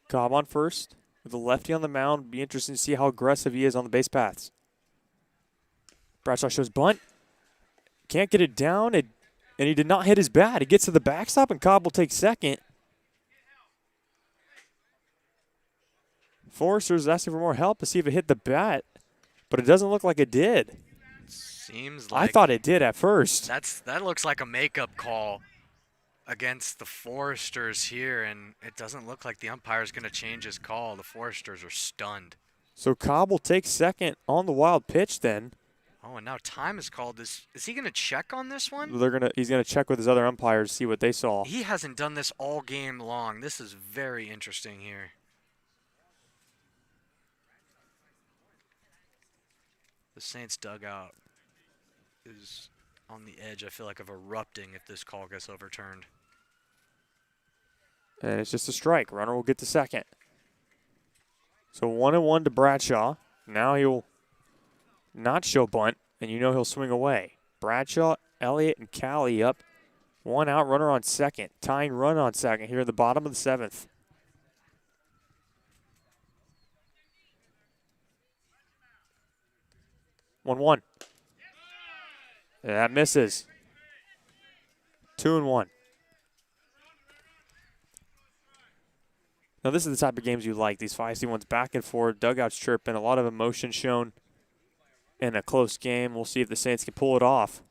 Cobb on first with a lefty on the mound. Be interesting to see how aggressive he is on the base paths. Bradshaw shows bunt. Can't get it down, and he did not hit his bat. He gets to the backstop, and Cobb will take second. Forrester's asking for more help to see if it hit the bat, but it doesn't look like it did. Seems like I thought it did at first. that looks like a makeup call against the Foresters here, and it doesn't look like the umpire is going to change his call. The Foresters are stunned. So Cobb will take second on the wild pitch then. Oh, and now time is called. Is he going to check on this one? He's gonna check with his other umpires, see what they saw. He hasn't done this all game long. This is very interesting here. The Saints dugout is on the edge, I feel like, of erupting if this call gets overturned. And it's just a strike. Runner will get to second. So 1-1 to Bradshaw. Now he'll not show bunt, and you know he'll swing away. Bradshaw, Elliott, and Callie up. 1 out, runner on second. Tying run on second here in the bottom of the 7th. One. That misses. 2-1. Now this is the type of games you like. These feisty ones back and forth, dugouts chirping, a lot of emotion shown in a close game. We'll see if the Saints can pull it off.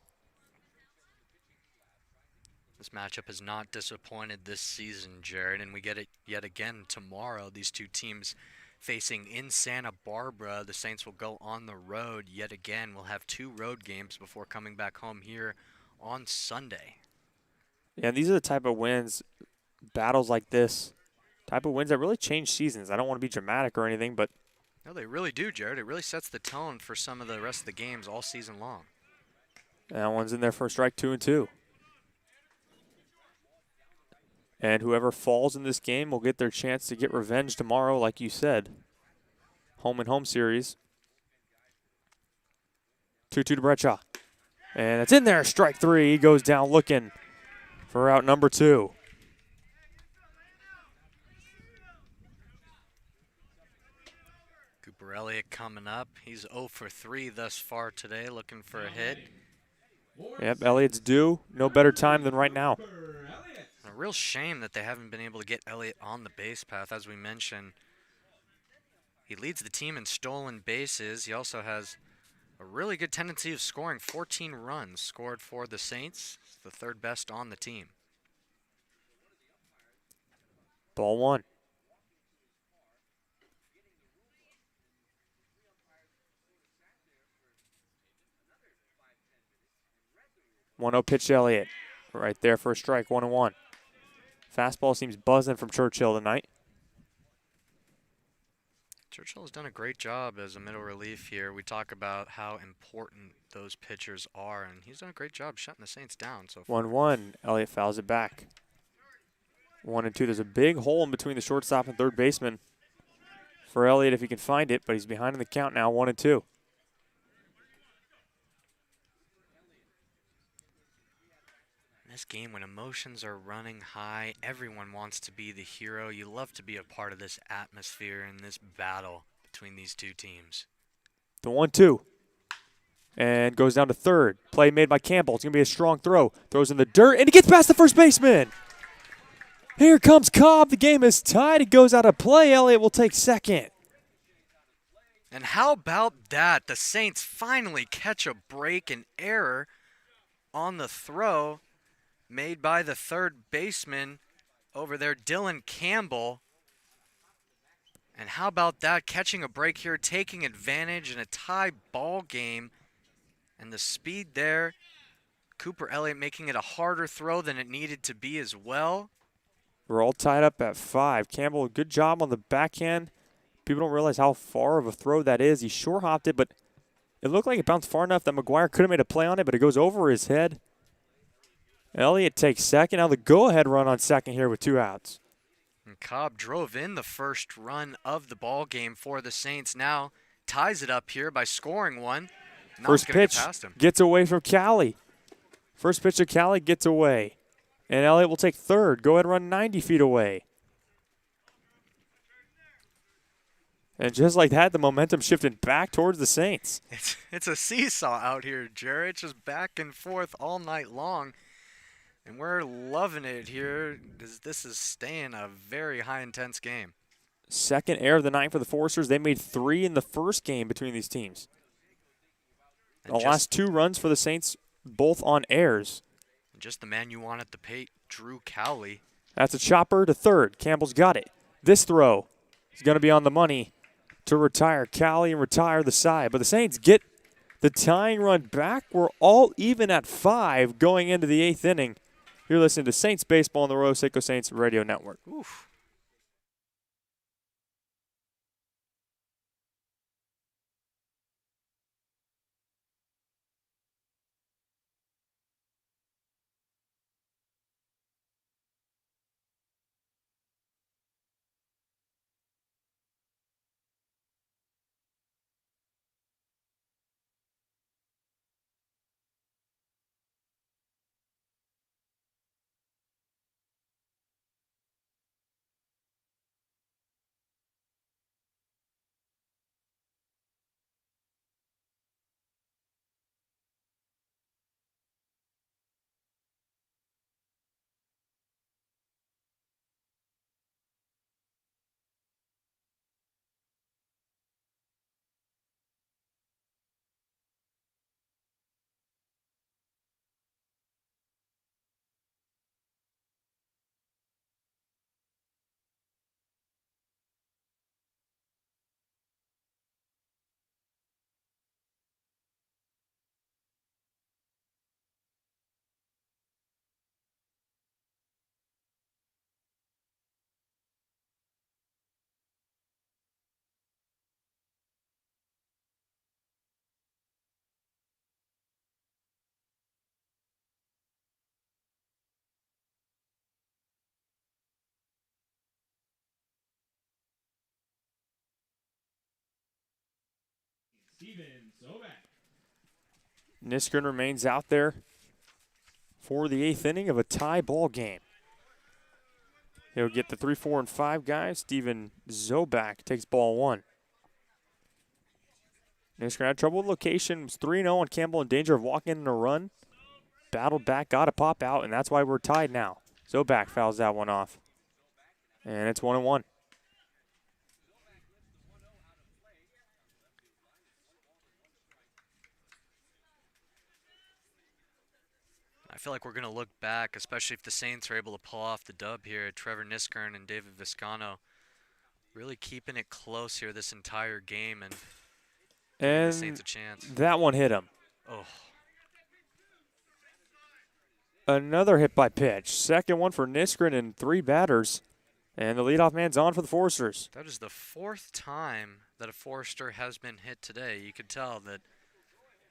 This matchup has not disappointed this season, Jared, and we get it yet again tomorrow. These two teams facing in Santa Barbara. The Saints will go on the road yet again. We'll have 2 road games before coming back home here on Sunday. Yeah, these are the type of wins, battles like this, type of wins that really change seasons. I don't want to be dramatic or anything, but No, they really do, Jared. It really sets the tone for some of the rest of the games all season long. that one's in there for a strike, 2-2. And whoever falls in this game will get their chance to get revenge tomorrow, like you said. Home and home series. 2-2 to Bradshaw. And it's in there, strike 3. He goes down looking for out number 2. Cooper Elliott coming up. He's 0 for 3 thus far today, looking for a hit. Yep, Elliott's due. No better time than right now. A real shame that they haven't been able to get Elliott on the base path. As we mentioned, he leads the team in stolen bases. He also has a really good tendency of scoring. 14 runs scored for the Saints. It's the third best on the team. Ball 1. 1-0 pitch to Elliott. Right there for a strike, 1-1. Fastball seems buzzing from Churchill tonight. Churchill has done a great job as a middle relief here. We talk about how important those pitchers are, and he's done a great job shutting the Saints down so far. 1-1. Elliott fouls it back. 1-2. There's a big hole in between the shortstop and third baseman for Elliott if he can find it, but he's behind in the count now, 1-2. This game, when emotions are running high, everyone wants to be the hero. You love to be a part of this atmosphere and this battle between these two teams. The 1-2. And goes down to third. Play made by Campbell. It's going to be a strong throw. Throws in the dirt, and he gets past the first baseman. Here comes Cobb. The game is tied. It goes out of play. Elliott will take second. And how about that? The Saints finally catch a break, an error on the throw made by the third baseman over there, Dylan Campbell. And how about that, catching a break here, taking advantage in a tie ball game. And the speed there, Cooper Elliott making it a harder throw than it needed to be as well. We're all tied up at 5. Campbell, good job on the backhand. People don't realize how far of a throw that is. He short hopped it, but it looked like it bounced far enough that Mcguire could have made a play on it, but it goes over his head. Elliott takes second. Now the go-ahead run on second here with 2 outs. And Cobb drove in the first run of the ball game for the Saints. Now ties it up here by scoring one. Not First gonna get pitch past him. gets away from Cali. First pitch to Cali gets away. And Elliott will take third. Go-ahead run 90 feet away. And just like that, the momentum shifted back towards the Saints. It's a seesaw out here, Jared. It's just back and forth all night long. And we're loving it here. This is staying a very high-intense game. Second error of the night for the Foresters. They made 3 in the first game between these teams. And The last 2 runs for the Saints, both on errors. Just the man you want at the plate, Drew Cowley. That's a chopper to third. Campbell's got it. This throw is going to be on the money to retire Cali and retire the side. But the Saints get the tying run back. We're all even at 5 going into the 8th inning. You're listening to Saints Baseball on the Arroyo Seco Saints Radio Network. Oof. Nisgren remains out there for the 8th inning of a tie ball game. He'll get the 3, 4, and 5 guys. Steven Zobak takes ball 1. Nisgren had trouble with location. Was 3-0 on Campbell, in danger of walking in a run. Battled back, got a pop out, and that's why we're tied now. Zobak fouls that one off. And it's 1-1. I feel like we're going to look back, especially if the Saints are able to pull off the dub here. Trevor Nisgren and David Viscano really keeping it close here this entire game and giving the Saints a chance. That one hit him. Oh. Another hit by pitch. Second one for Nisgren and 3 batters. And the leadoff man's on for the Foresters. That is the 4th time that a Forester has been hit today. You can tell that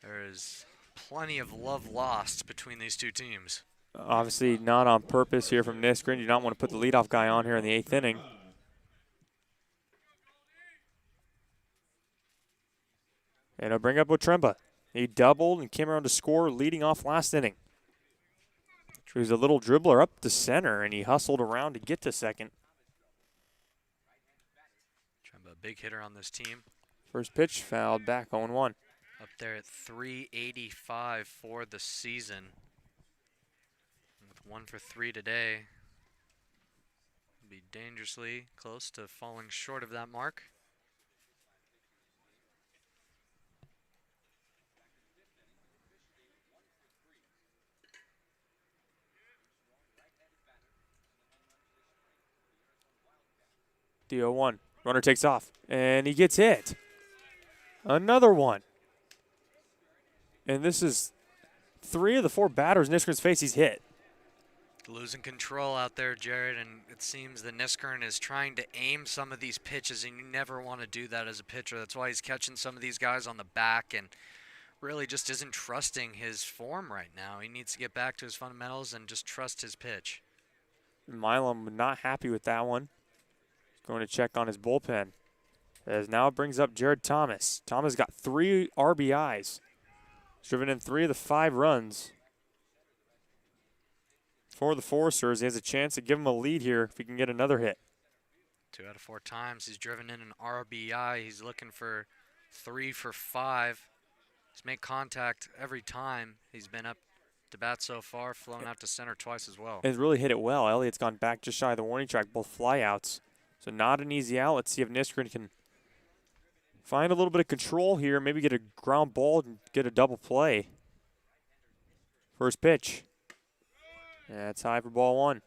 there is plenty of love lost between these two teams. Obviously not on purpose here from Nisgren. You don't want to put the leadoff guy on here in the 8th inning. And it'll bring up Otremba. He doubled and came around to score, leading off last inning. He was a little dribbler up the center, and he hustled around to get to second. Otremba, a big hitter on this team. First pitch fouled back, 0-1. Up there at 385 for the season. With 1 for 3 today. Be dangerously close to falling short of that mark. The 0-1. Runner takes off, and he gets hit. Another one. And this is 3 of the 4 batters Nisgren's face he's hit. Losing control out there, Jared, and it seems that Nisgren is trying to aim some of these pitches, and you never want to do that as a pitcher. That's why he's catching some of these guys on the back and really just isn't trusting his form right now. He needs to get back to his fundamentals and just trust his pitch. Milam not happy with that one. Going to check on his bullpen. As now it brings up Jared Thomas. Thomas got 3 RBIs. He's driven in 3 of the 5 runs. For the Foresters, he has a chance to give him a lead here if he can get another hit. 2 out of 4 times he's driven in an RBI. He's looking for 3 for 5. He's made contact every time he's been up to bat so far, flown out to center twice as well. He's really hit it well. Elliott's gone back just shy of the warning track, both flyouts. So not an easy out. Let's see if Nisgren can find a little bit of control here, maybe get a ground ball and get a double play. First pitch. That's high for ball 1.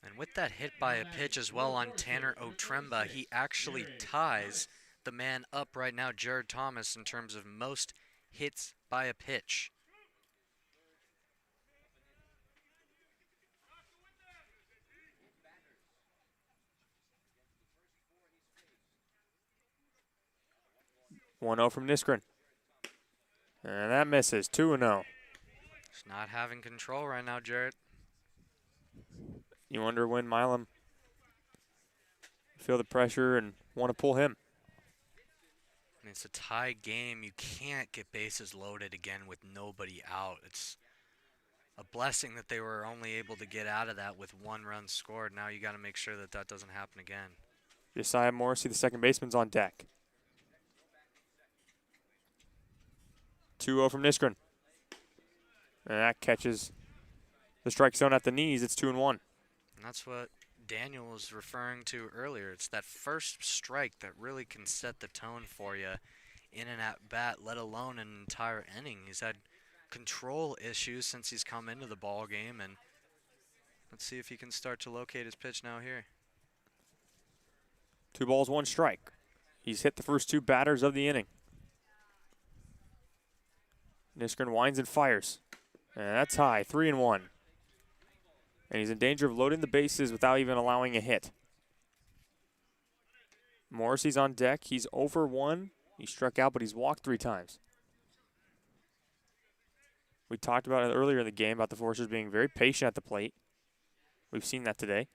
And with that hit by a pitch as well on Tanner Otremba, he actually ties the man up right now, Jared Thomas, in terms of most hits by a pitch. One 0 from Nisgren. And that misses. 2-0. Just not having control right now, Jarrett. You wonder when Milam feel the pressure and want to pull him. And it's a tie game. You can't get bases loaded again with nobody out. It's a blessing that they were only able to get out of that with 1 run scored. Now you got to make sure that that doesn't happen again. Josiah Morrissey, the second baseman's on deck. 2-0 from Nisgren. And that catches the strike zone at the knees. It's 2-1. And that's what Daniel was referring to earlier. It's that first strike that really can set the tone for you in an at-bat, let alone an entire inning. He's had control issues since he's come into the ball game, and let's see if he can start to locate his pitch now here. 2 balls, 1 strike. He's hit the first 2 batters of the inning. Nisgren winds and fires. And that's high, 3-1. And he's in danger of loading the bases without even allowing a hit. Morrissey's on deck. He's over 1. He struck out, but he's walked 3 times. We talked about it earlier in the game about the Foresters being very patient at the plate. We've seen that today.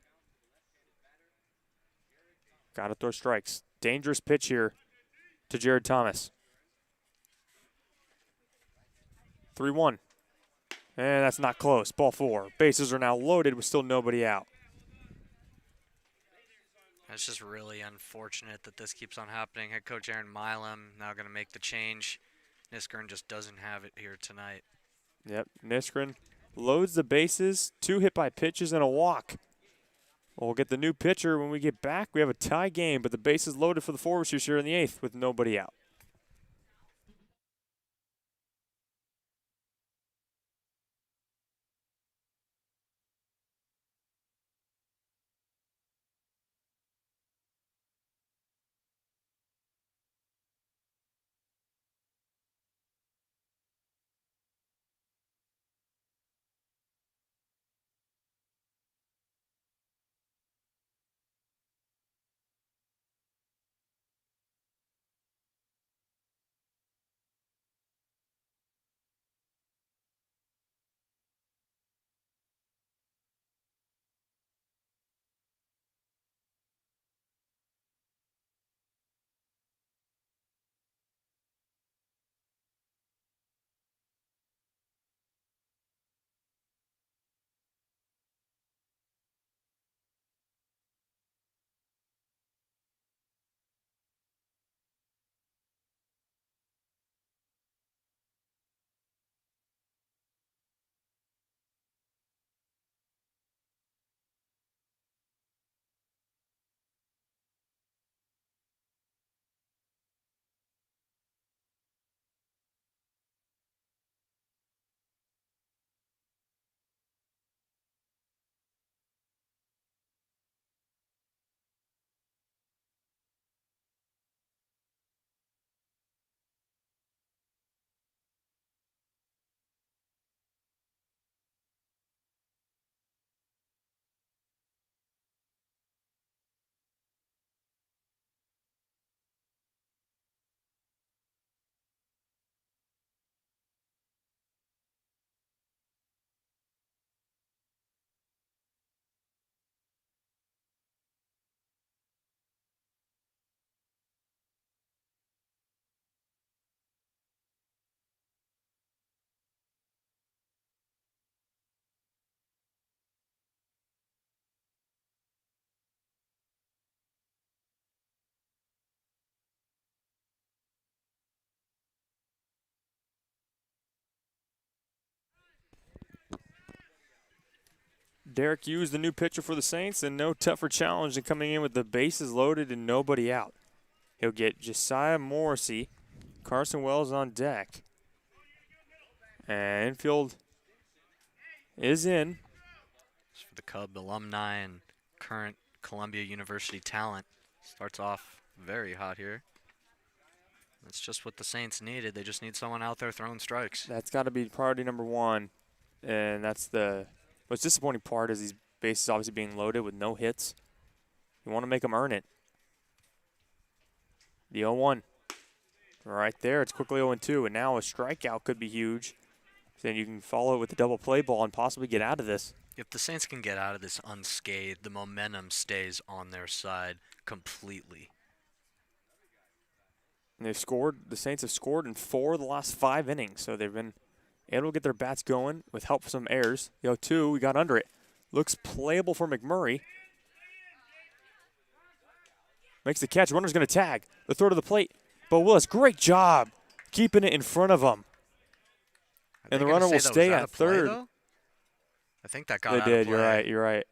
Got to throw strikes. Dangerous pitch here to Jared Thomas. 3-1. And that's not close. Ball 4. Bases are now loaded with still nobody out. It's just really unfortunate that this keeps on happening. Head coach Aaron Milam now going to make the change. Nisgren just doesn't have it here tonight. Yep, Nisgren loads the bases. 2 hit by pitches and a walk. We'll get the new pitcher when we get back. We have a tie game, but the bases loaded for the Foresters here in the 8th with nobody out. Derek Hughes, the new pitcher for the Saints, and no tougher challenge than coming in with the bases loaded and nobody out. He'll get Josiah Morrissey, Carson Wells on deck. And infield is in. For the Cub alumni and current Columbia University talent. Starts off very hot here. That's just what the Saints needed. They just need someone out there throwing strikes. That's got to be priority number 1. And that's the most disappointing part is these bases obviously being loaded with no hits. You want to make them earn it. The 0-1. Right there, it's quickly 0-2, and now a strikeout could be huge. So then you can follow it with the double play ball and possibly get out of this. If the Saints can get out of this unscathed, the momentum stays on their side completely. And they've scored, the Saints have scored in 4 of the last 5 innings, so they've been able to get their bats going with help from some errors. The 0-2, we got under it. Looks playable for McMurray. Makes the catch. Runner's going to tag. The throw to the plate. Bo Willis, great job keeping it in front of him. And the runner will stay at third. I think that got out of play. They did. You're right.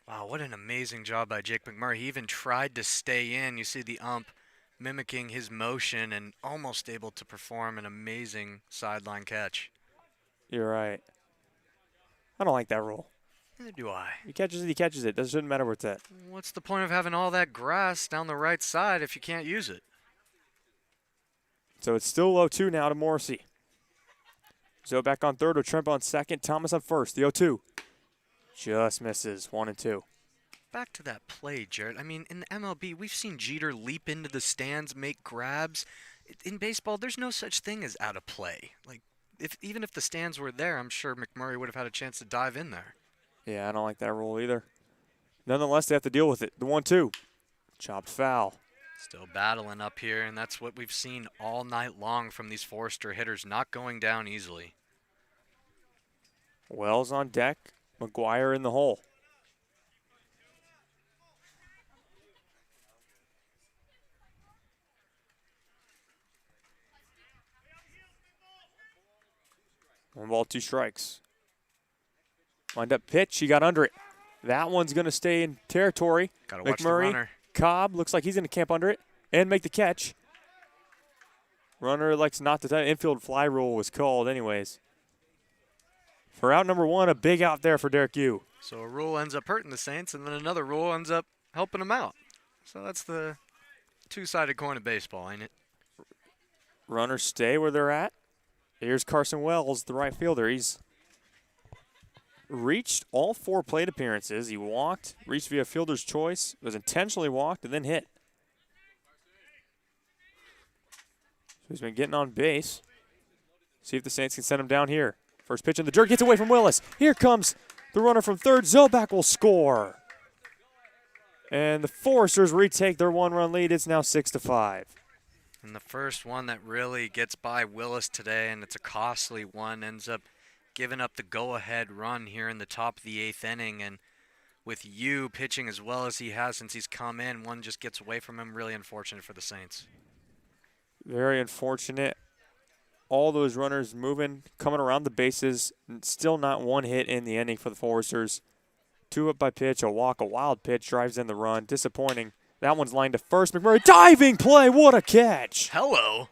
Wow, what an amazing job by Jake McMurray. He even tried to stay in. You see the ump mimicking his motion and almost able to perform an amazing sideline catch. You're right. I don't like that rule. Neither do I. He catches it, he catches it. Doesn't matter where it's at. What's the point of having all that grass down the right side if you can't use it? So it's still 0-2 now to Morrissey. So back on third with Tremp on second. Thomas on first. The 0-2. Just misses. 1-2. Back to that play, Jarrett. I mean, in the MLB, we've seen Jeter leap into the stands, make grabs. In baseball, there's no such thing as out of play. Like, even if the stands were there, I'm sure McMurray would have had a chance to dive in there. Yeah, I don't like that rule either. Nonetheless, they have to deal with it. The 1-2. Chopped foul. Still battling up here, and that's what we've seen all night long from these Forester hitters, not going down easily. Wells on deck, Mcguire in the hole. One ball, two strikes. Wind up pitch, he got under it. That one's going to stay in territory. Gotta watch the McMurray, runner. Cobb, looks like he's going to camp under it and make the catch. Runner elects not to touch. Infield fly rule was called anyways. For out number one, a big out there for Derek Yu. So a rule ends up hurting the Saints, and then another rule ends up helping them out. So that's the two-sided coin of baseball, ain't it? Runners stay where they're at. Here's Carson Wells, the right fielder. He's reached all 4 plate appearances. He walked, reached via fielder's choice, was intentionally walked, and then hit. So he's been getting on base. See if the Saints can send him down here. First pitch in the dirt, gets away from Willis. Here comes the runner from third. Zobak will score. And the Foresters retake their 1-run lead. It's now 6-5. And the first one that really gets by Willis today, and it's a costly one, ends up giving up the go-ahead run here in the top of the 8th inning. And with Yu pitching as well as he has since he's come in, one just gets away from him. Really unfortunate for the Saints. Very unfortunate. All those runners moving, coming around the bases. Still not one hit in the inning for the Foresters. 2 up by pitch, a walk, a wild pitch, drives in the run. Disappointing. That one's lined to first. McMurray, diving play, what a catch. Hello.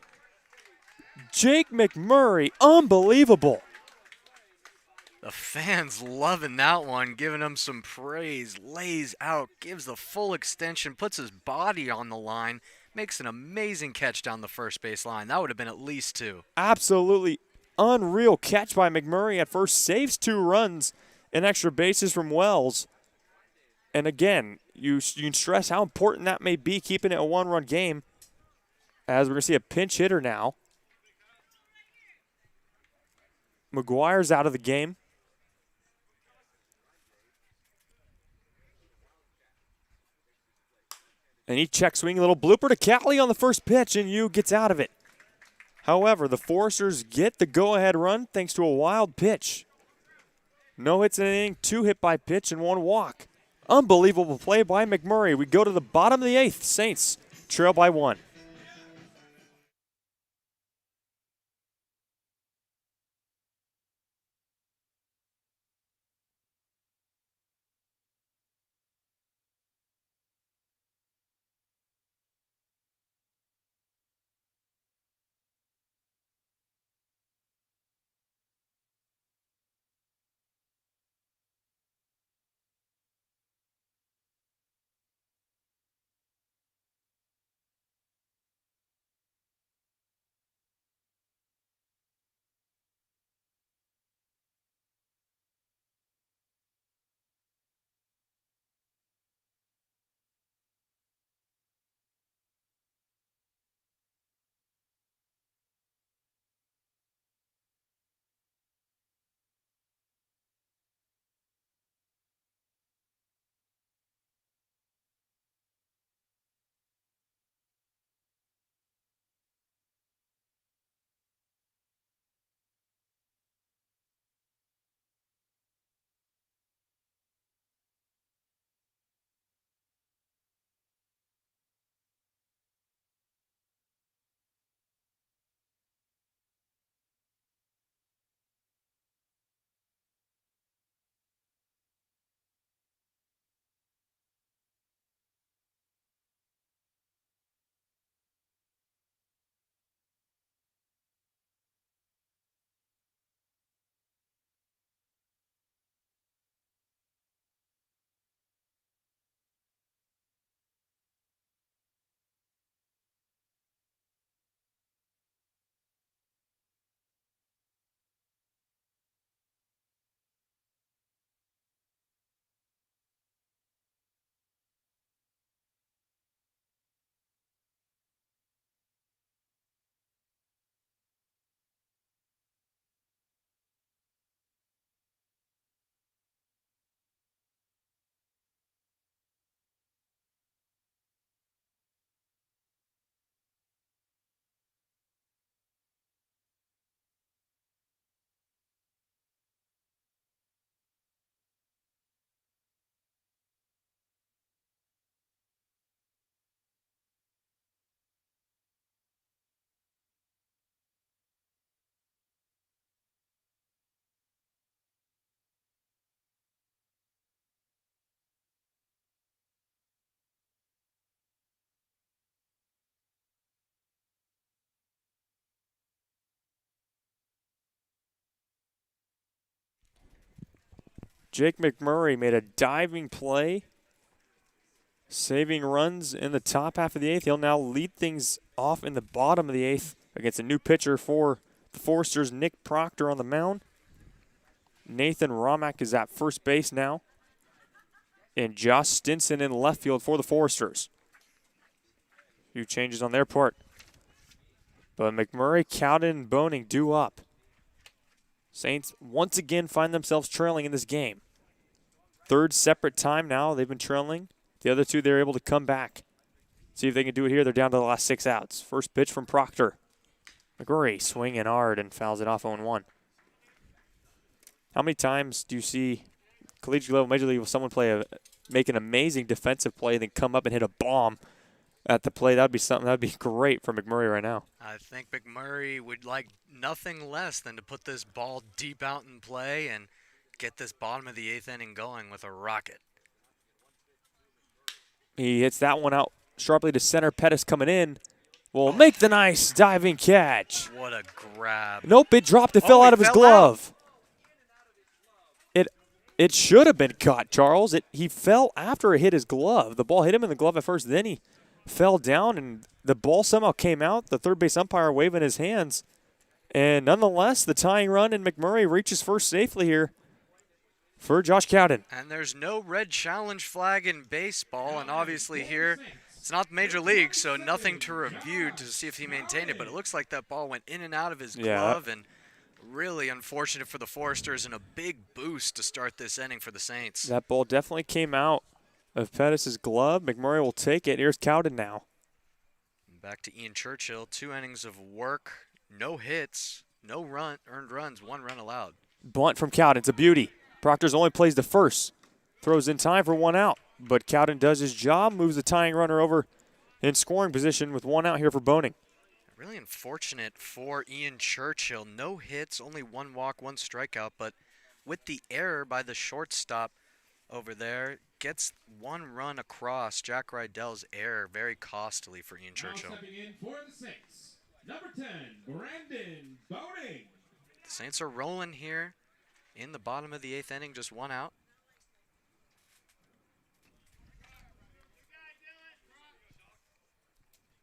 Jake McMurray, unbelievable. The fans loving that one, giving him some praise. Lays out, gives the full extension, puts his body on the line, makes an amazing catch down the first base line. That would have been at least 2. Absolutely unreal catch by McMurray at first. Saves 2 runs and extra bases from Wells. And again, you can stress how important that may be, keeping it a 1-run game, as we're going to see a pinch hitter now. Mcguire's out of the game. And he check swing, a little blooper to Catley on the first pitch, and Yu gets out of it. However, the Foresters get the go-ahead run thanks to a wild pitch. No hits in an inning, 2 hit by pitch, and 1 walk. Unbelievable play by McMurray. We go to the bottom of the 8th. Saints trail by 1. Jake McMurray made a diving play, saving runs in the top half of the 8th. He'll now lead things off in the bottom of the 8th against a new pitcher for the Foresters, Nick Proctor on the mound. Nathan Romack is at first base now. And Josh Stinson in left field for the Foresters. A few changes on their part. But McMurray, Cowden, and Boning due up. Saints once again find themselves trailing in this game. Third separate time now they've been trailing. The other two, they're able to come back. See if they can do it here. They're down to the last 6 outs. First pitch from Proctor. McMurray swinging hard and fouls it off 0-1. How many times do you see collegiate level, major league, with someone make an amazing defensive play, then come up and hit a bomb at the play? That'd be something. That'd be great for McMurray right now. I think McMurray would like nothing less than to put this ball deep out in play and get this bottom of the 8th inning going with a rocket. He hits that one out sharply to center. Pettis coming in will make the nice diving catch. What a grab. Nope, it dropped. It fell out of his glove. It should have been caught, Charles. He fell after it hit his glove. The ball hit him in the glove at first. Then he fell down, and the ball somehow came out. The third base umpire waving his hands. And nonetheless, the tying run, and McMurray reaches first safely here for Josh Cowden. And there's no red challenge flag in baseball, and obviously here it's not the major league, so nothing to review to see if he maintained it. But it looks like that ball went in and out of his glove, and really unfortunate for the Foresters and a big boost to start this inning for the Saints. That ball definitely came out of Pettis' glove. McMurray will take it. Here's Cowden now. Back to Ian Churchill. 2 innings of work, no hits, no earned runs, 1 run allowed. Bunt from Cowden. It's a beauty. Proctor's only plays the first. Throws in time for 1 out. But Cowden does his job, moves the tying runner over in scoring position with 1 out here for Boning. Really unfortunate for Ian Churchill. No hits, only 1 walk, 1 strikeout, but with the error by the shortstop over there, gets 1 run across. Jack Rydell's error, very costly for Ian Churchill. Now stepping in for the Saints, number 10, Brandon Boning. The Saints are rolling here in the bottom of the 8th inning, just 1 out.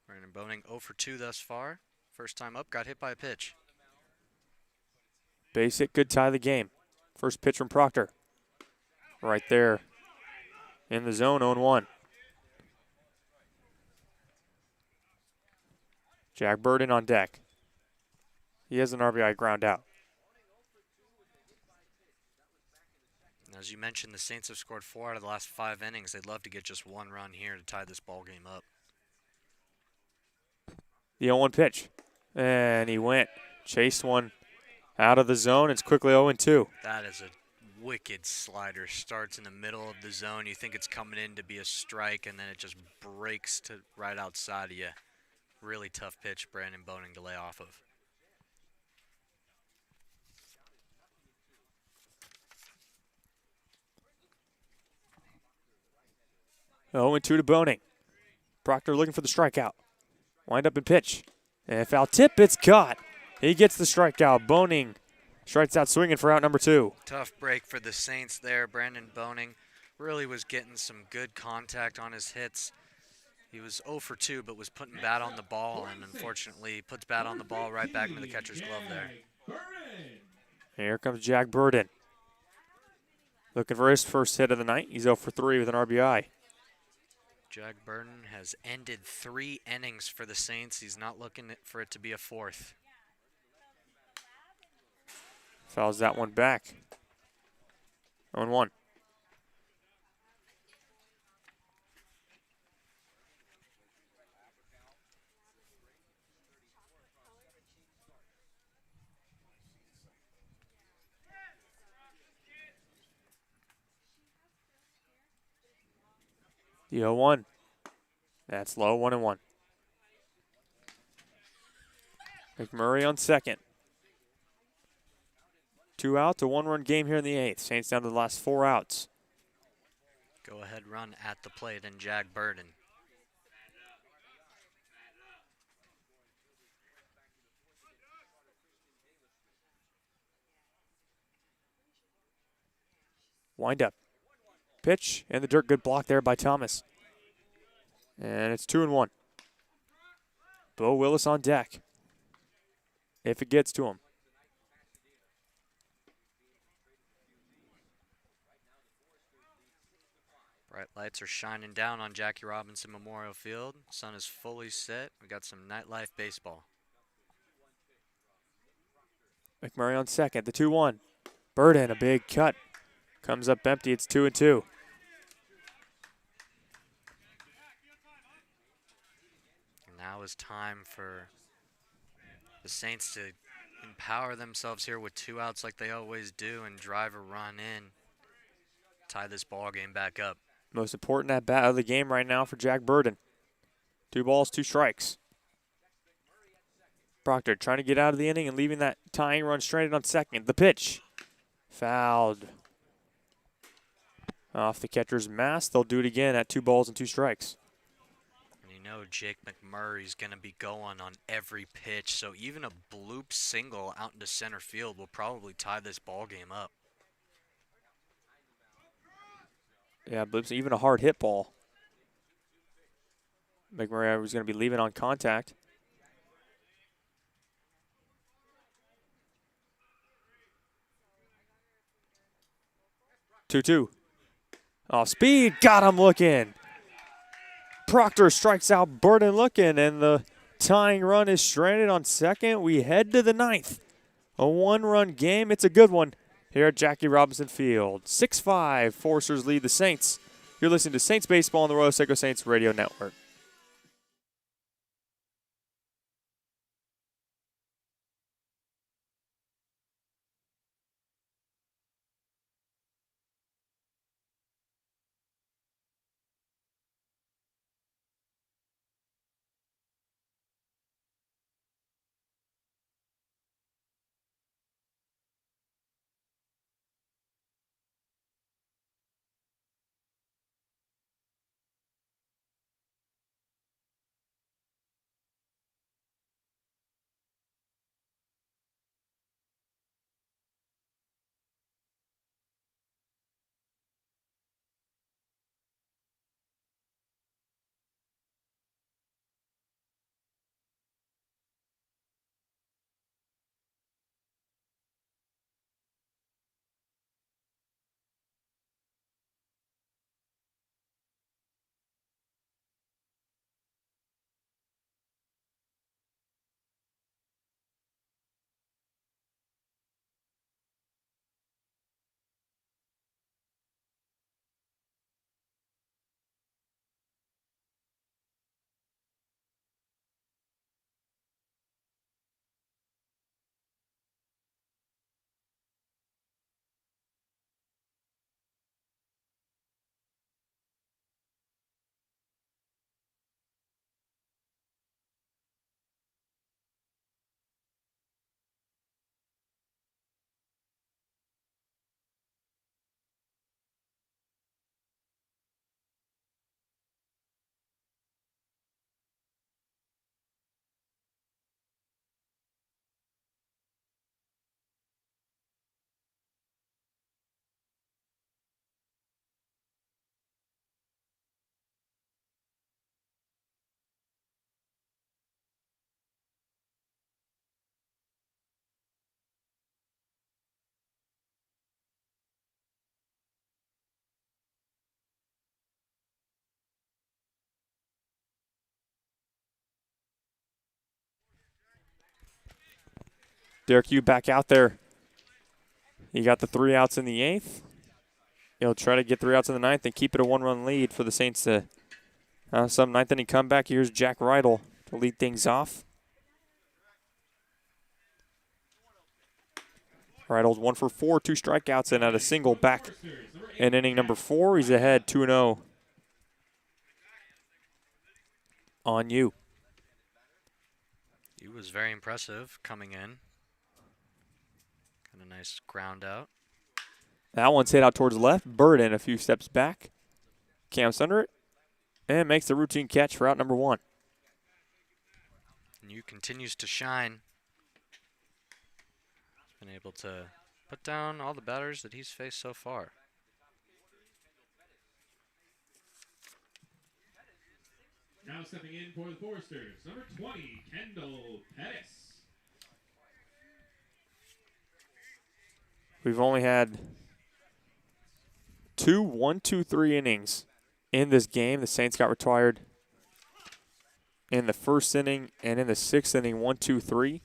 Brandon Boning 0 for 2 thus far. First time up, got hit by a pitch. Base hit could tie the game. First pitch from Proctor. Right there in the zone, 0-1. Jack Burden on deck. He has an RBI ground out. As you mentioned, the Saints have scored 4 out of the last 5 innings. They'd love to get just 1 run here to tie this ball game up. The 0-1 pitch. And he went. Chased one out of the zone. It's quickly 0-2. That is a wicked slider. Starts in the middle of the zone. You think it's coming in to be a strike, and then it just breaks to right outside of you. Really tough pitch, Brandon Boning to lay off of. Oh, 0-2 to Boning. Proctor looking for the strikeout. Wind up and pitch. And foul tip, it's caught. He gets the strikeout. Boning strikes out swinging for out number 2. Tough break for the Saints there. Brandon Boning really was getting some good contact on his hits. He was 0 for 2, but was putting bat on the ball, and unfortunately puts bat on the ball right back into the catcher's glove there. Here comes Jack Burden. Looking for his first hit of the night. He's 0 for 3 with an RBI. Jack Burden has ended 3 innings for the Saints. He's not looking for it to be a 4th. Fouls that one back. 0-1. The 0-1. That's low, 1-1. McMurray on second. 2 outs, a 1-run game here in the 8th. Saints down to the last 4 outs. Go ahead run at the plate and Jack Burden. Wind up. Pitch in the dirt. Good block there by Thomas. And it's 2-1. Bo Willis on deck. If it gets to him. Bright lights are shining down on Jackie Robinson Memorial Field. Sun is fully set. We got some nightlife baseball. McMurray on second. The 2-1. Burden, a big cut. Comes up empty. It's 2-2. Now is time for the Saints to empower themselves here with 2 outs like they always do and drive a run in. Tie this ball game back up. Most important at bat of the game right now for Jack Burden. 2 balls, 2 strikes. Proctor trying to get out of the inning and leaving that tying run stranded on second. The pitch. Fouled. Off the catcher's mask. They'll do it again at 2 balls and 2 strikes. And you know Jake McMurray's going to be going on every pitch, so even a bloop single out into center field will probably tie this ball game up. Yeah, but even a hard hit ball. McMurray was going to be leaving on contact. Two. Off speed, got him looking. Proctor strikes out Burden looking, and the tying run is stranded on second. We head to the 9th. A 1-run game. It's a good one here at Jackie Robinson Field. 6-5, Forcers lead the Saints. You're listening to Saints Baseball on the Arroyo Seco Saints Radio Network. Derek Yu back out there. He got the 3 outs in the 8th. He'll try to get 3 outs in the 9th and keep it a 1-run lead for the Saints to some 9th inning comeback. Here's Jack Rydell to lead things off. Rydell's 1 for 4, 2 strikeouts, and at a single back in inning number 4. He's ahead 2-0 on you. He was very impressive coming in. Got a nice ground out. That one's hit out towards the left. Burden a few steps back. Camps under it and makes the routine catch for out number 1. And you continues to shine. He's been able to put down all the batters that he's faced so far. Now stepping in for the Foresters, number 20, Kendall Pettis. We've only had 2 1-2-3 innings in this game. The Saints got retired in the first inning and in the sixth inning, 1-2-3.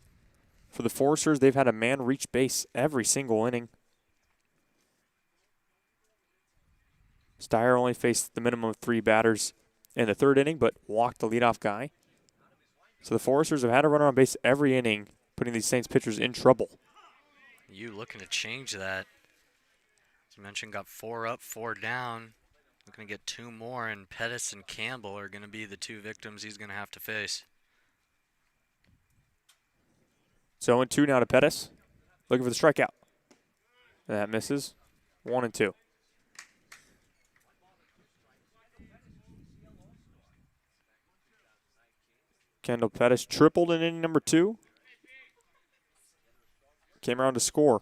For the Foresters, they've had a man reach base every single inning. Steyer only faced the minimum of 3 batters in the third inning, but walked the leadoff guy. So the Foresters have had a runner on base every inning, putting these Saints pitchers in trouble. You looking to change that. As you mentioned, got 4 up, 4 down. Looking to get 2 more, and Pettis and Campbell are going to be the 2 victims he's going to have to face. So 0-2 now to Pettis. Looking for the strikeout. That misses. 1-2. Kendall Pettis tripled in inning number 2. Came around to score.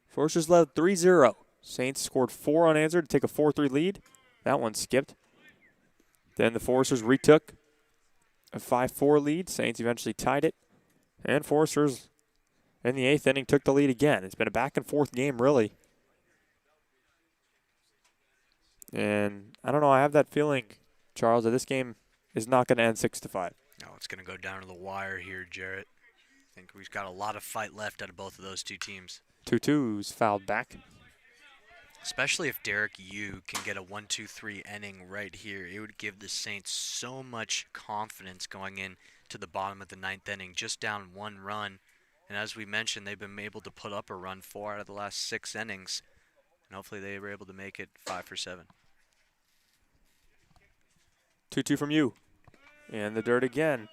Foresters led 3-0. Saints scored 4 unanswered to take a 4-3 lead. That one skipped. Then the Foresters retook a 5-4 lead. Saints eventually tied it. And Foresters in the 8th inning took the lead again. It's been a back and forth game, really. And I don't know, I have that feeling, Charles, that this game is not going to end 6-5. No, it's going to go down to the wire here, Jarrett. I think we've got a lot of fight left out of both of those 2 teams. 2-2's fouled back. Especially if Derek Yu can get a 1-2-3 inning right here. It would give the Saints so much confidence going in to the bottom of the 9th inning, just down 1 run. And as we mentioned, they've been able to put up a run 4 out of the last 6 innings. And hopefully they were able to make it 5 for 7. 2-2 from you. And the dirt again.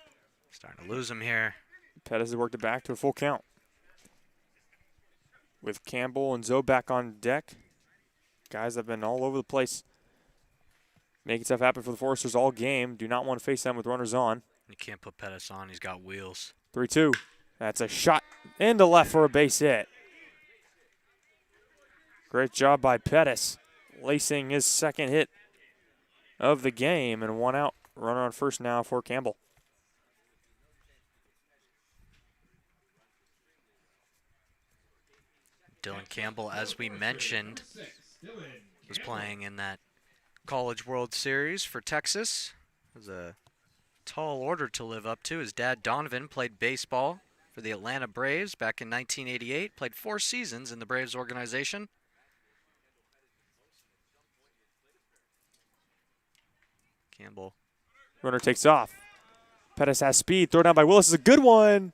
Starting to lose him here. Pettis has worked it back to a full count. With Campbell and Zoe back on deck. Guys have been all over the place. Making stuff happen for the Foresters all game. Do not want to face them with runners on. You can't put Pettis on. He's got wheels. 3-2. That's a shot into left for a base hit. Great job by Pettis. Lacing his second hit of the game, and 1 out. Runner on first now for Campbell. Dylan Campbell, as we mentioned, was playing in that College World Series for Texas. It was a tall order to live up to. His dad, Donovan, played baseball for the Atlanta Braves back in 1988, played 4 seasons in the Braves organization. Campbell. Runner takes off. Pettis has speed. Throw down by Willis is a good one.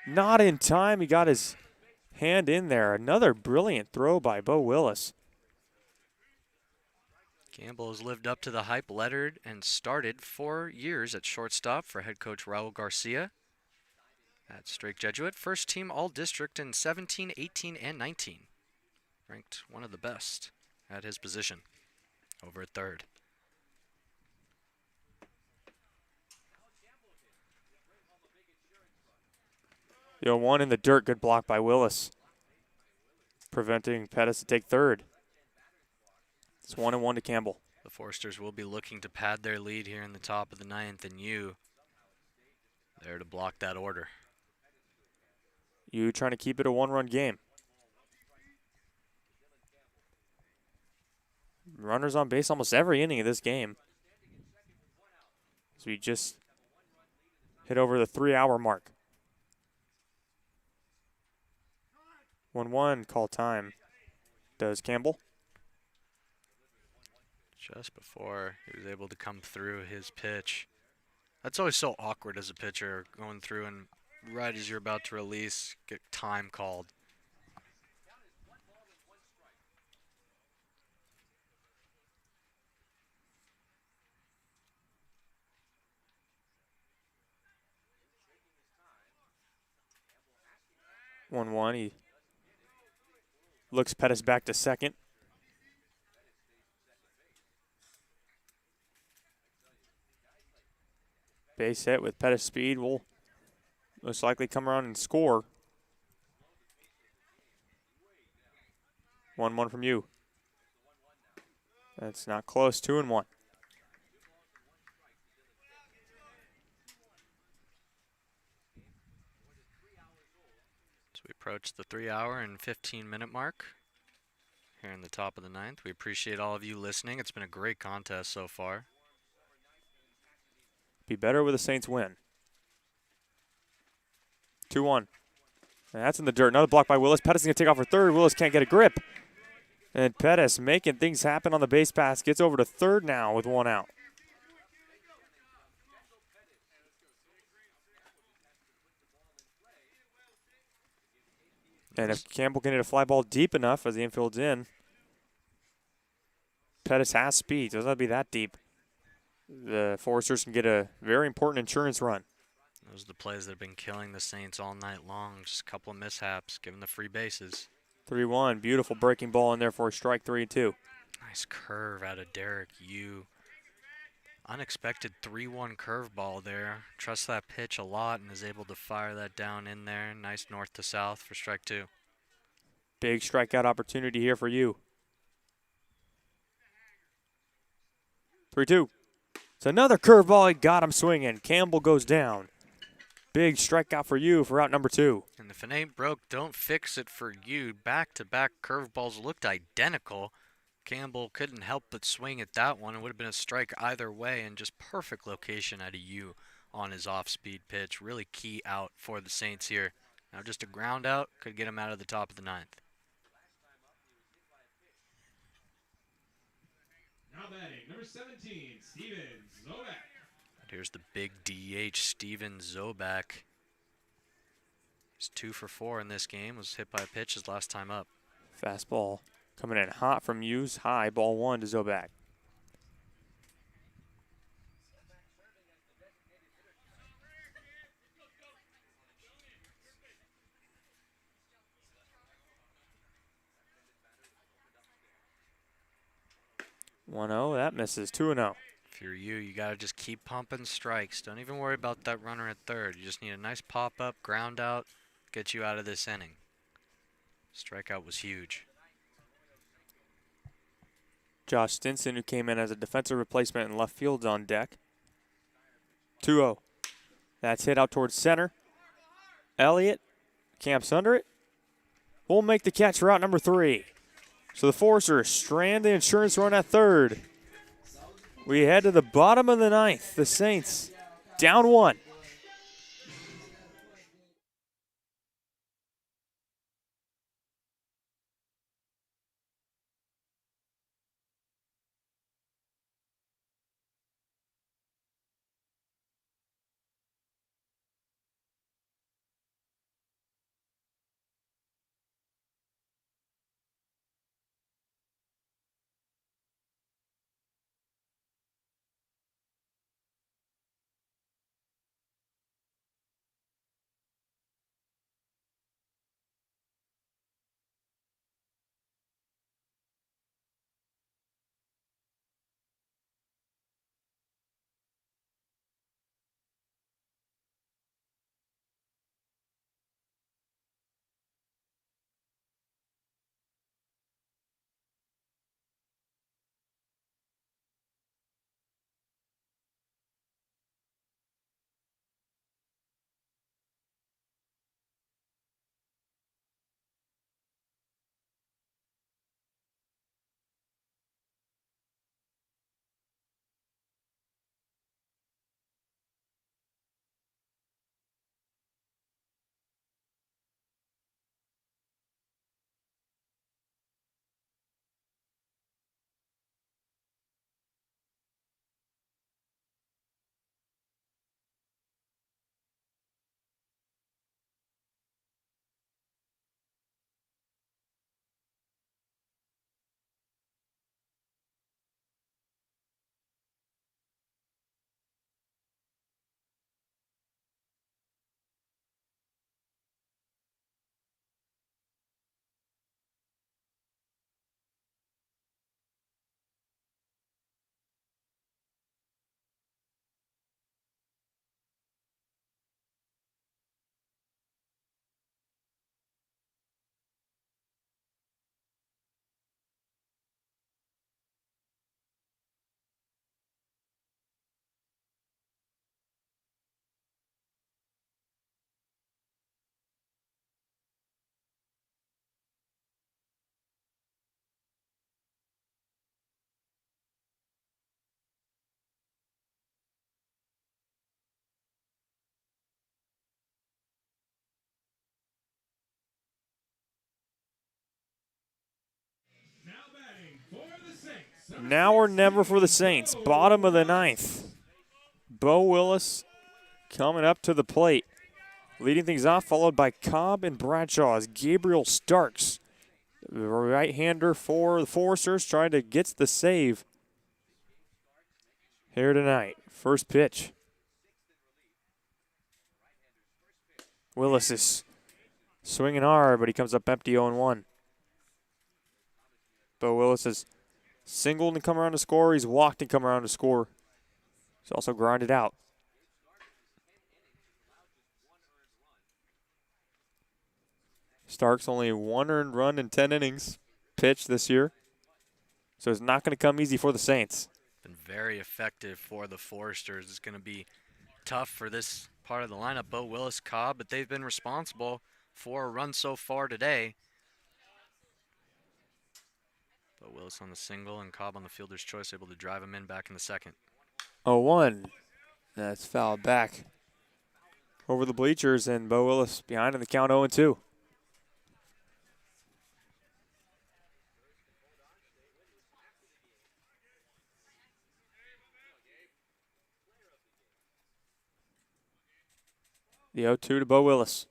Not in time. He got his hand in there. Another brilliant throw by Bo Willis. Campbell has lived up to the hype, lettered, and started 4 years at shortstop for head coach Raul Garcia at Strake Jesuit. First team All-District in 17, 18, and 19. Ranked one of the best at his position over at third. 0-1 in the dirt. Good block by Willis, preventing Pettis to take third. It's 1-1 to Campbell. The Foresters will be looking to pad their lead here in the top of the 9th, and you there to block that order. You trying to keep it a 1-run game. Runners on base almost every inning of this game. So we just hit over the 3-hour mark. 1-1 call time. Does Campbell? Just before he was able to come through his pitch. That's always so awkward as a pitcher, going through and right as you're about to release, get time called. He looks Pettis back to second. Base hit with Pettis' speed will most likely come around and score. 1-1 from you. That's not close. 2-1. Approach the 3-hour and 15-minute mark here in the top of the ninth. We appreciate all of you listening. It's been a great contest so far. Be better with the Saints win. 2-1. And that's in the dirt. Another block by Willis. Pettis is going to take off for third. Willis can't get a grip. And Pettis making things happen on the base pass. Gets over to third now with 1 out. And if Campbell can hit a fly ball deep enough as the infield's in, Pettis has speed. Doesn't have to be that deep. The Foresters can get a very important insurance run. Those are the plays that have been killing the Saints all night long. Just a couple of mishaps, given the free bases. 3-1. Beautiful breaking ball in there for a strike 3-2. Nice curve out of Derek Yu. Unexpected 3-1 curveball there. Trusts that pitch a lot and is able to fire that down in there. Nice north to south for strike 2. Big strikeout opportunity here for you. 3-2. It's another curveball. He got him swinging. Campbell goes down. Big strikeout for you for out number 2. And if it ain't broke, don't fix it for you. Back-to-back curveballs looked identical. Campbell couldn't help but swing at that one. It would have been a strike either way, and just perfect location out of Yu on his off-speed pitch. Really key out for the Saints here. Now just a ground out could get him out of the top of the ninth. Now batting, number 17, Steven Zobak. Here's the big DH, Steven Zobak. He's 2 for 4 in this game. Was hit by a pitch his last time up. Fastball coming in hot from Hughes. High, ball 1 to Zobak. One 0, that misses. 2-0. If you're you got to just keep pumping strikes. Don't even worry about that runner at third. You just need a nice pop-up, ground out, get you out of this inning. Strikeout was huge. Josh Stinson, who came in as a defensive replacement in left field's on deck. 2-0. That's hit out towards center. Elliott camps under it. We'll make the catch for out number 3. So the Foresters strand the insurance run at third. We head to the bottom of the ninth. The Saints down 1. Now or never for the Saints. Bottom of the ninth. Bo Willis coming up to the plate. Leading things off, followed by Cobb and Bradshaw as Gabriel Starks, the right-hander for the Foresters, trying to get the save here tonight. First pitch. Willis is swinging hard, but he comes up empty 0-1. Bo Willis has singled and come around to score. He's walked and come around to score. He's also grinded out. Starks only 1 earned run in 10 innings pitched this year. So it's not going to come easy for the Saints. Been very effective for the Foresters. It's going to be tough for this part of the lineup. Bo Willis, Cobb, but they've been responsible for a run so far today. Bo Willis on the single and Cobb on the fielder's choice, able to drive him in back in the second. 0-1. That's fouled back over the bleachers, and Bo Willis behind in the count 0-2. The 0-2 to Bo Willis.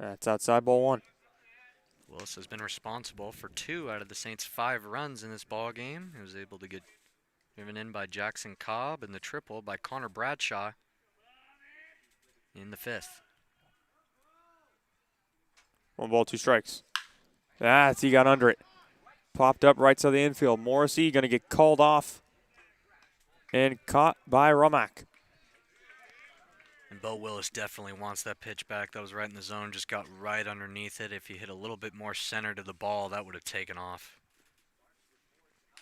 That's outside ball 1. Willis has been responsible for 2 out of the Saints' 5 runs in this ball game. He was able to get driven in by Jackson Cobb and the triple by Conor Bradshaw in the 5th. 1 ball, 2 strikes. He got under it. Popped up right side of the infield. Morrissey going to get called off and caught by Romack. And Bo Willis definitely wants that pitch back. That was right in the zone, just got right underneath it. If he hit a little bit more center to the ball, that would have taken off.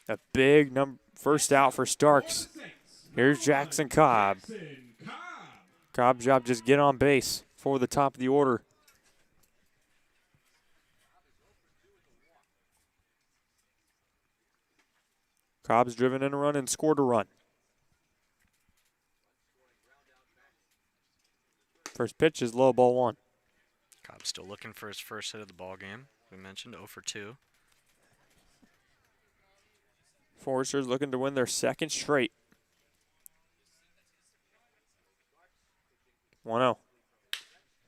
A big first out for Starks. Here's Jackson Cobb. Cobb's job just get on base for the top of the order. Cobb's driven in a run and scored a run. First pitch is low, ball 1. Cobb's still looking for his first hit of the ball game. We mentioned 0 for 2. Foresters looking to win their second straight. 1-0.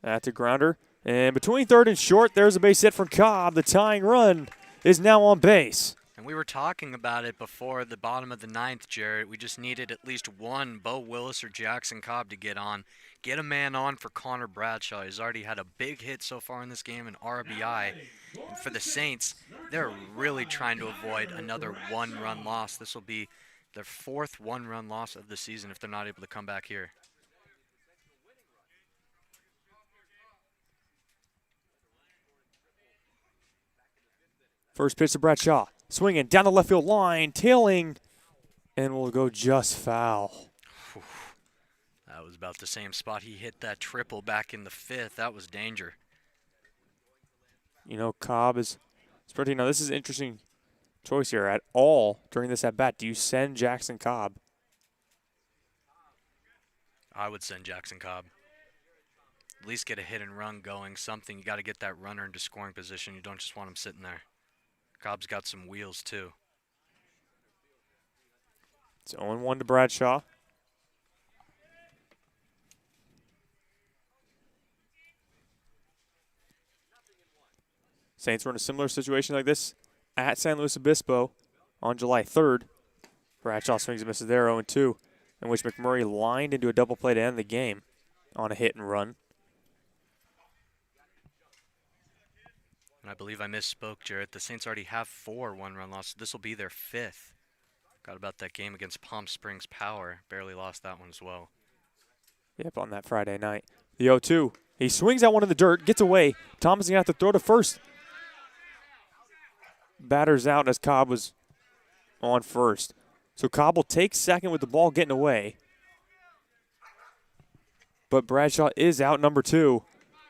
That's a grounder. And between third and short, there's a base hit from Cobb. The tying run is now on base. And we were talking about it before the bottom of the 9th, Jarrett. We just needed at least one Bo Willis or Jackson Cobb to get on. Get a man on for Conor Bradshaw. He's already had a big hit so far in this game, an RBI. And for the Saints, they're really trying to avoid another 1-run loss. This will be their 4th 1-run loss of the season if they're not able to come back here. First pitch to Bradshaw. Swinging down the left field line, tailing, and will go just foul. That was about the same spot he hit that triple back in the 5th. That was danger. You know, Cobb is sprinting. Now, this is an interesting choice here. At all during this at-bat, do you send Jackson Cobb? I would send Jackson Cobb. At least get a hit and run going, something. You got to get that runner into scoring position. You don't just want him sitting there. Cobb's got some wheels, too. It's 0-1 to Bradshaw. Saints were in a similar situation like this at San Luis Obispo on July 3rd. Bradshaw swings and misses there 0-2, in which McMurray lined into a double play to end the game on a hit and run. And I believe I misspoke, Jarrett. The Saints already have 4 1-run losses. This will be their 5th. Got about that game against Palm Springs Power. Barely lost that one as well. Yep, on that Friday night. The 0-2. He swings out one in the dirt, gets away. Thomas is going to have to throw to first. Batters out as Cobb was on first. So Cobb will take second with the ball getting away. But Bradshaw is out number 2,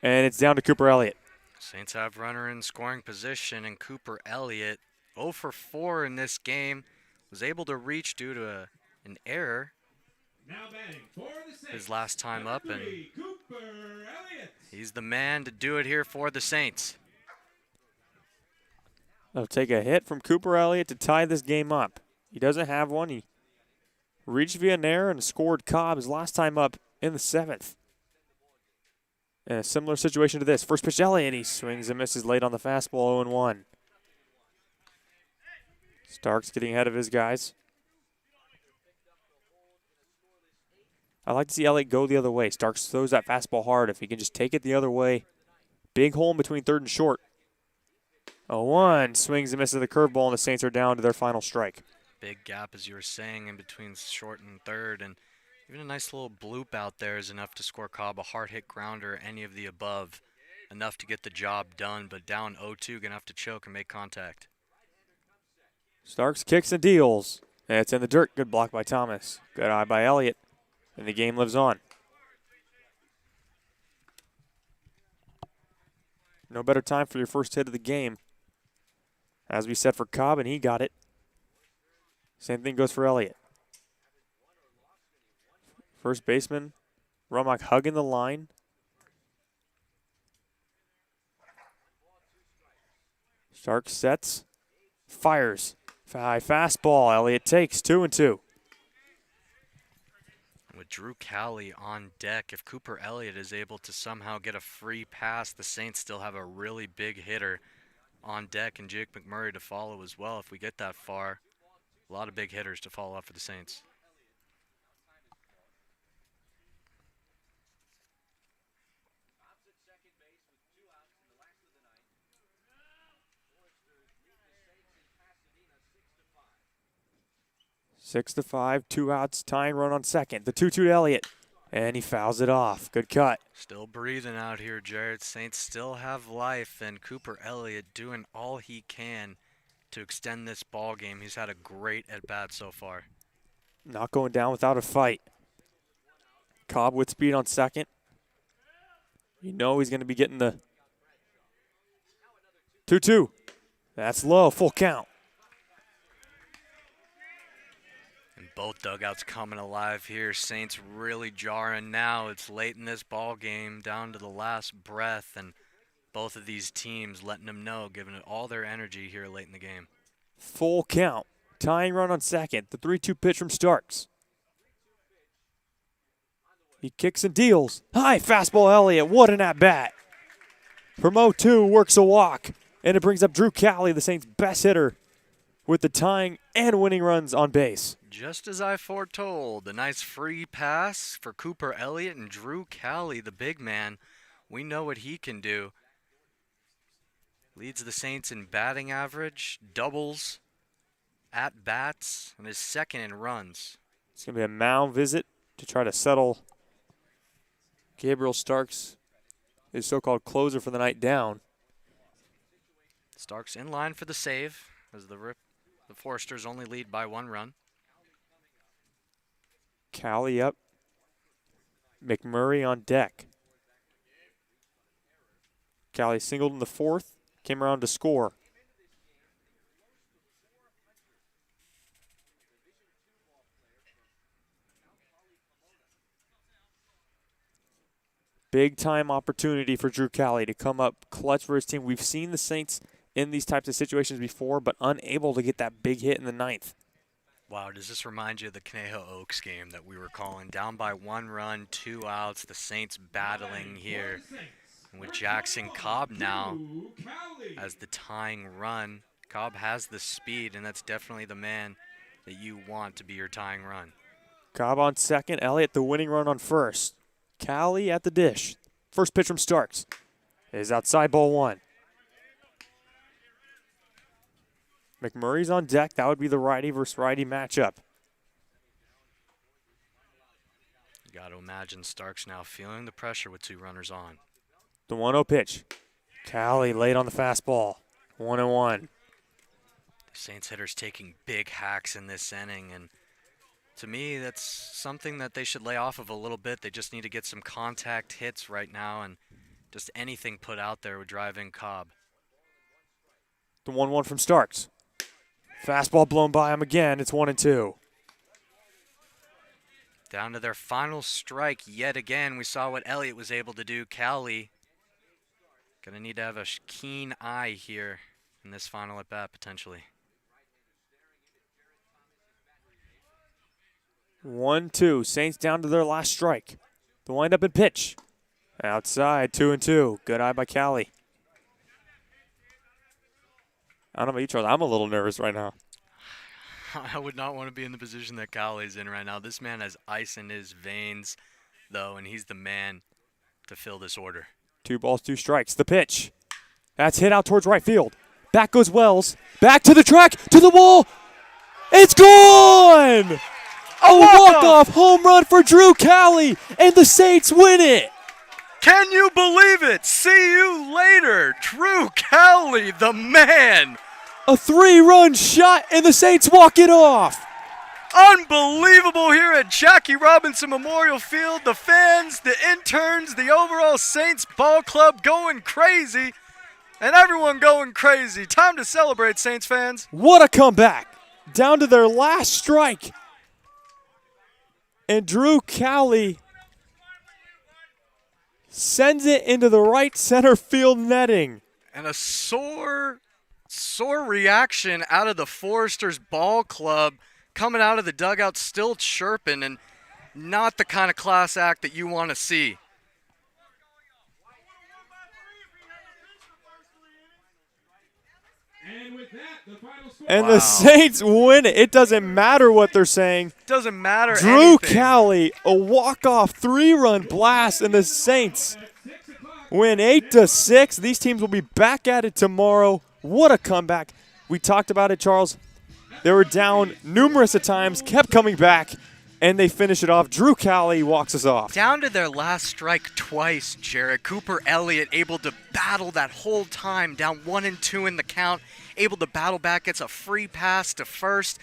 and it's down to Cooper Elliott. Saints have runner in scoring position, and Cooper Elliott, 0 for 4 in this game, was able to reach due to an error his last time up, and he's the man to do it here for the Saints. They'll take a hit from Cooper Elliott to tie this game up. He doesn't have one. He reached via an error and scored Cobb his last time up in the 7th. In a similar situation to this. First pitch, Elliott. He swings and misses late on the fastball, 0-1. Starks getting ahead of his guys. I like to see Elliott go the other way. Starks throws that fastball hard. If he can just take it the other way. Big hole in between third and short. 0-1. Swings and misses the curveball, and the Saints are down to their final strike. Big gap, as you were saying, in between short and third. And even a nice little bloop out there is enough to score Cobb, a hard hit grounder, any of the above. Enough to get the job done, but down 0-2, going to have to choke and make contact. Starks kicks and deals. And it's in the dirt. Good block by Thomas. Good eye by Elliott. And the game lives on. No better time for your first hit of the game. As we said for Cobb, and he got it. Same thing goes for Elliott. First baseman, Romack hugging the line. Starks sets, fires. High fastball. Elliott takes 2-2. With Drew Cowley on deck, if Cooper Elliott is able to somehow get a free pass, the Saints still have a really big hitter on deck, and Jake McMurray to follow as well if we get that far. A lot of big hitters to follow up for the Saints. Six to 5, 2 outs, tying run on second. The 2-2 to Elliott, and he fouls it off. Good cut. Still breathing out here, Jared. Saints still have life, and Cooper Elliott doing all he can to extend this ball game. He's had a great at-bat so far. Not going down without a fight. Cobb with speed on second. You know he's going to be getting the 2-2. That's low, full count. And both dugouts coming alive here. Saints really jarring now. It's late in this ball game, down to the last breath, and both of these teams letting them know, giving it all their energy here late in the game. Full count. Tying run on second. The 3-2 pitch from Starks. He kicks and deals. High fastball, Elliott. What an at-bat. From 0-2, works a walk. And it brings up Drew Cowley, the Saints' best hitter, with the tying and winning runs on base. Just as I foretold, a nice free pass for Cooper Elliott, and Drew Cowley, the big man. We know what he can do. Leads the Saints in batting average, doubles, at-bats, and is second in runs. It's going to be a mound visit to try to settle Gabriel Starks, his so-called closer for the night, down. Starks in line for the save, as the Foresters only lead by 1 run. Cowley up. McMurray on deck. Cowley singled in the 4th. Came around to score. Big time opportunity for Drew Cowley to come up clutch for his team. We've seen the Saints in these types of situations before, but unable to get that big hit in the 9th. Wow, does this remind you of the Conejo Oaks game that we were calling? Down by 1 run, 2 outs, the Saints battling here. And with Jackson Cobb now as the tying run, Cobb has the speed, and that's definitely the man that you want to be your tying run. Cobb on second, Elliott the winning run on first. Cowley at the dish. First pitch from Starks is outside, ball 1. McMurray's on deck. That would be the righty versus righty matchup. You got to imagine Starks now feeling the pressure with 2 runners on. The 1-0 pitch. Cowley late on the fastball. 1-1. The Saints hitters taking big hacks in this inning, and to me, that's something that they should lay off of a little bit. They just need to get some contact hits right now, and just anything put out there would drive in Cobb. The 1-1 from Starks. Fastball blown by him again. It's 1-2. Down to their final strike yet again. We saw what Elliott was able to do. Cowley going to need to have a keen eye here in this final at bat potentially. 1-2. Saints down to their last strike. The windup and pitch. Outside, 2-2. Good eye by Callie. I don't know about you, Charles. I'm a little nervous right now. I would not want to be in the position that Callie's in right now. This man has ice in his veins, though, and he's the man to fill this order. 2 balls, 2 strikes. The pitch. That's hit out towards right field. Back goes Wells. Back to the track, to the wall. It's gone! A walk-off home run for Drew Callie, and the Saints win it. Can you believe it? See you later. Drew Callie, the man. A 3-run shot, and the Saints walk it off. Unbelievable here at Jackie Robinson Memorial Field. The fans, the interns, the overall Saints ball club going crazy. And everyone going crazy. Time to celebrate, Saints fans. What a comeback. Down to their last strike. And Drew Callie sends it into the right center field netting. And a sore reaction out of the Foresters ball club, coming out of the dugout still chirping, and not the kind of class act that you want to see. And with that, the final score. And the Saints win it. It doesn't matter what they're saying. Doesn't matter Drew anything. Callie, a walk-off 3-run blast, and the Saints win 8-6. These teams will be back at it tomorrow. What a comeback. We talked about it, Charles. They were down numerous of times, kept coming back, and they finish it off. Drew Callie walks us off. Down to their last strike twice, Jarrett. Cooper Elliott able to battle that whole time, down 1-2 in the count, able to battle back, gets a free pass to first.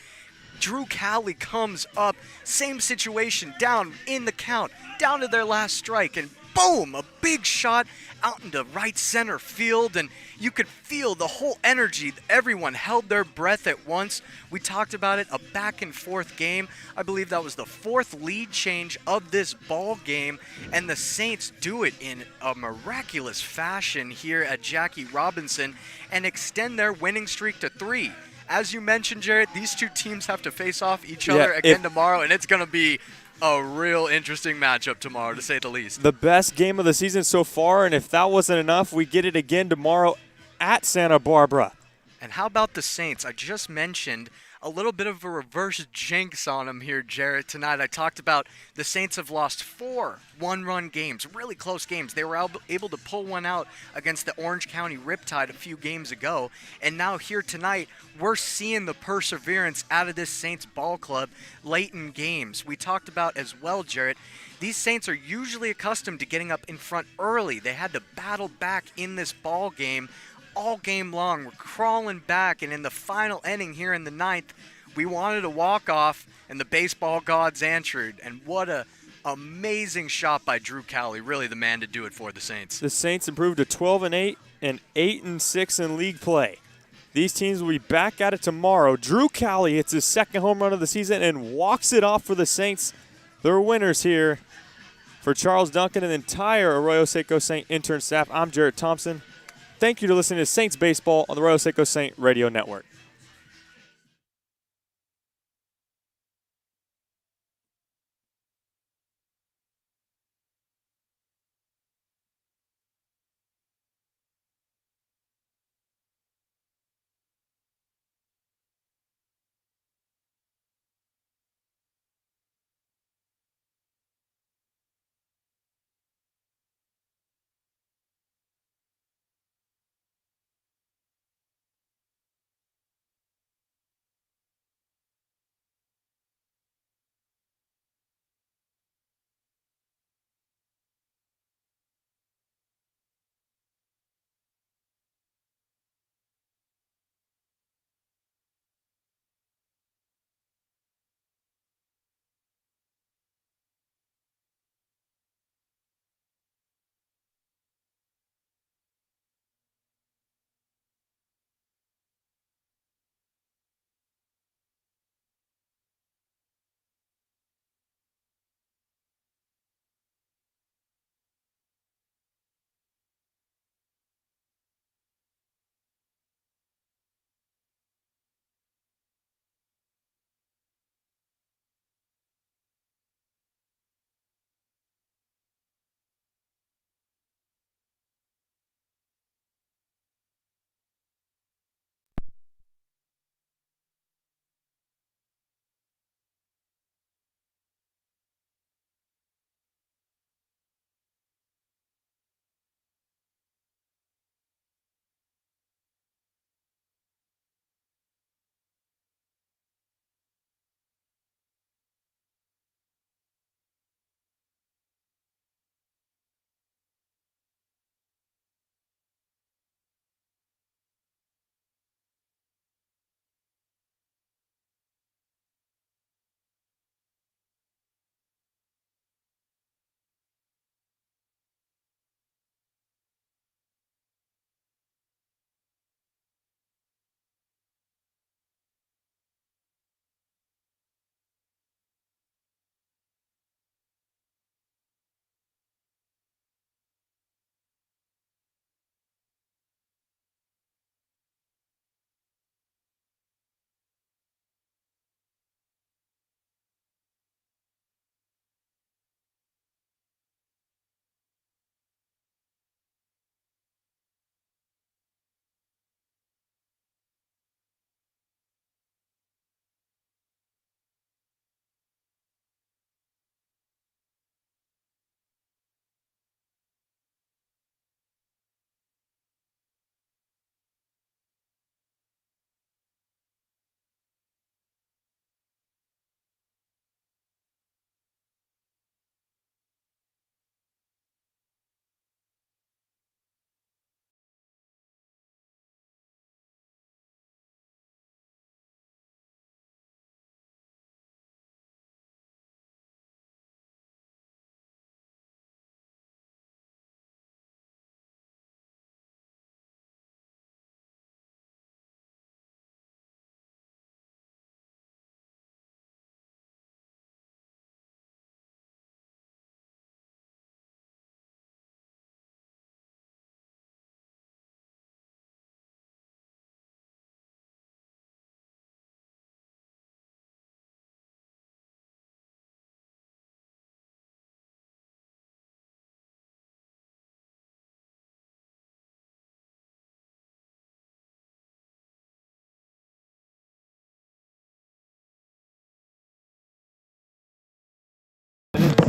Drew Callie comes up, same situation, down in the count, down to their last strike, and boom, a big shot out into right center field, and you could feel the whole energy. Everyone held their breath at once. We talked about it, a back and forth game. I believe that was the 4th lead change of this ball game, and the Saints do it in a miraculous fashion here at Jackie Robinson and extend their winning streak to 3. As you mentioned, Jarrett, these two teams have to face off each other again tomorrow, and it's going to be a real interesting matchup tomorrow, to say the least. The best game of the season so far, and if that wasn't enough, we get it again tomorrow at Santa Barbara. And how about the Saints? I just mentioned a little bit of a reverse jinx on them here, Jarrett, tonight. I talked about the Saints have lost 4 one-run games, really close games. They were able to pull one out against the Orange County Riptide a few games ago. And now here tonight, we're seeing the perseverance out of this Saints ball club late in games. We talked about as well, Jarrett, these Saints are usually accustomed to getting up in front early. They had to battle back in this ball game all game long. We're crawling back, and in the final inning here in the 9th, we wanted a walk-off, and the baseball gods answered. And what a amazing shot by Drew Callie, really the man to do it for the Saints. The Saints improved to 12-8 and 8-6 in league play. These teams will be back at it tomorrow. Drew Callie hits his 2nd home run of the season and walks it off for the Saints. They're winners here. For Charles Duncan and the entire Arroyo Seco Saint intern staff, I'm Jarrett Thompson. Thank you for listening to Saints Baseball on the Arroyo Seco Saint Radio Network.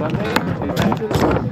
Sunday, 2 matches.